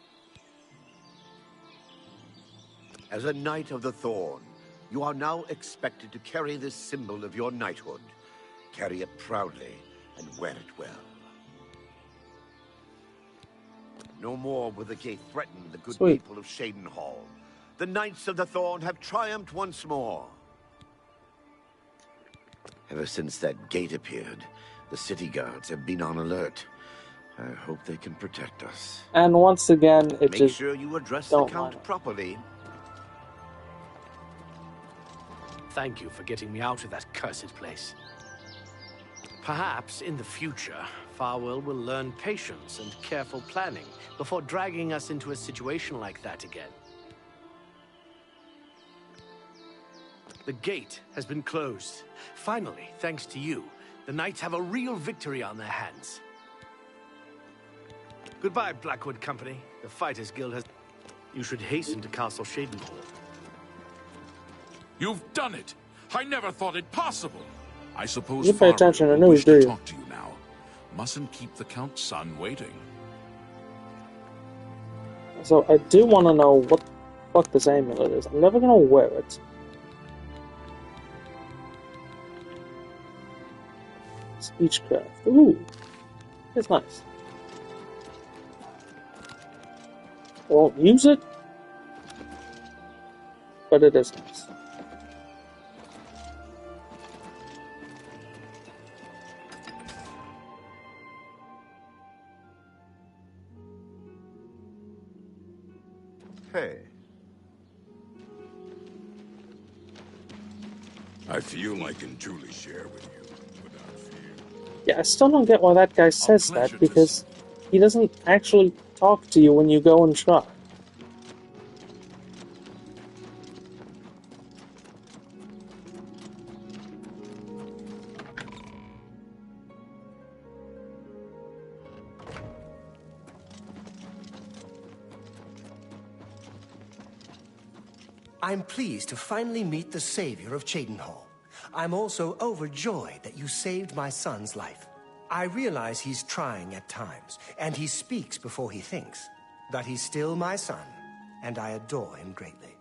As a Knight of the Thorn, you are now expected to carry this symbol of your knighthood. Carry it proudly and wear it well. No more will the gate threaten the good people of Shadenhall. The Knights of the Thorn have triumphed once more. Ever since that gate appeared, the city guards have been on alert. I hope they can protect us. And once again, it Make just... sure you address the Count properly. Thank you for getting me out of that cursed place. Perhaps in the future, Farwell will learn patience and careful planning before dragging us into a situation like that again. The gate has been closed. Finally, thanks to you, the Knights have a real victory on their hands. Goodbye, Blackwood Company. The Fighters Guild has... You should hasten to Castle Shadenhall. You've done it! I never thought it possible! I suppose you pay attention to will news, wish do to you? talk to you now. Mustn't keep the Count's son waiting. So I do want to know what the fuck this amulet is. I'm never gonna wear it. Speechcraft. Ooh. It's nice. I won't use it, but it is nice. Hey. I feel I can truly share with you without fear. Yeah, I still don't get why that guy says that, because he doesn't actually talk to you when you go and try. I'm pleased to finally meet the savior of Cheydinhal. I'm also overjoyed that you saved my son's life. I realize he's trying at times, and he speaks before he thinks. But he's still my son, and I adore him greatly.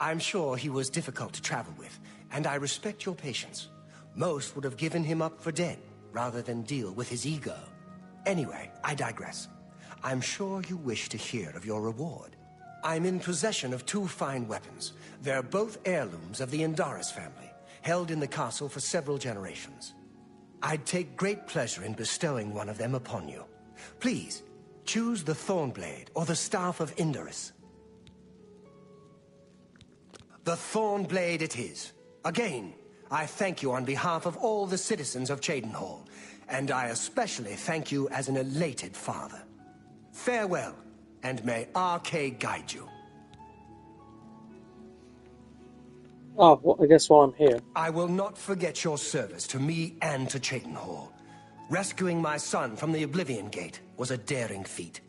I'm sure he was difficult to travel with, and I respect your patience. Most would have given him up for dead, rather than deal with his ego. Anyway, I digress. I'm sure you wish to hear of your reward. I'm in possession of 2 fine weapons. They're both heirlooms of the Indaris family, held in the castle for several generations. I'd take great pleasure in bestowing one of them upon you. Please, choose the Thornblade or the Staff of Indaris. The Thornblade it is. Again, I thank you on behalf of all the citizens of Cheydinhal, and I especially thank you as an elated father. Farewell, and may RK guide you. Oh, well, I guess while I'm here. I will not forget your service to me and to Cheydinhal. Rescuing my son from the Oblivion Gate was a daring feat.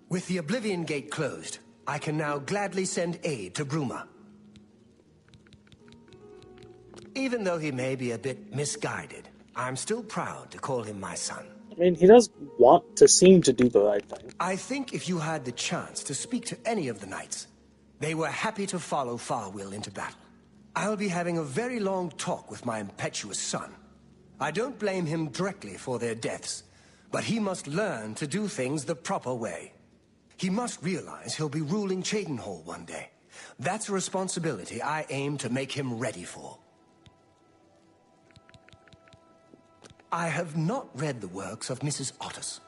With the Oblivion Gate closed, I can now gladly send aid to Bruma. Even though he may be a bit misguided, I'm still proud to call him my son. I mean, he does want to seem to do the right thing. I think if you had the chance to speak to any of the knights, they were happy to follow Farwill into battle. I'll be having a very long talk with my impetuous son. I don't blame him directly for their deaths, but he must learn to do things the proper way. He must realize he'll be ruling Cheydinhal one day. That's a responsibility I aim to make him ready for. I have not read the works of Mrs. Otis.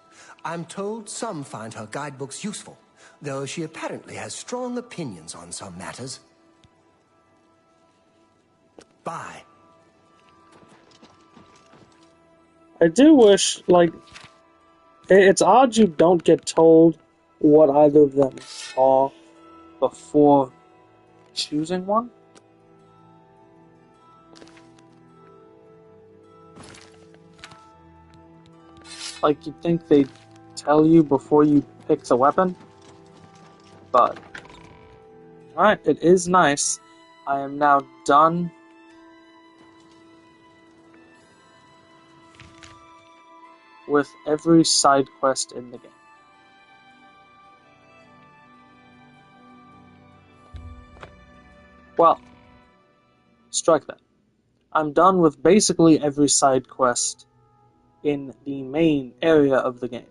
I'm told some find her guidebooks useful, though she apparently has strong opinions on some matters. Bye. I do wish, like, it's odd you don't get told what either of them are before choosing one. Like, you'd think they'd tell you before you pick the weapon, but... Alright, it is nice. I am now done with every side quest in the game. Well, strike that. I'm done with basically every side quest in the main area of the game.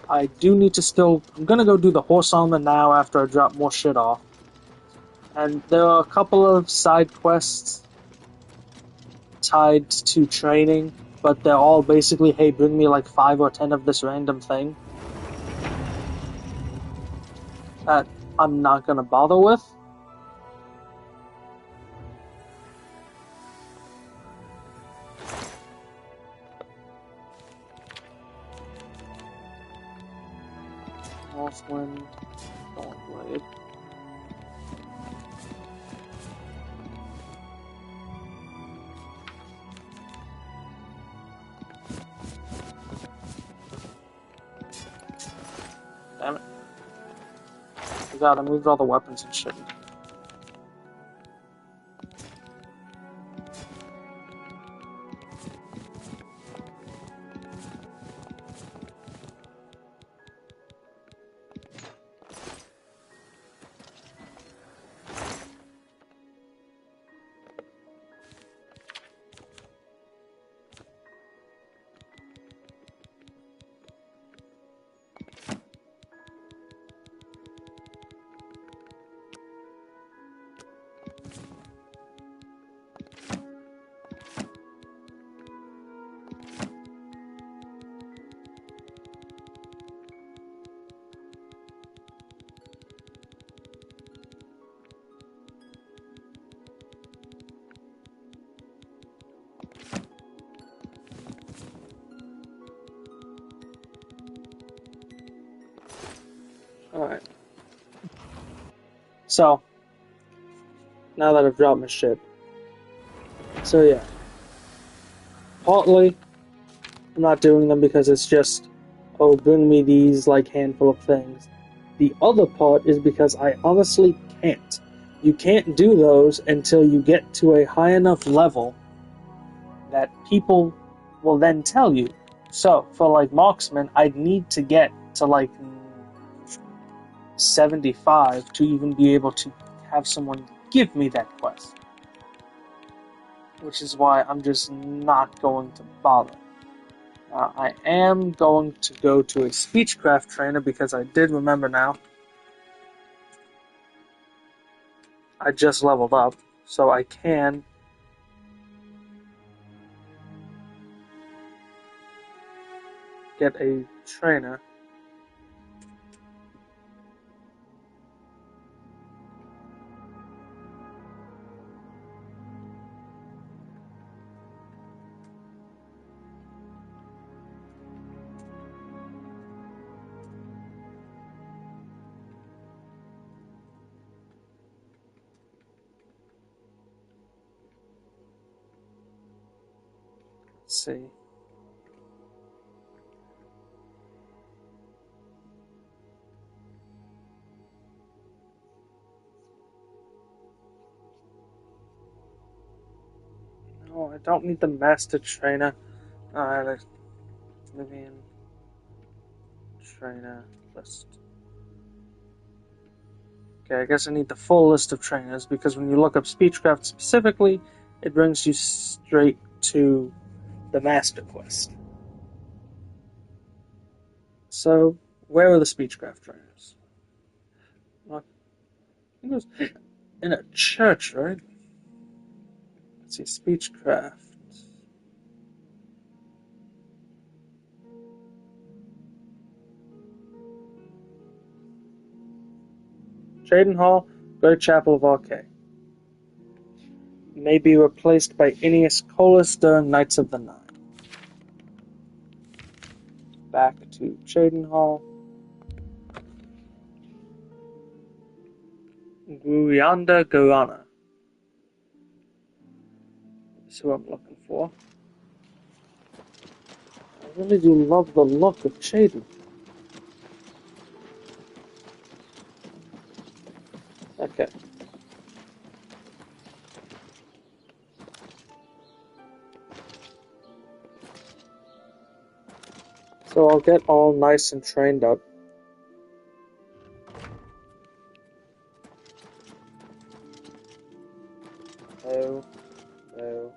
I do need to still... I'm gonna go do the horse armor now after I drop more shit off. And there are a couple of side quests tied to training, but they're all basically, hey, bring me like 5 or 10 of this random thing. That I'm not gonna bother with. Northwind, Thornblade. Damn it. Oh god, I moved all the weapons and shit. Alright. So, now that I've dropped my shit. So yeah. Partly, I'm not doing them because it's just, oh, bring me these, like, handful of things. The other part is because I honestly can't. you can't do those until you get to a high enough level that people will then tell you. So, for like marksman, I'd need to get to like 75 to even be able to have someone give me that quest. Which is why I'm just not going to bother. I am going to go to a speechcraft trainer because I did remember now. I just leveled up, so I can get a trainer. Let's see. No, I don't need the master trainer. Alright, Oblivion trainer list. Okay, I guess I need the full list of trainers because when you look up Speechcraft specifically, it brings you straight to the Master Quest. So, where are the Speechcraft trainers? Well, I think it was in a church, right? Let's see, Speechcraft. Jaden Hall, Great Chapel of Arcade. May be replaced by Aeneas Colas during Knights of the Nine. Back to Jaden Hall. Guyanda Garana is who I'm looking for. I really do love the look of Jaden. Okay. So I'll get all nice and trained up. No. No.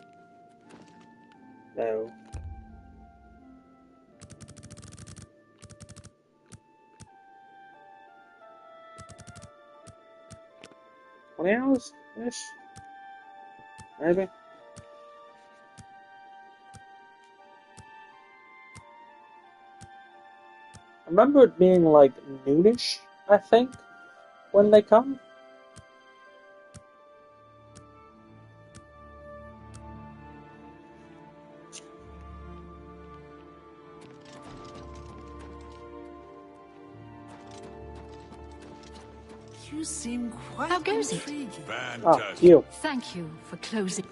No. $20 hours-ish? Maybe? I remember it being like noonish, I think, when they come. You seem quite How goes intriguing. Fantastic. You. Thank you for closing.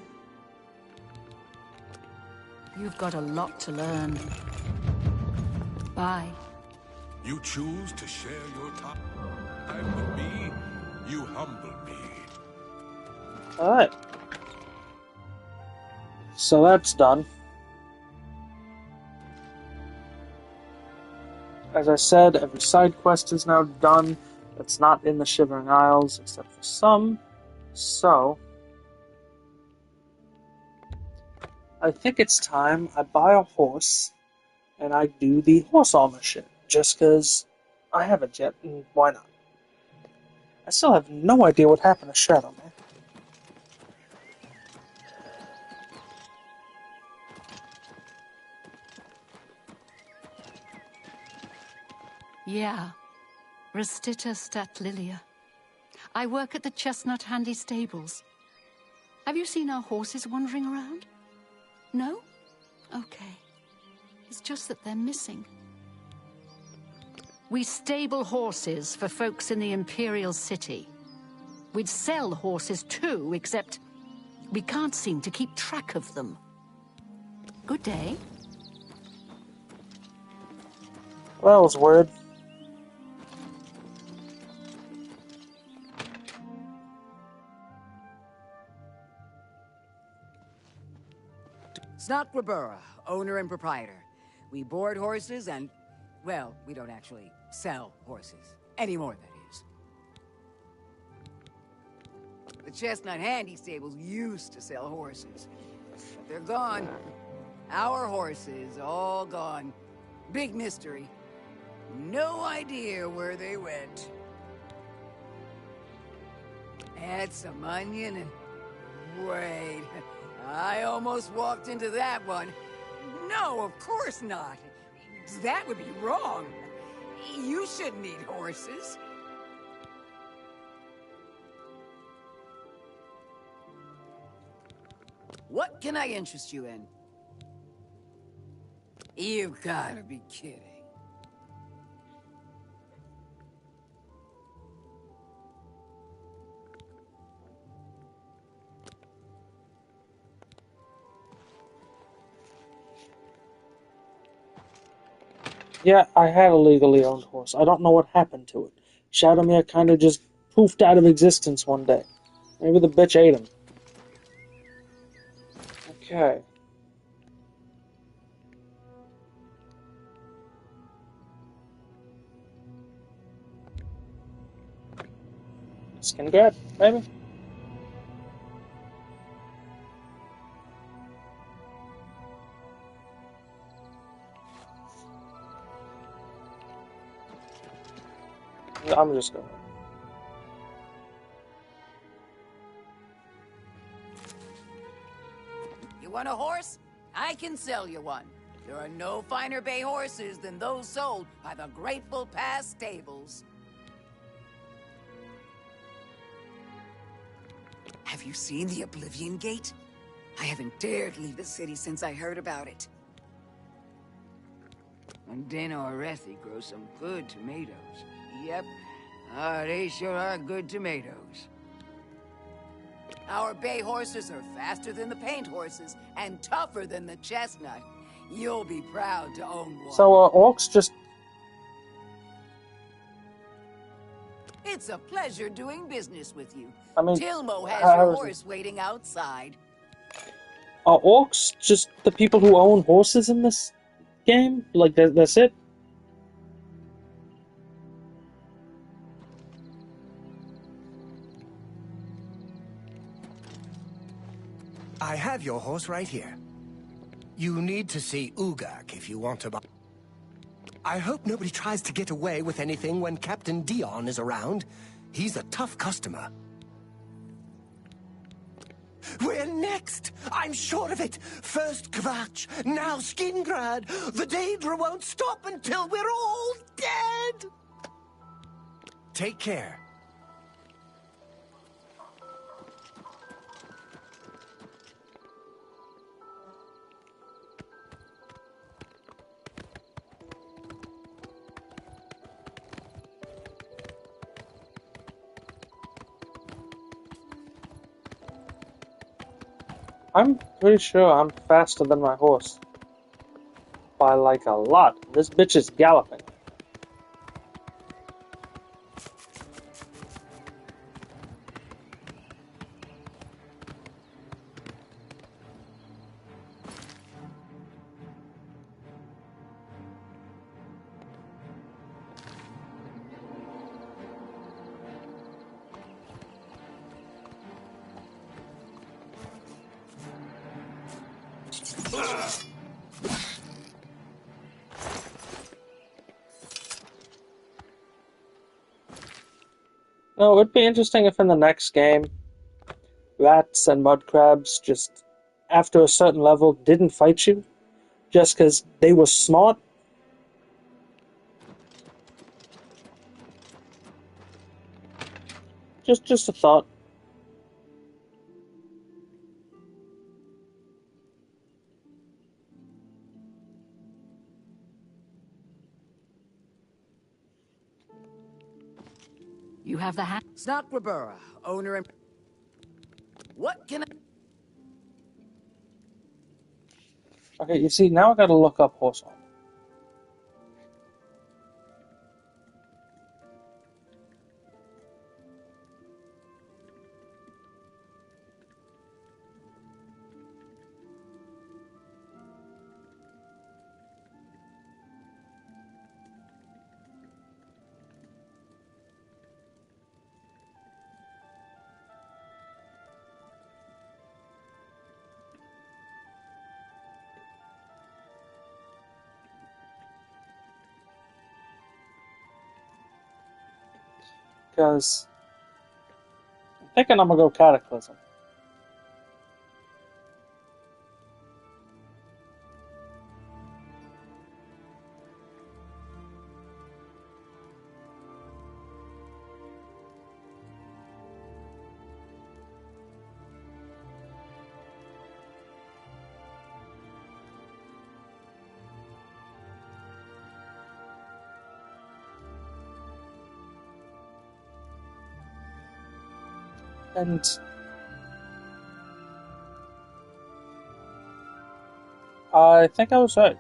You've got a lot to learn. Bye. You choose to share your time with me. You humble me. Alright. So that's done. As I said, every side quest is now done that's not in the Shivering Isles, except for some. So, I think it's time I buy a horse and I do the horse armor shit. Just because I haven't yet, and why not? I still have no idea what happened to Shadow Man. Yeah. Restita stat Lilia. I work at the Chestnut Handy Stables. Have you seen our horses wandering around? No? Okay. It's just that they're missing. We stable horses for folks in the Imperial City. We'd sell horses too, except we can't seem to keep track of them. Good day. Well, that was weird. Snotquabura, owner and proprietor. We board horses and, well, we don't actually sell horses. Anymore, that is. The Chestnut Handy Stables used to sell horses, but they're gone. Our horses, all gone. Big mystery. No idea where they went. Add some onion and... wait. I almost walked into that one. No, of course not. That would be wrong. You shouldn't eat horses. What can I interest you in? You've gotta be kidding. Yeah, I had a legally owned horse. I don't know what happened to it. Shadowmere kind of just poofed out of existence one day. Maybe the bitch ate him. Okay. Skin grab, maybe? I'm just going. You want a horse? I can sell you one. There are no finer bay horses than those sold by the Grateful Pass stables. Have you seen the Oblivion Gate? I haven't dared leave the city since I heard about it. And Dana Orethi grows some good tomatoes. Yep. They sure are good tomatoes. Our bay horses are faster than the paint horses and tougher than the chestnut. You'll be proud to own one. So, orcs just... It's a pleasure doing business with you. I mean, Tilmo has your horse waiting outside. Are orcs just the people who own horses in this game? Like, that's it? I have your horse right here. You need to see Ugak if you want to buy. I hope nobody tries to get away with anything when Captain Dion is around. He's a tough customer. We're next! I'm sure of it! First Kvatch, now Skingrad! The Daedra won't stop until we're all dead! Take care. I'm pretty sure I'm faster than my horse. By, like, a lot. This bitch is galloping. No, it would be interesting if in the next game, rats and mud crabs just, after a certain level, didn't fight you, just because they were smart. Just a thought. You have the hat. Snotquabura, owner and... What can I... Okay, you see, now I gotta look up horse armor. Because I'm thinking I'm gonna go Cataclysm. And I think I was right.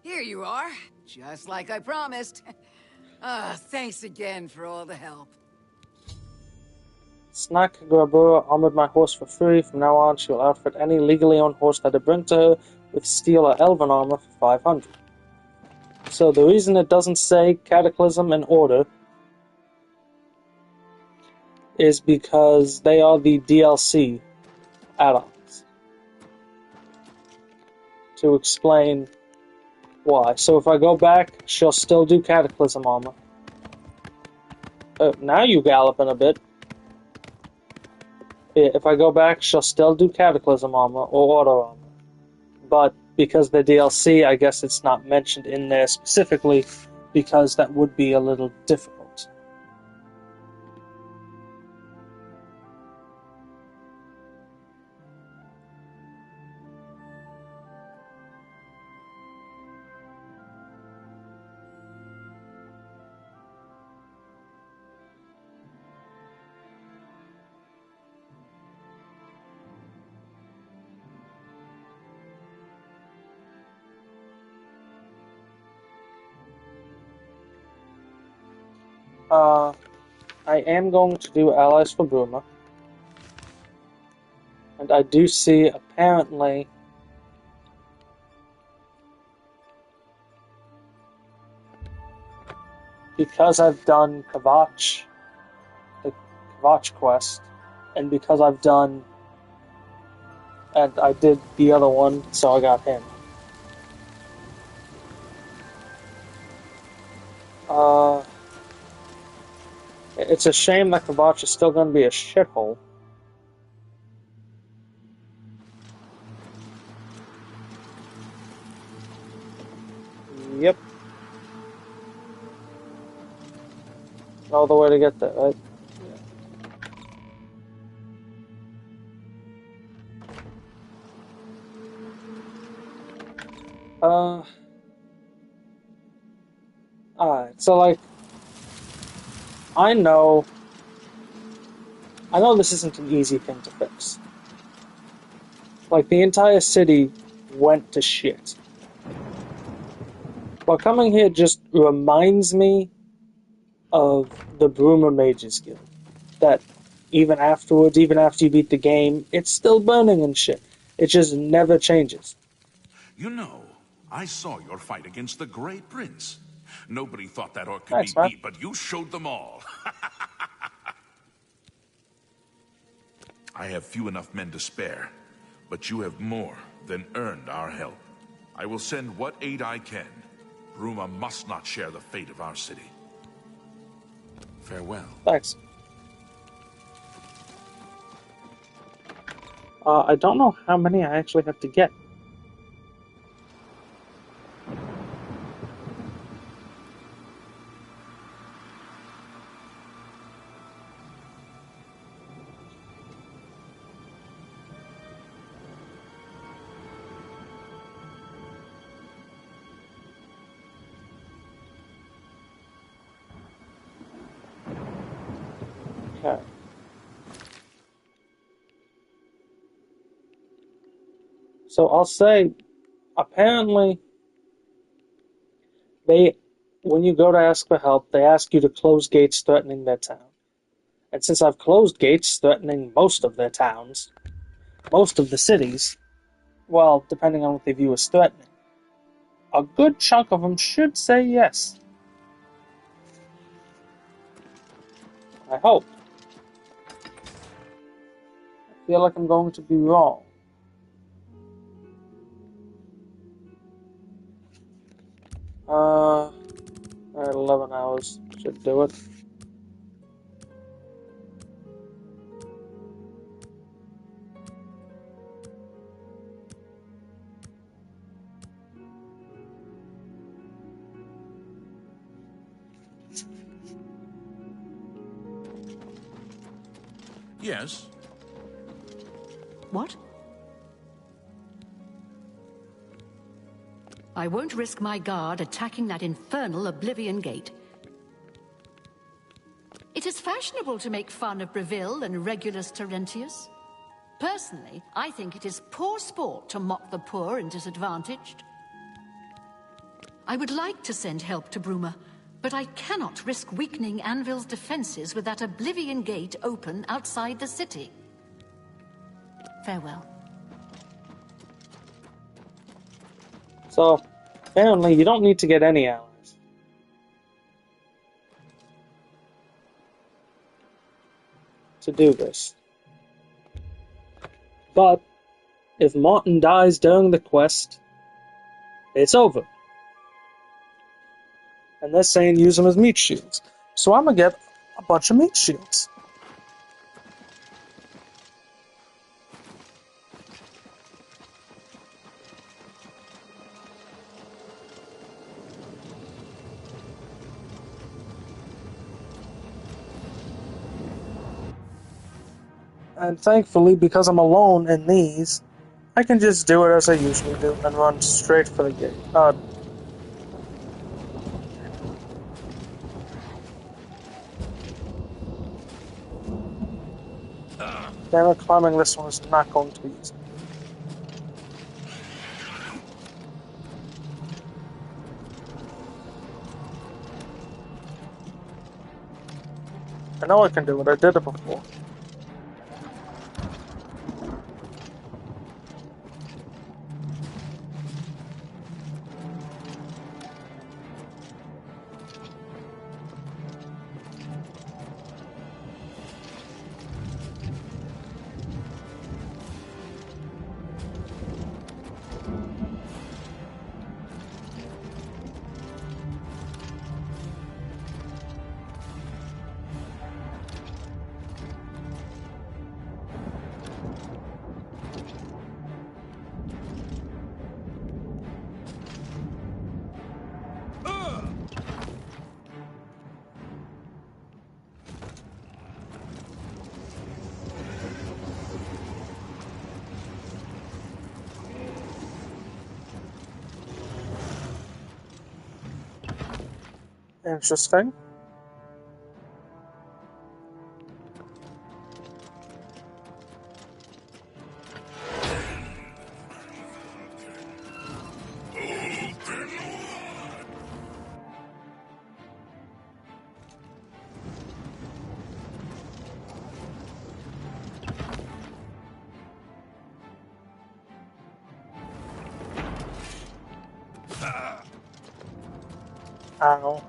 Here you are, just like I promised. Thanks again for all the help. Snack Grabura armored my horse for free. From now on, she'll outfit any legally owned horse that I bring to her with steel or elven armor for 500. So the reason it doesn't say Cataclysm and Order is because they are the DLC add-ons. To explain why. So if I go back, she'll still do Cataclysm armor. Now you galloping a bit. Yeah, if I go back, she'll still do Cataclysm armor or Order armor. But because they're DLC, I guess it's not mentioned in there specifically, because that would be a little difficult. I am going to do Allies for Bruma. And I do see, apparently, because I've done Kavach, the Kavach quest, and because I've done, and I did the other one, so I got him. It's a shame that Kavach is still going to be a shithole. Yep. All the way to get there, right? Alright, so like, I know this isn't an easy thing to fix. Like, the entire city went to shit. But coming here just reminds me of the Bruma Mages Guild. That even afterwards, even after you beat the game, it's still burning and shit. It just never changes. You know, I saw your fight against the Great Prince. Nobody thought that orc could Thanks, be man. beat, but you showed them all. I have few enough men to spare, but you have more than earned our help. I will send what aid I can. Bruma must not share the fate of our city. Farewell. Thanks. I don't know how many I actually have to get. Okay. So I'll say, apparently, when you go to ask for help, they ask you to close gates threatening their town. And since I've closed gates threatening most of their towns, most of the cities, well, depending on what they view as threatening, a good chunk of them should say yes. I hope. I feel like I'm going to be wrong. Alright, 11 hours should do it. Yes? What? I won't risk my guard attacking that infernal Oblivion Gate. It is fashionable to make fun of Breville and Regulus Terentius. Personally, I think it is poor sport to mock the poor and disadvantaged. I would like to send help to Bruma, but I cannot risk weakening Anvil's defenses with that Oblivion Gate open outside the city. Farewell. So, apparently you don't need to get any allies. To do this. But, if Martin dies during the quest, it's over. And they're saying use them as meat shields. So I'm gonna get a bunch of meat shields. And thankfully, because I'm alone in these, I can just do it as I usually do and run straight for the gate. Damn it, climbing this one is not going to be easy. I know I can do it, I did it before. Interesting. Ow.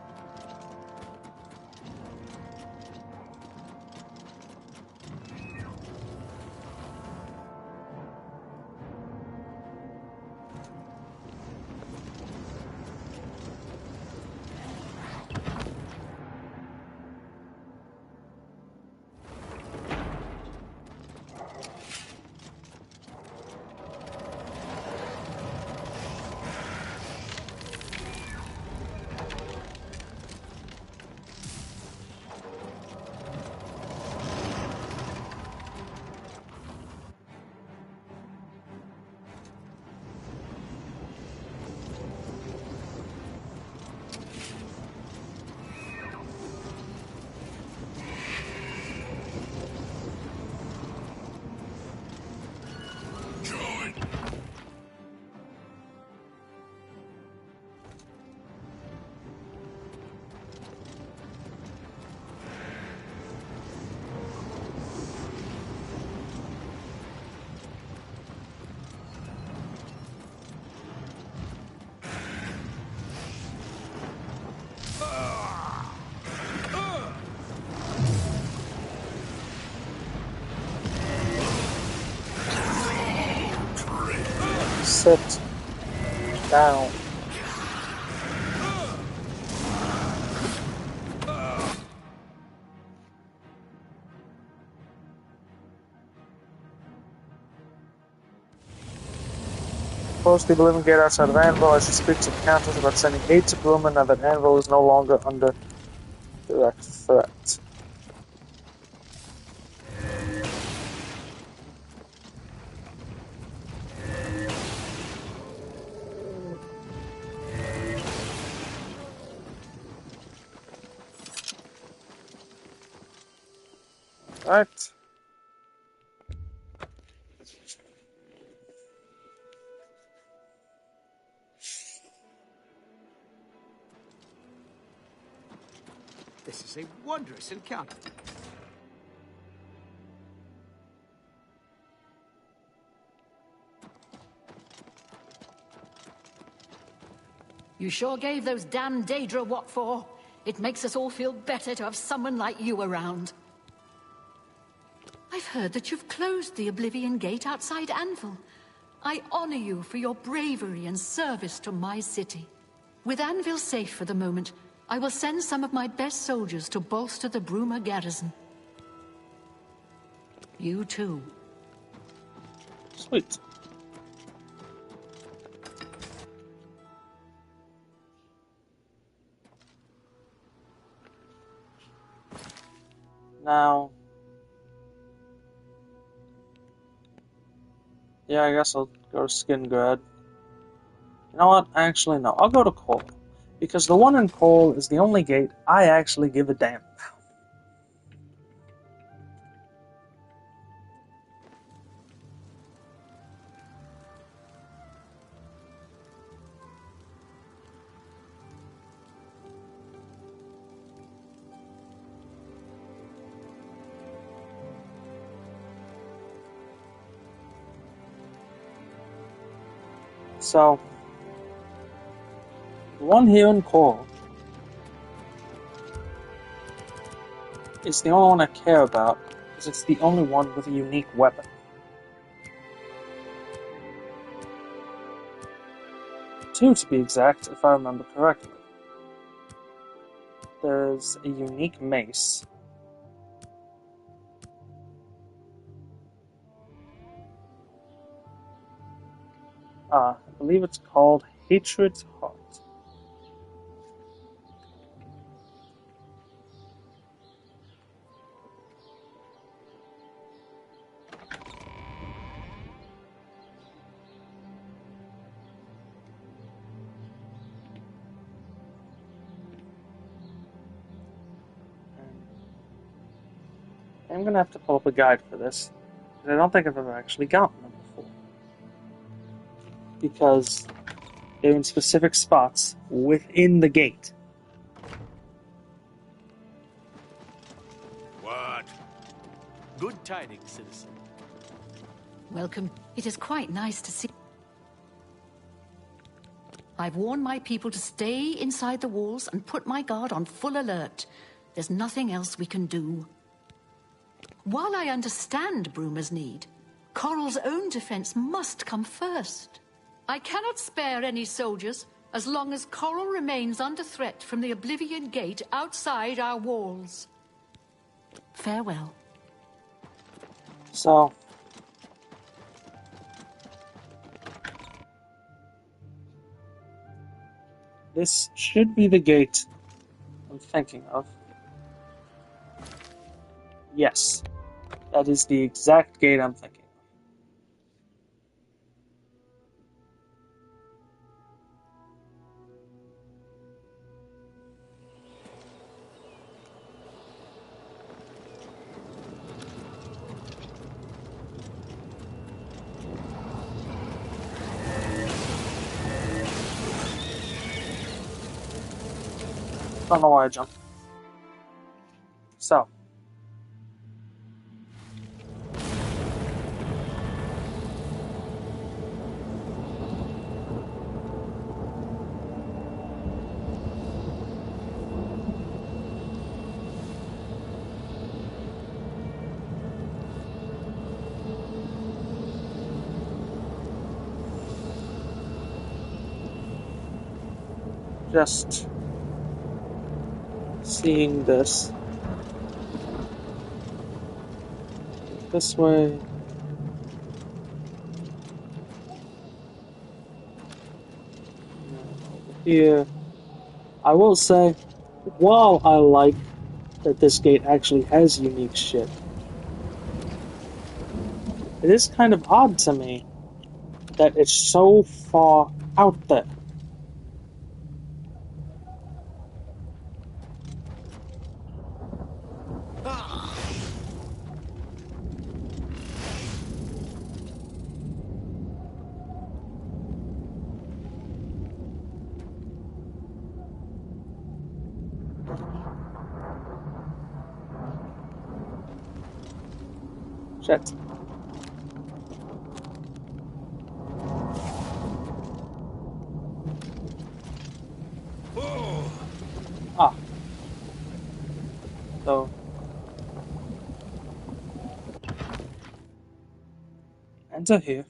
Sit down. Close the Oblivion Gate outside of Anvil. I should speak to the Countess about sending aid to Bruma now that Anvil is no longer under direct threat. Right. This is a wondrous encounter. You sure gave those damn Daedra what for. It makes us all feel better to have someone like you around. I've heard that you've closed the Oblivion Gate outside Anvil. I honor you for your bravery and service to my city. With Anvil safe for the moment, I will send some of my best soldiers to bolster the Bruma garrison. You too. Sweet. Now, yeah, I guess I'll go to Skingrad. You know what? Actually, no. I'll go to Cole. Because the one in Cole is the only gate I actually give a damn about. So, the one here in Cole is the only one I care about, because it's the only one with a unique weapon. Two, to be exact, if I remember correctly. There's a unique mace. I believe it's called Hatred's Heart. I'm going to have to pull up a guide for this, because I don't think I've ever actually gotten them before. Because they're in specific spots within the gate. What? Good tidings, citizen. Welcome. It is quite nice to see. I've warned my people to stay inside the walls and put my guard on full alert. There's nothing else we can do. While I understand Bruma's need, Coral's own defense must come first. I cannot spare any soldiers as long as Coral remains under threat from the Oblivion Gate outside our walls. Farewell. So, this should be the gate I'm thinking of. Yes, that is the exact gate I'm thinking of. Don't know why I jumped. So. just seeing this way. Over here. I will say, while I like that this gate actually has unique shit, it is kind of odd to me that it's so far out there. Shit. Ah. So. Enter here.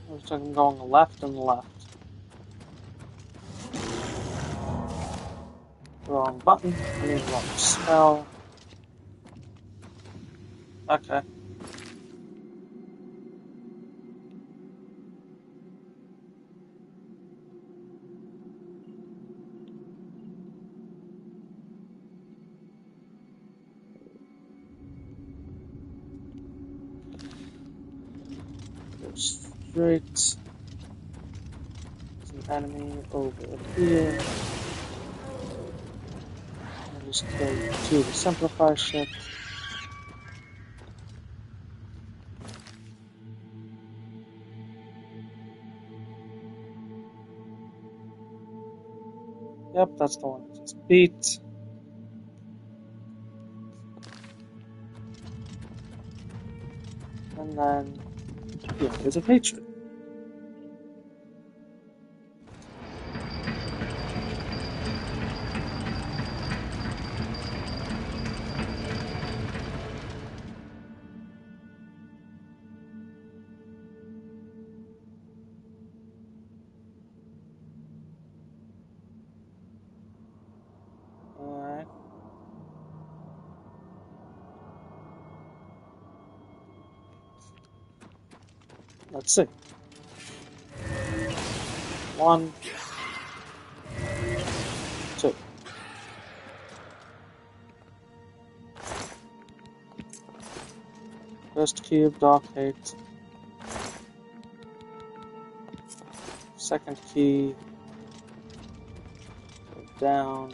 Looks like I'm going left and left. Wrong button. I mean, wrong spell. Okay. Go straight. There's an enemy over here. I'll just kill two of the simplify shit. Yep, that's the one I just beat. And then, yeah, there's a hatred. Alright. Let's see. 1, 2. First key of Dark Hate. Second key. Go down.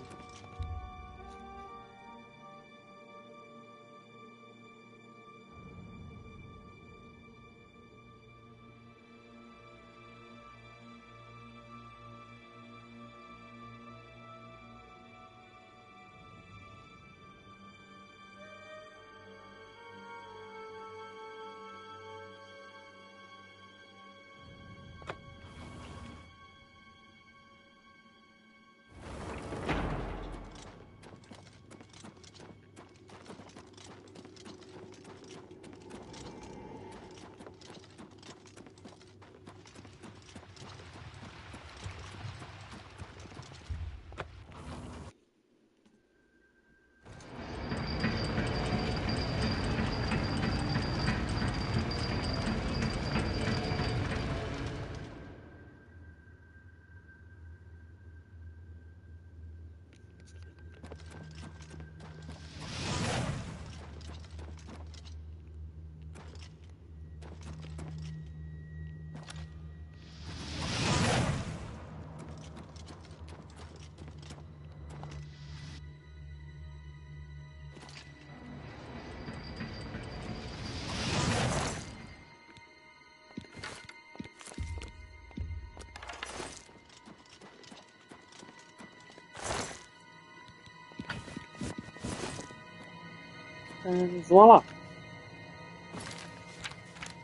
And voila!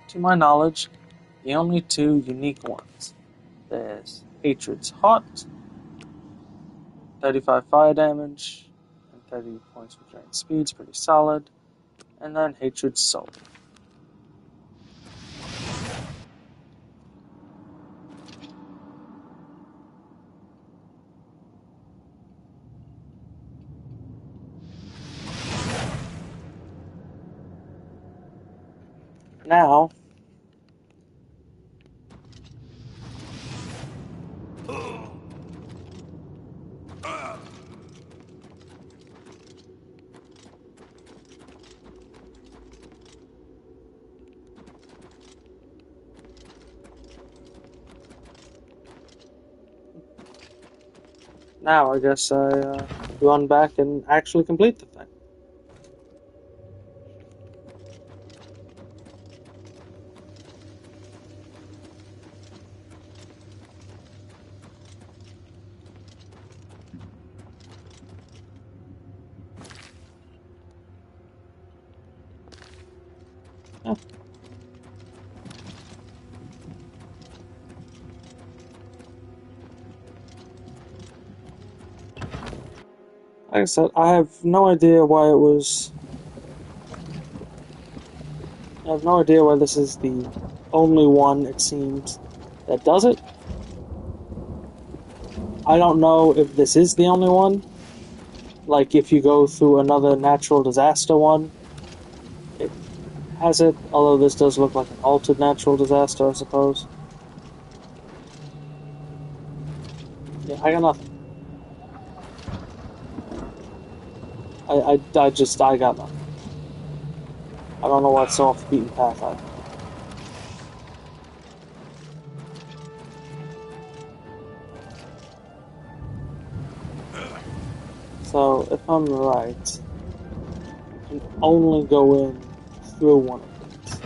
To my knowledge, the only two unique ones. There's Hatred's Hot, 35 fire damage, and 30 points for drain speed's pretty solid. And then hatred soul. Now, I guess I run back and actually complete the thing. Yeah. Like I said, I have no idea why it was. I have no idea why this is the only one, it seems, that does it. I don't know if this is the only one. Like, if you go through another natural disaster one, it has it, although this does look like an altered natural disaster, I suppose. Yeah, I got nothing. I got nothing. I don't know what's so off the beaten path either. So, if I'm right, I can only go in through one of these.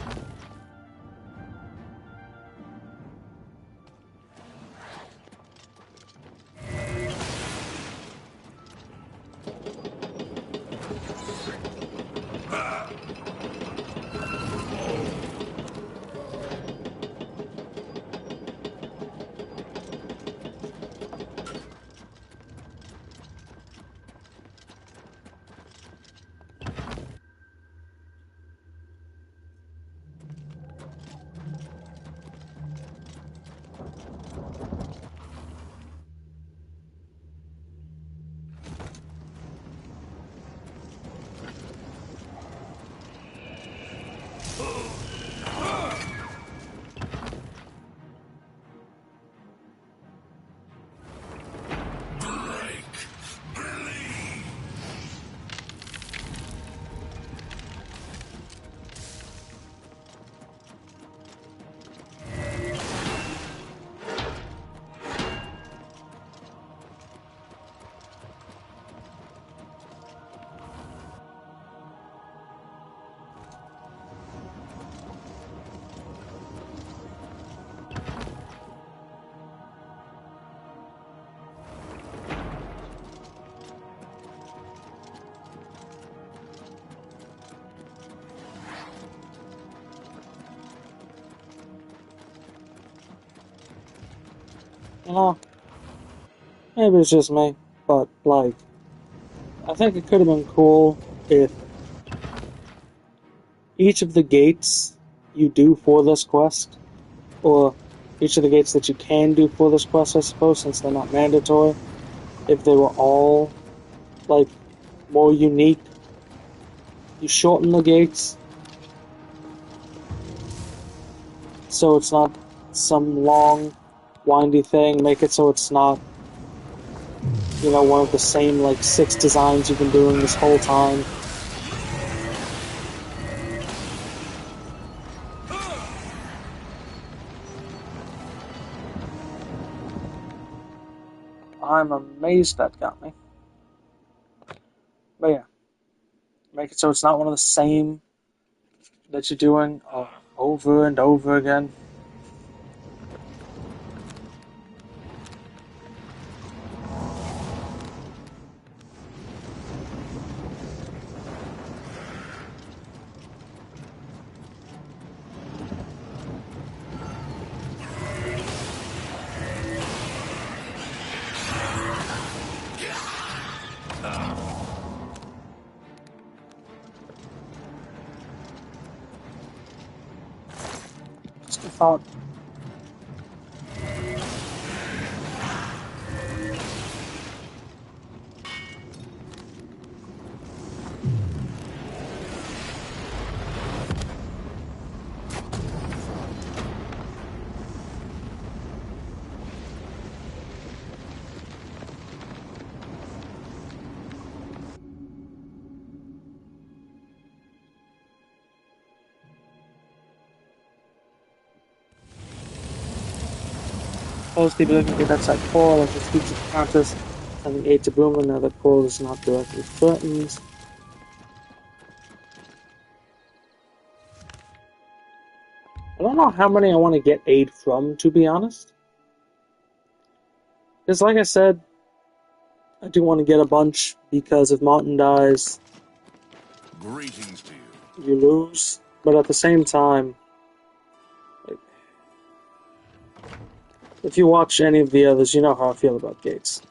You know, maybe it's just me, but, like, I think it could have been cool if each of the gates you do for this quest, or each of the gates that you can do for this quest, I suppose, since they're not mandatory, if they were all, like, more unique. You shorten the gates, so it's not some long, windy thing. Make it so it's not, you know, one of the same, like, 6 designs you've been doing this whole time. I'm amazed that got me. But yeah, make it so it's not one of the same that you're doing over and over again. thought. Most people looking at that side call as the speech of the Countess, having aid to Bruma now that call is not directly threatened. I don't know how many I want to get aid from, to be honest. Because like I said, I do want to get a bunch, because if Martin dies, Greetings to you. you lose. But at the same time, like, if you watch any of the others, you know how I feel about Gates.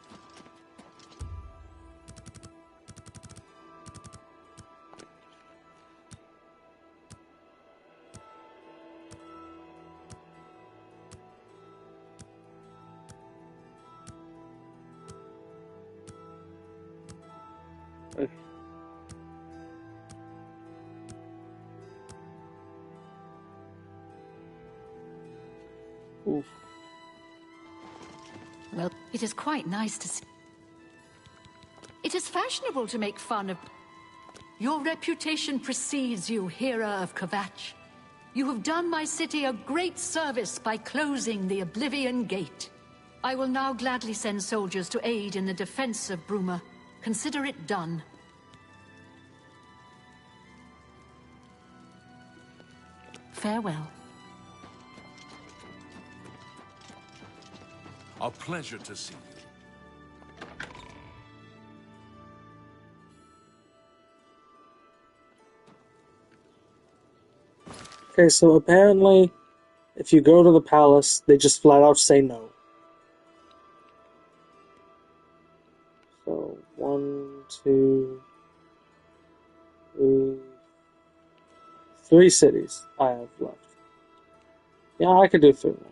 Oof. Well, it is quite nice to see. It is fashionable to make fun of. Your reputation precedes you, Hera of Kvatch. You have done my city a great service by closing the Oblivion Gate. I will now gladly send soldiers to aid in the defense of Bruma. Consider it done. Farewell. A pleasure to see you. Okay, so apparently, if you go to the palace, they just flat out say no. So, 1, 2, 3, 3 cities I have left. Yeah, I could do 3 more.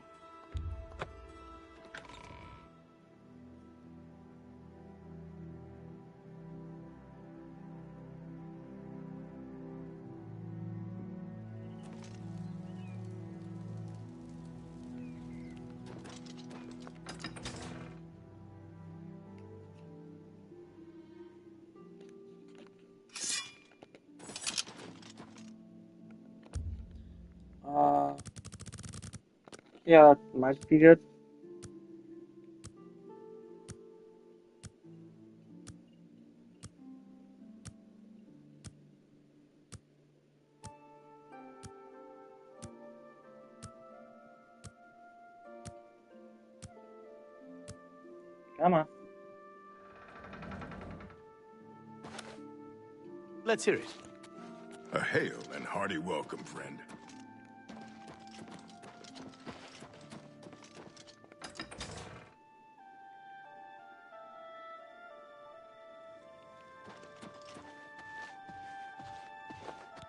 Yeah, that might be good. Come on. Let's hear it. A hail and hearty welcome, friend.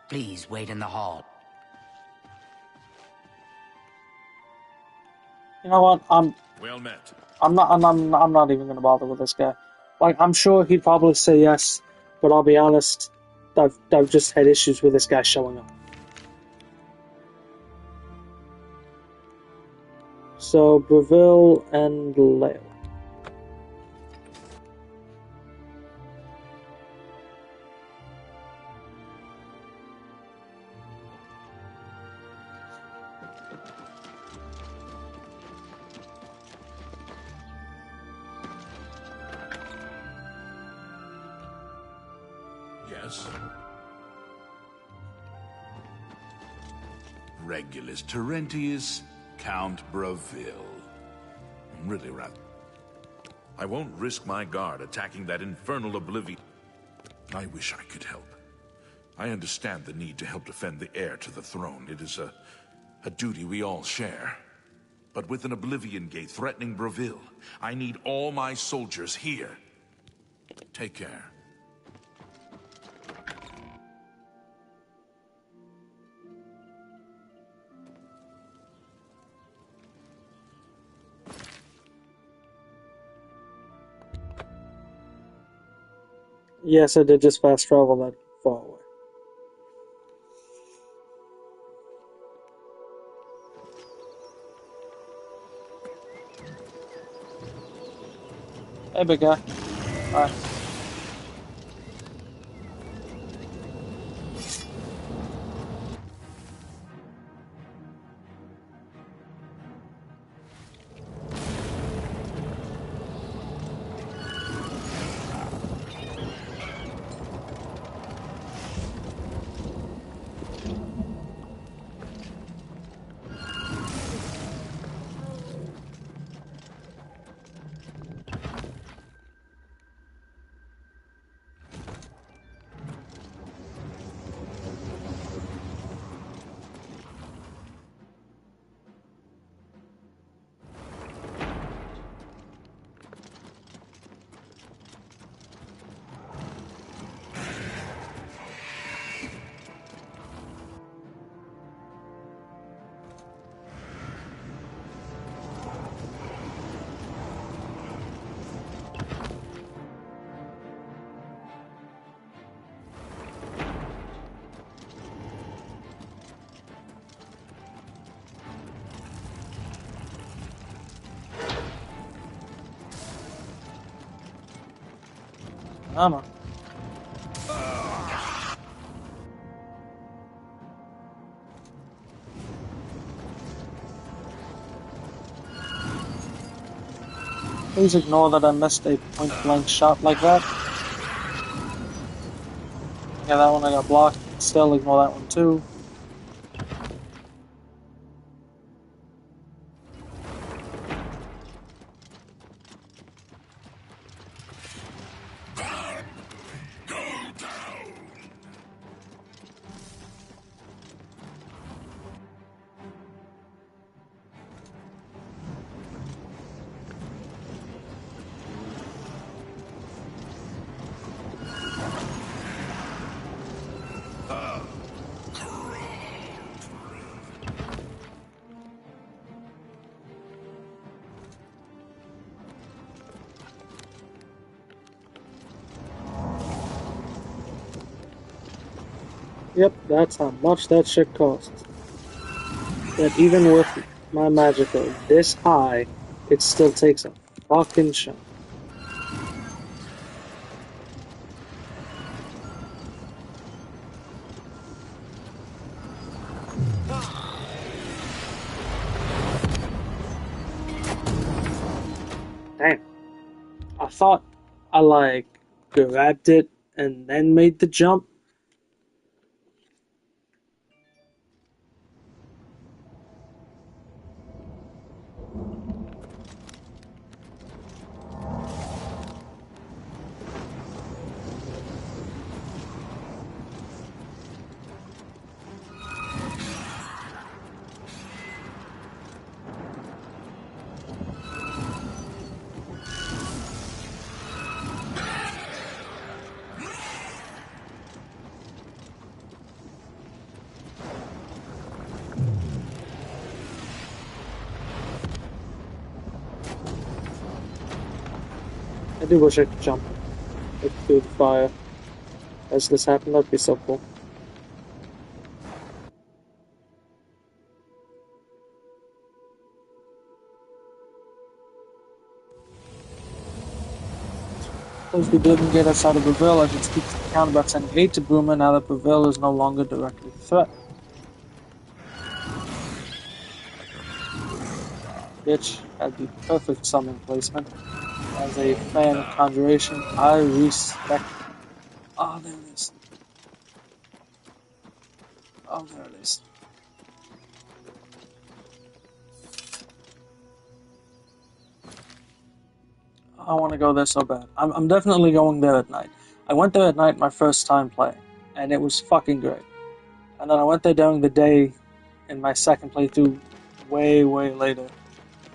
Please wait in the hall. You know what? Well met. I'm not even gonna bother with this guy. Like, I'm sure he'd probably say yes, but I'll be honest, I've just had issues with this guy showing up. So, Breville and Leo. Yes? Regulus Terentius, Count Breville. Really rather. I won't risk my guard attacking that infernal Oblivion. I wish I could help. I understand the need to help defend the heir to the throne. It is a duty we all share. But with an Oblivion Gate threatening Breville, I need all my soldiers here. Take care. Yes, I did just fast travel that far away. Hey, big guy. Alright. Armor. Please ignore that I missed a point-blank shot like that. Yeah, that one I got blocked. Still ignore that one too. Yep, that's how much that shit costs. That even with my magical this high, it still takes a fucking shot. Damn. I thought I like grabbed it and then made the jump. I do wish I could jump like, through the fire. As this happened, that'd be so cool. Since we didn't get us out of Brazil, I should speak to the count about sending aid to Bruma now that Brazil is no longer directly threatened. Bitch had the perfect summon placement. As a fan of Conjuration, I respect it. Oh, there it is. Oh, there it is. I want to go there so bad. I'm definitely going there at night. I went there at night my first time playing, and it was fucking great. And then I went there during the day in my second playthrough way, way later.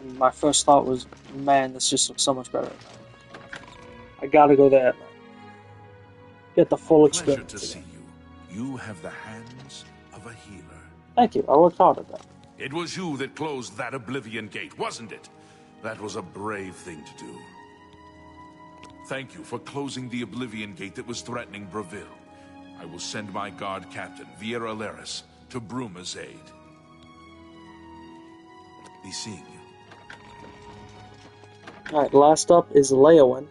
And my first thought was, man, this just looks so much better at night. I gotta go there at night. Get the full experience. Pleasure to see you. You have the hands of a healer. Thank you. I worked hard at that. It was you that closed that Oblivion gate, wasn't it? That was a brave thing to do. Thank you for closing the Oblivion Gate that was threatening Breville. I will send my guard captain, Viera Laris, to Bruma's aid. Be seeing you. Alright, last up is Leowin.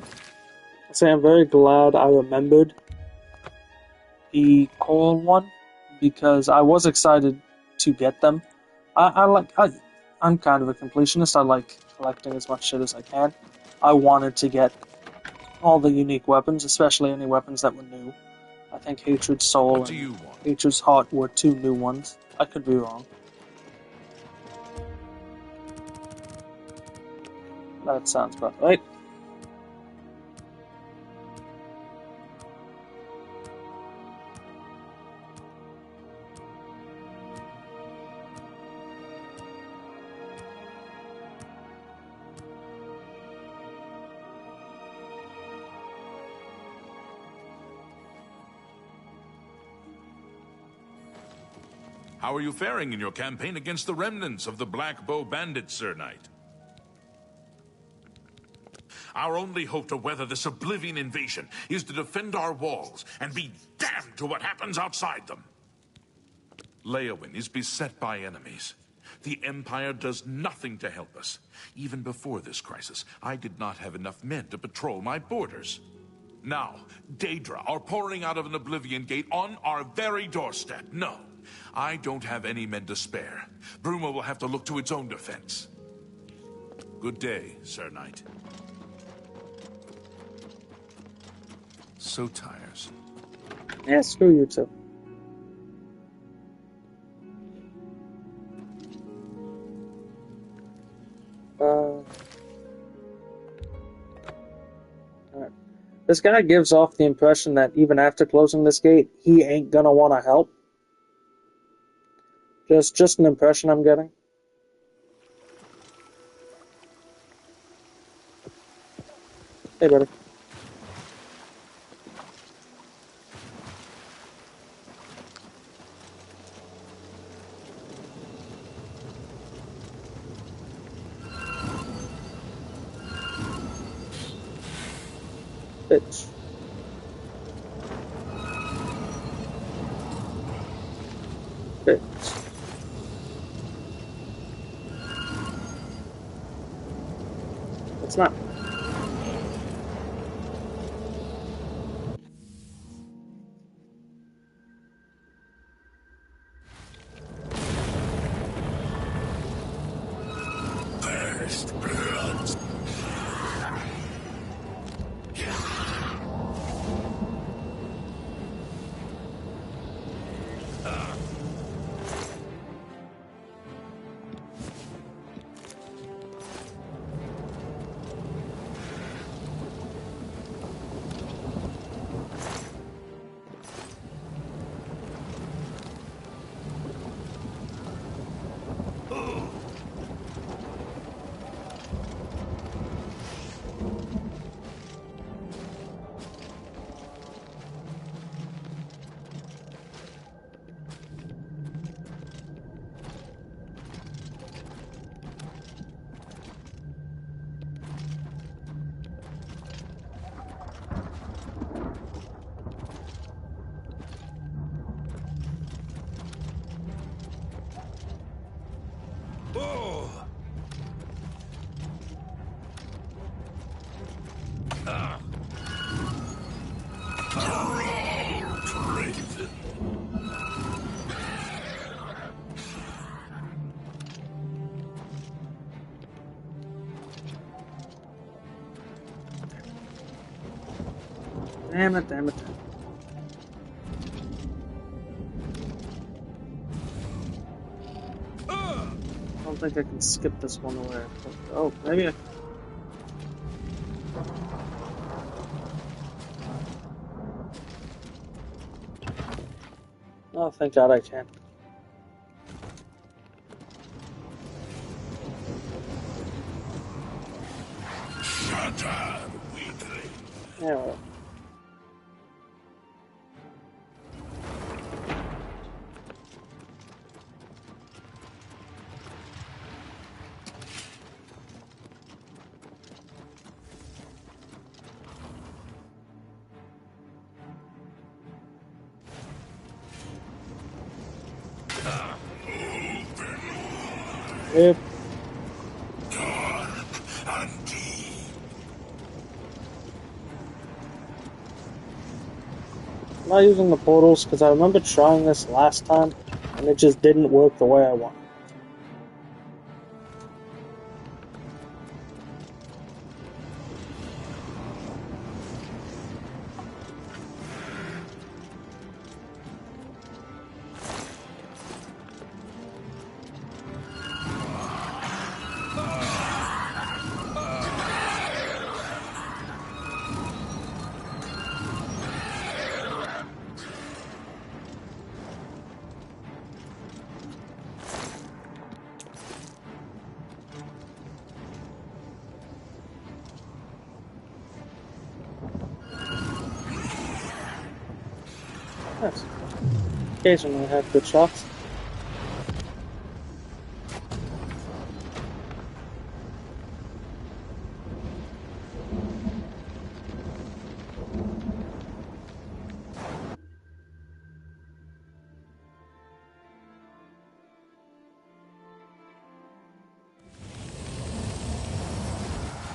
I say I'm very glad I remembered the coral one, because I was excited to get them. I'm kind of a completionist. I like collecting as much shit as I can. I wanted to get all the unique weapons, especially any weapons that were new. I think Hatred's Soul and Hatred's Heart were two new ones. I could be wrong. That sounds about right. How are you faring in your campaign against the remnants of the Black Bow Bandits, Sir Knight? Our only hope to weather this Oblivion invasion is to defend our walls and be damned to what happens outside them. Leowin is beset by enemies. The Empire does nothing to help us. Even before this crisis, I did not have enough men to patrol my borders. Now, Daedra are pouring out of an Oblivion Gate on our very doorstep. No, I don't have any men to spare. Bruma will have to look to its own defense. Good day, Sir Knight. So tiresome. Yeah, screw you too. Alright. This guy gives off the impression that even after closing this gate, he ain't gonna want to help. Just an impression I'm getting. Hey, buddy. Bitch. Bitch. It's not. First blood. Damn it, damn it. I don't think I can skip this one away. Oh, maybe I... Oh, thank God I can. Shut up, weakling. Yeah, well. Yep. And deep. I'm not using the portals because I remember trying this last time and it just didn't work the way I wanted. Yes. Occasionally I have good shots.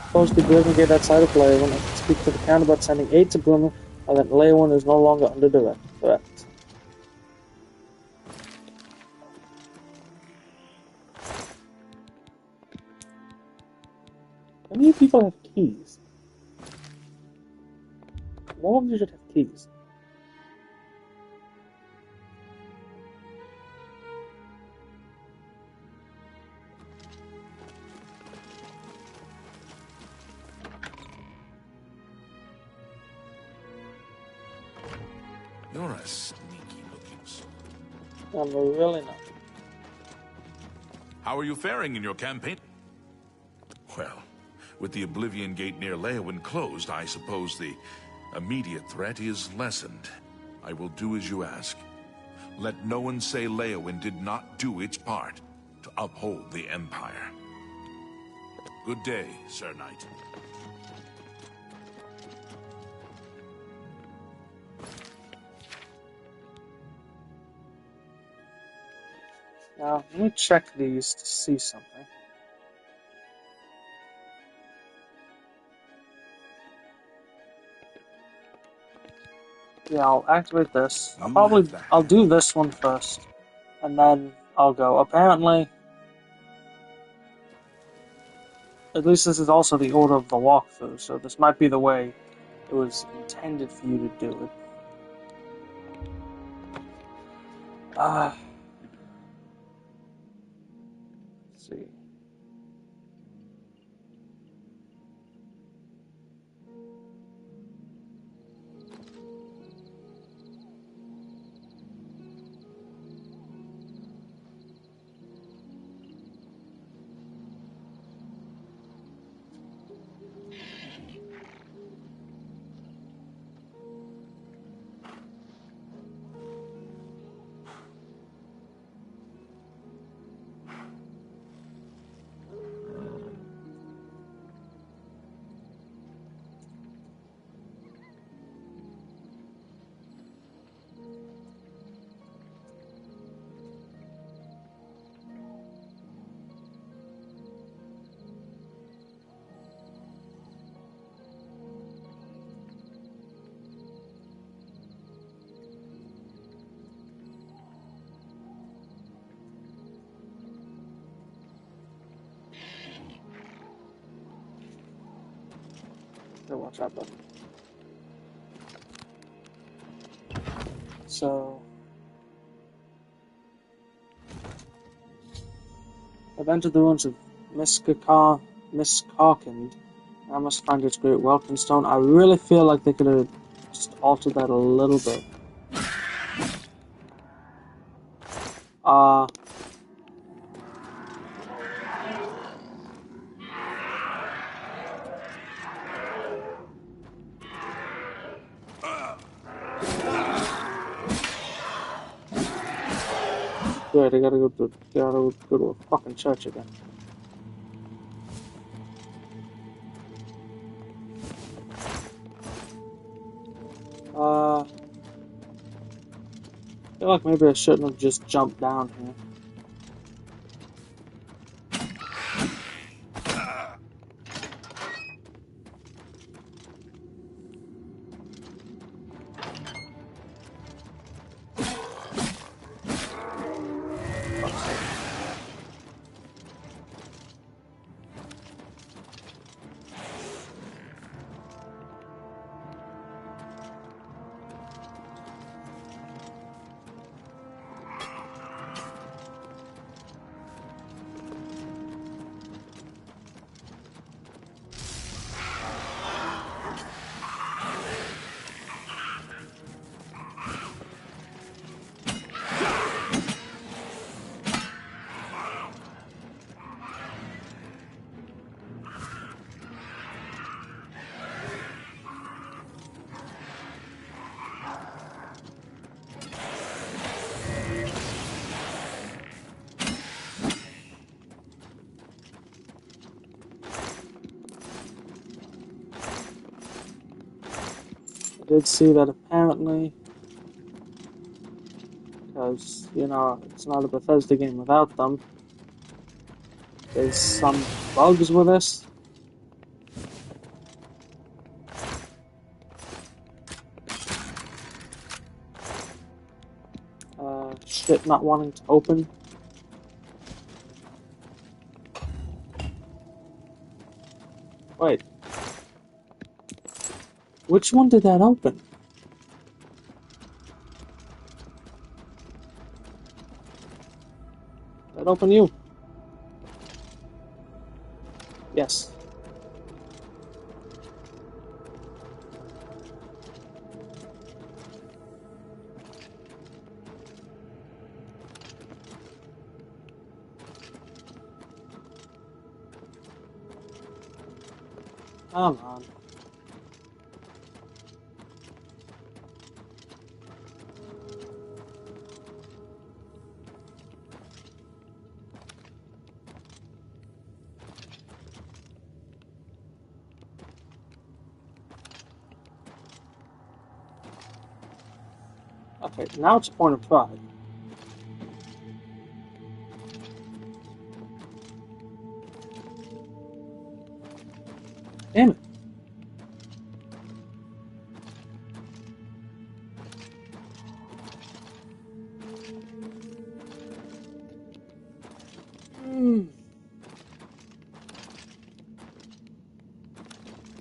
Suppose the Broomer get outside of Leowin and can speak to the Count about sending aid to Broomer and that Leowin is no longer under direct threat. How many people have keys? More of you should have keys. You're a sneaky looking son. I'm really not. How are you faring in your campaign? Well, with the Oblivion Gate near Leowin closed, I suppose the immediate threat is lessened. I will do as you ask. Let no one say Leowin did not do its part to uphold the Empire. Good day, Sir Knight. Now, let me check these to see something. Yeah, I'll activate this. I'll do this one first, and then I'll go. Apparently, at least this is also the order of the walkthrough, so this might be the way it was intended for you to do it. Let's see. Okay, watch out, bud. So, I've entered the ruins of Miskarkind. I must find its great welcome stone. I really feel like they could have just altered that a little bit. Great, I gotta go to a fucking church again. I feel like maybe I shouldn't have just jumped down here. I did see that apparently, because, you know, it's not a Bethesda game without them, there's some bugs with this. Shit not wanting to open. Wait. Which one did that open? That open you? Yes. Come on. Okay, now it's a point of pride. Damn it.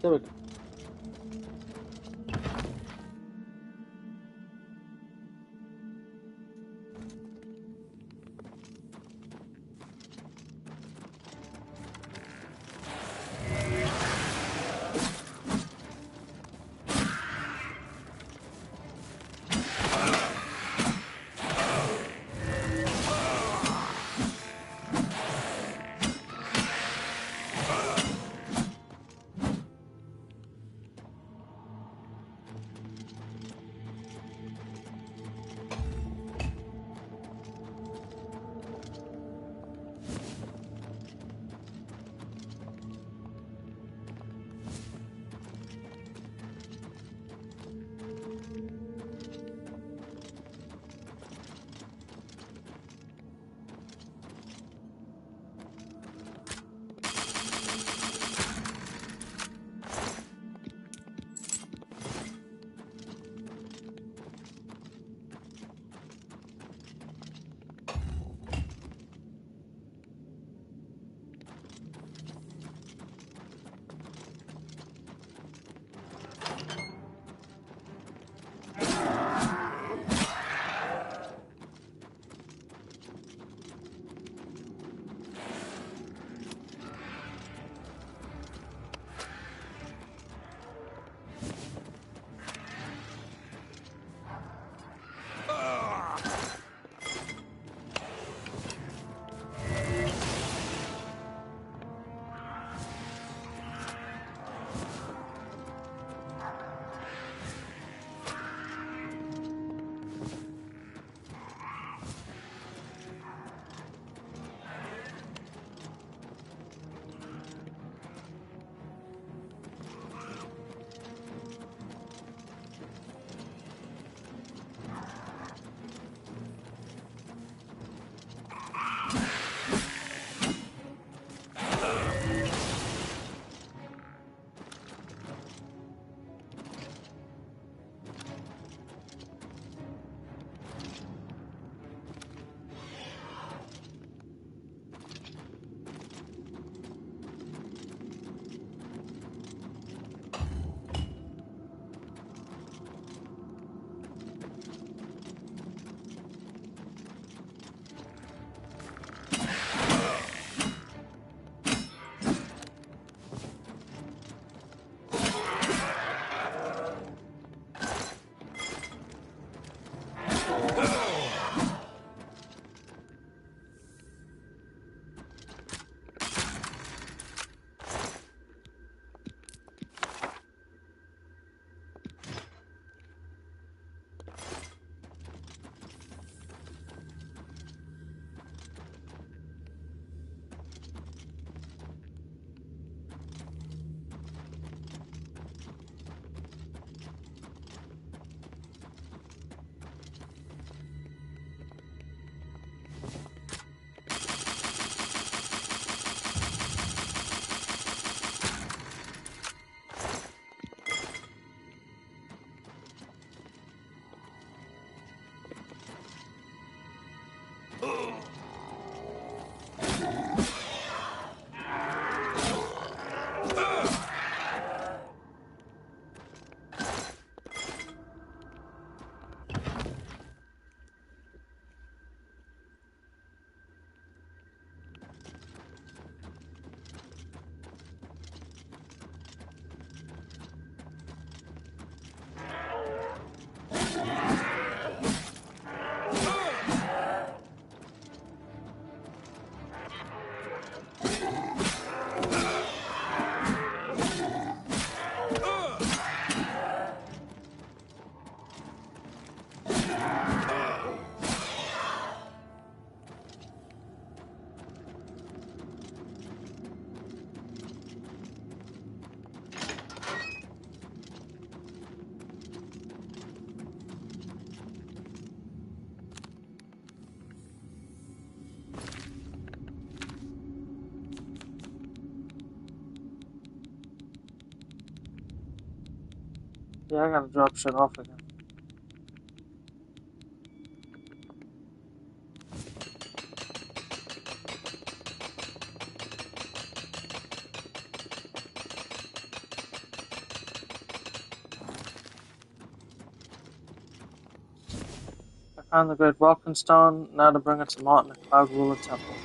There we go. Yeah, I gotta drop shit off again. I found the Great Welcome Stone, now to bring it to Martin at Cloud Ruler Temple.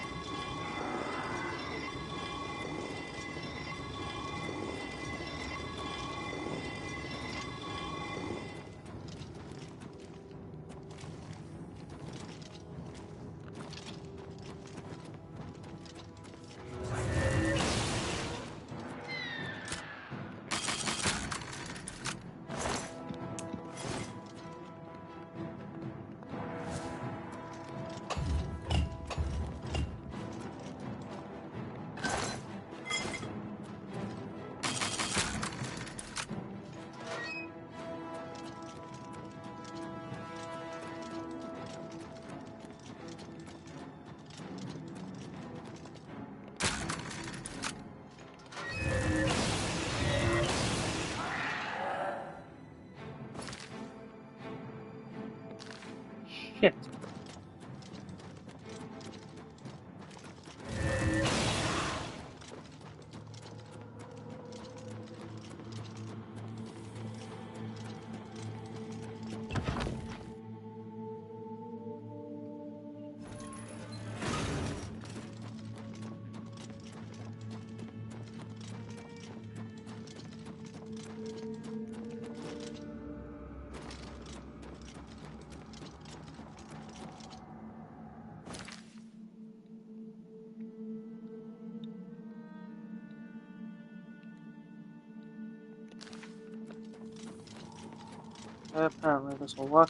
Shit. Apparently this will work.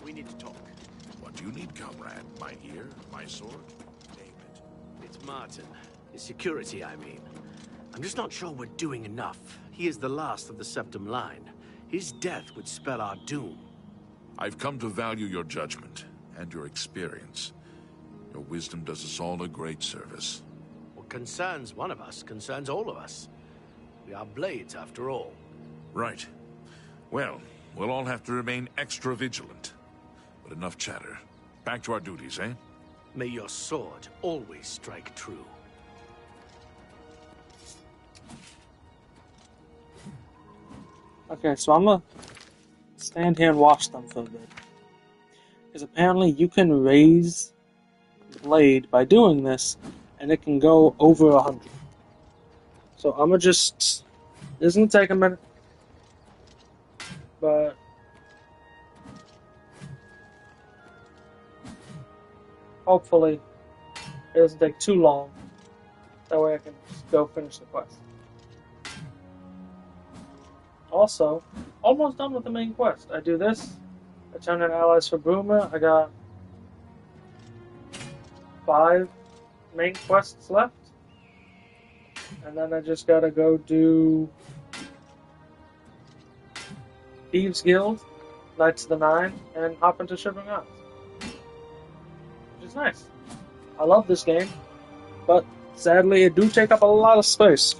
We need to talk. What do you need, comrade? My ear? My sword? Name it. It's Martin. His security, I mean. I'm just not sure we're doing enough. He is the last of the Septum line. His death would spell our doom. I've come to value your judgment and your experience. Your wisdom does us all a great service. Well, What concerns one of us concerns all of us. We are blades, after all. Right. Well, we'll all have to remain extra vigilant. But enough chatter. Back to our duties, eh? May your sword always strike true. Okay, so I'm gonna stand here and watch them for a bit. Because apparently you can raise the blade by doing this, and it can go over 100. So I'm gonna just... This is gonna take a minute. But... hopefully, it doesn't take too long. That way I can just go finish the quest. Also, almost done with the main quest. I do this, I turn in allies for Bruma, I got 5 main quests left. And then I just gotta go do Thieves Guild, Knights of the Nine, and hop into Shivering Isles. Which is nice. I love this game, but sadly it do take up a lot of space.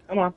Come on.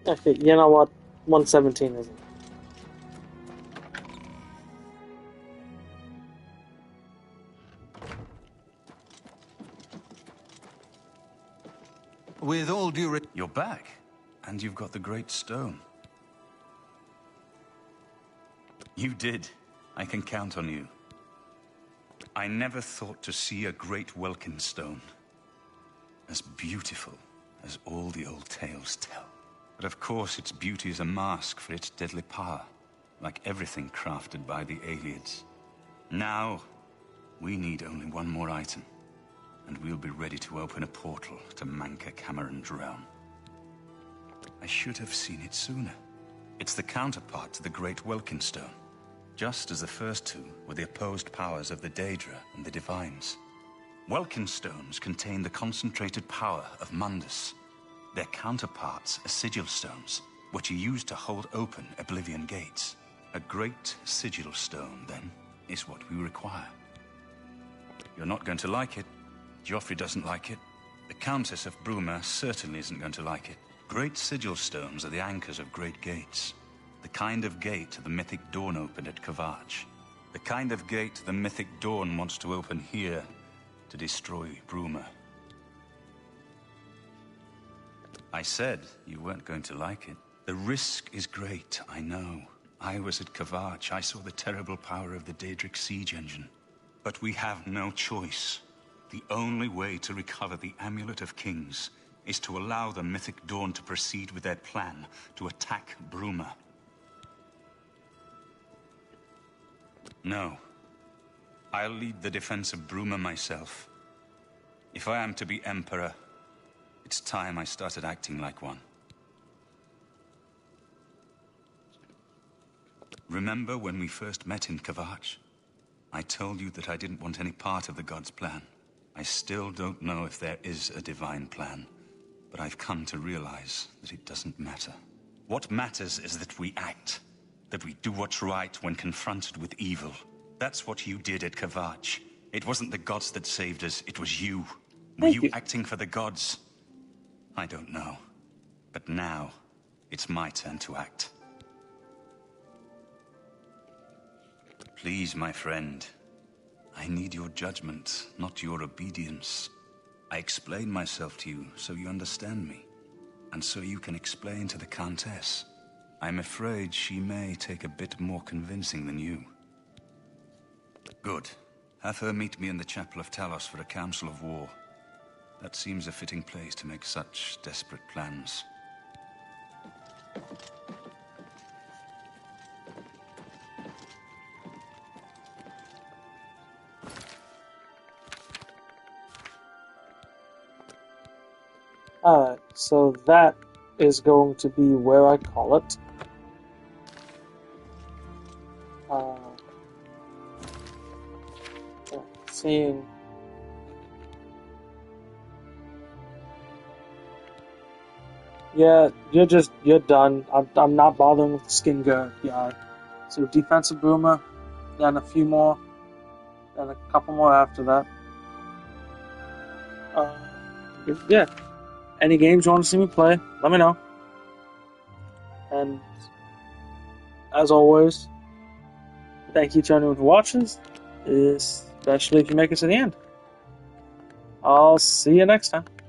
Okay, you know what? 117 isn't. With all due You're back, and you've got the Great Stone. You did. I can count on you. I never thought to see a great Welkin stone. As beautiful as all the old tales tell. But of course, its beauty is a mask for its deadly power, like everything crafted by the Aliens. Now, we need only one more item, and we'll be ready to open a portal to Manca Cameron's realm. I should have seen it sooner. It's the counterpart to the Great Welkin Stone, just as the first two were the opposed powers of the Daedra and the Divines. Welkin stones contain the concentrated power of Mundus. Their counterparts are sigil stones, which are used to hold open Oblivion gates. A great sigil stone, then, is what we require. You're not going to like it. Joffrey doesn't like it. The Countess of Bruma certainly isn't going to like it. Great sigil stones are the anchors of great gates. The kind of gate the mythic Dawn opened at Kavach. The kind of gate the mythic Dawn wants to open here to destroy Bruma. I said you weren't going to like it. The risk is great, I know. I was at Kavach. I saw the terrible power of the Daedric siege engine. But we have no choice. The only way to recover the Amulet of Kings is to allow the mythic Dawn to proceed with their plan to attack Bruma. No. I'll lead the defense of Bruma myself. If I am to be Emperor, it's time I started acting like one. Remember when we first met in Kavach? I told you that I didn't want any part of the God's plan. I still don't know if there is a divine plan, but I've come to realize that it doesn't matter. What matters is that we act, that we do what's right when confronted with evil. That's what you did at Kavach. It wasn't the gods that saved us, it was you. Were you acting for the gods? I don't know. But now, it's my turn to act. Please, my friend. I need your judgment, not your obedience. I explain myself to you so you understand me, and so you can explain to the Countess. I'm afraid she may take a bit more convincing than you. Good. Have her meet me in the Chapel of Talos for a council of war. That seems a fitting place to make such desperate plans. Alright, so that is going to be where I call it. Seeing... Yeah, you're done. I'm not bothering with the skin guard guy. So defensive Bruma, then a few more, then a couple more after that. Yeah. Any games you want to see me play, let me know. And as always, thank you to anyone who watches, especially if you make it to the end. I'll see you next time.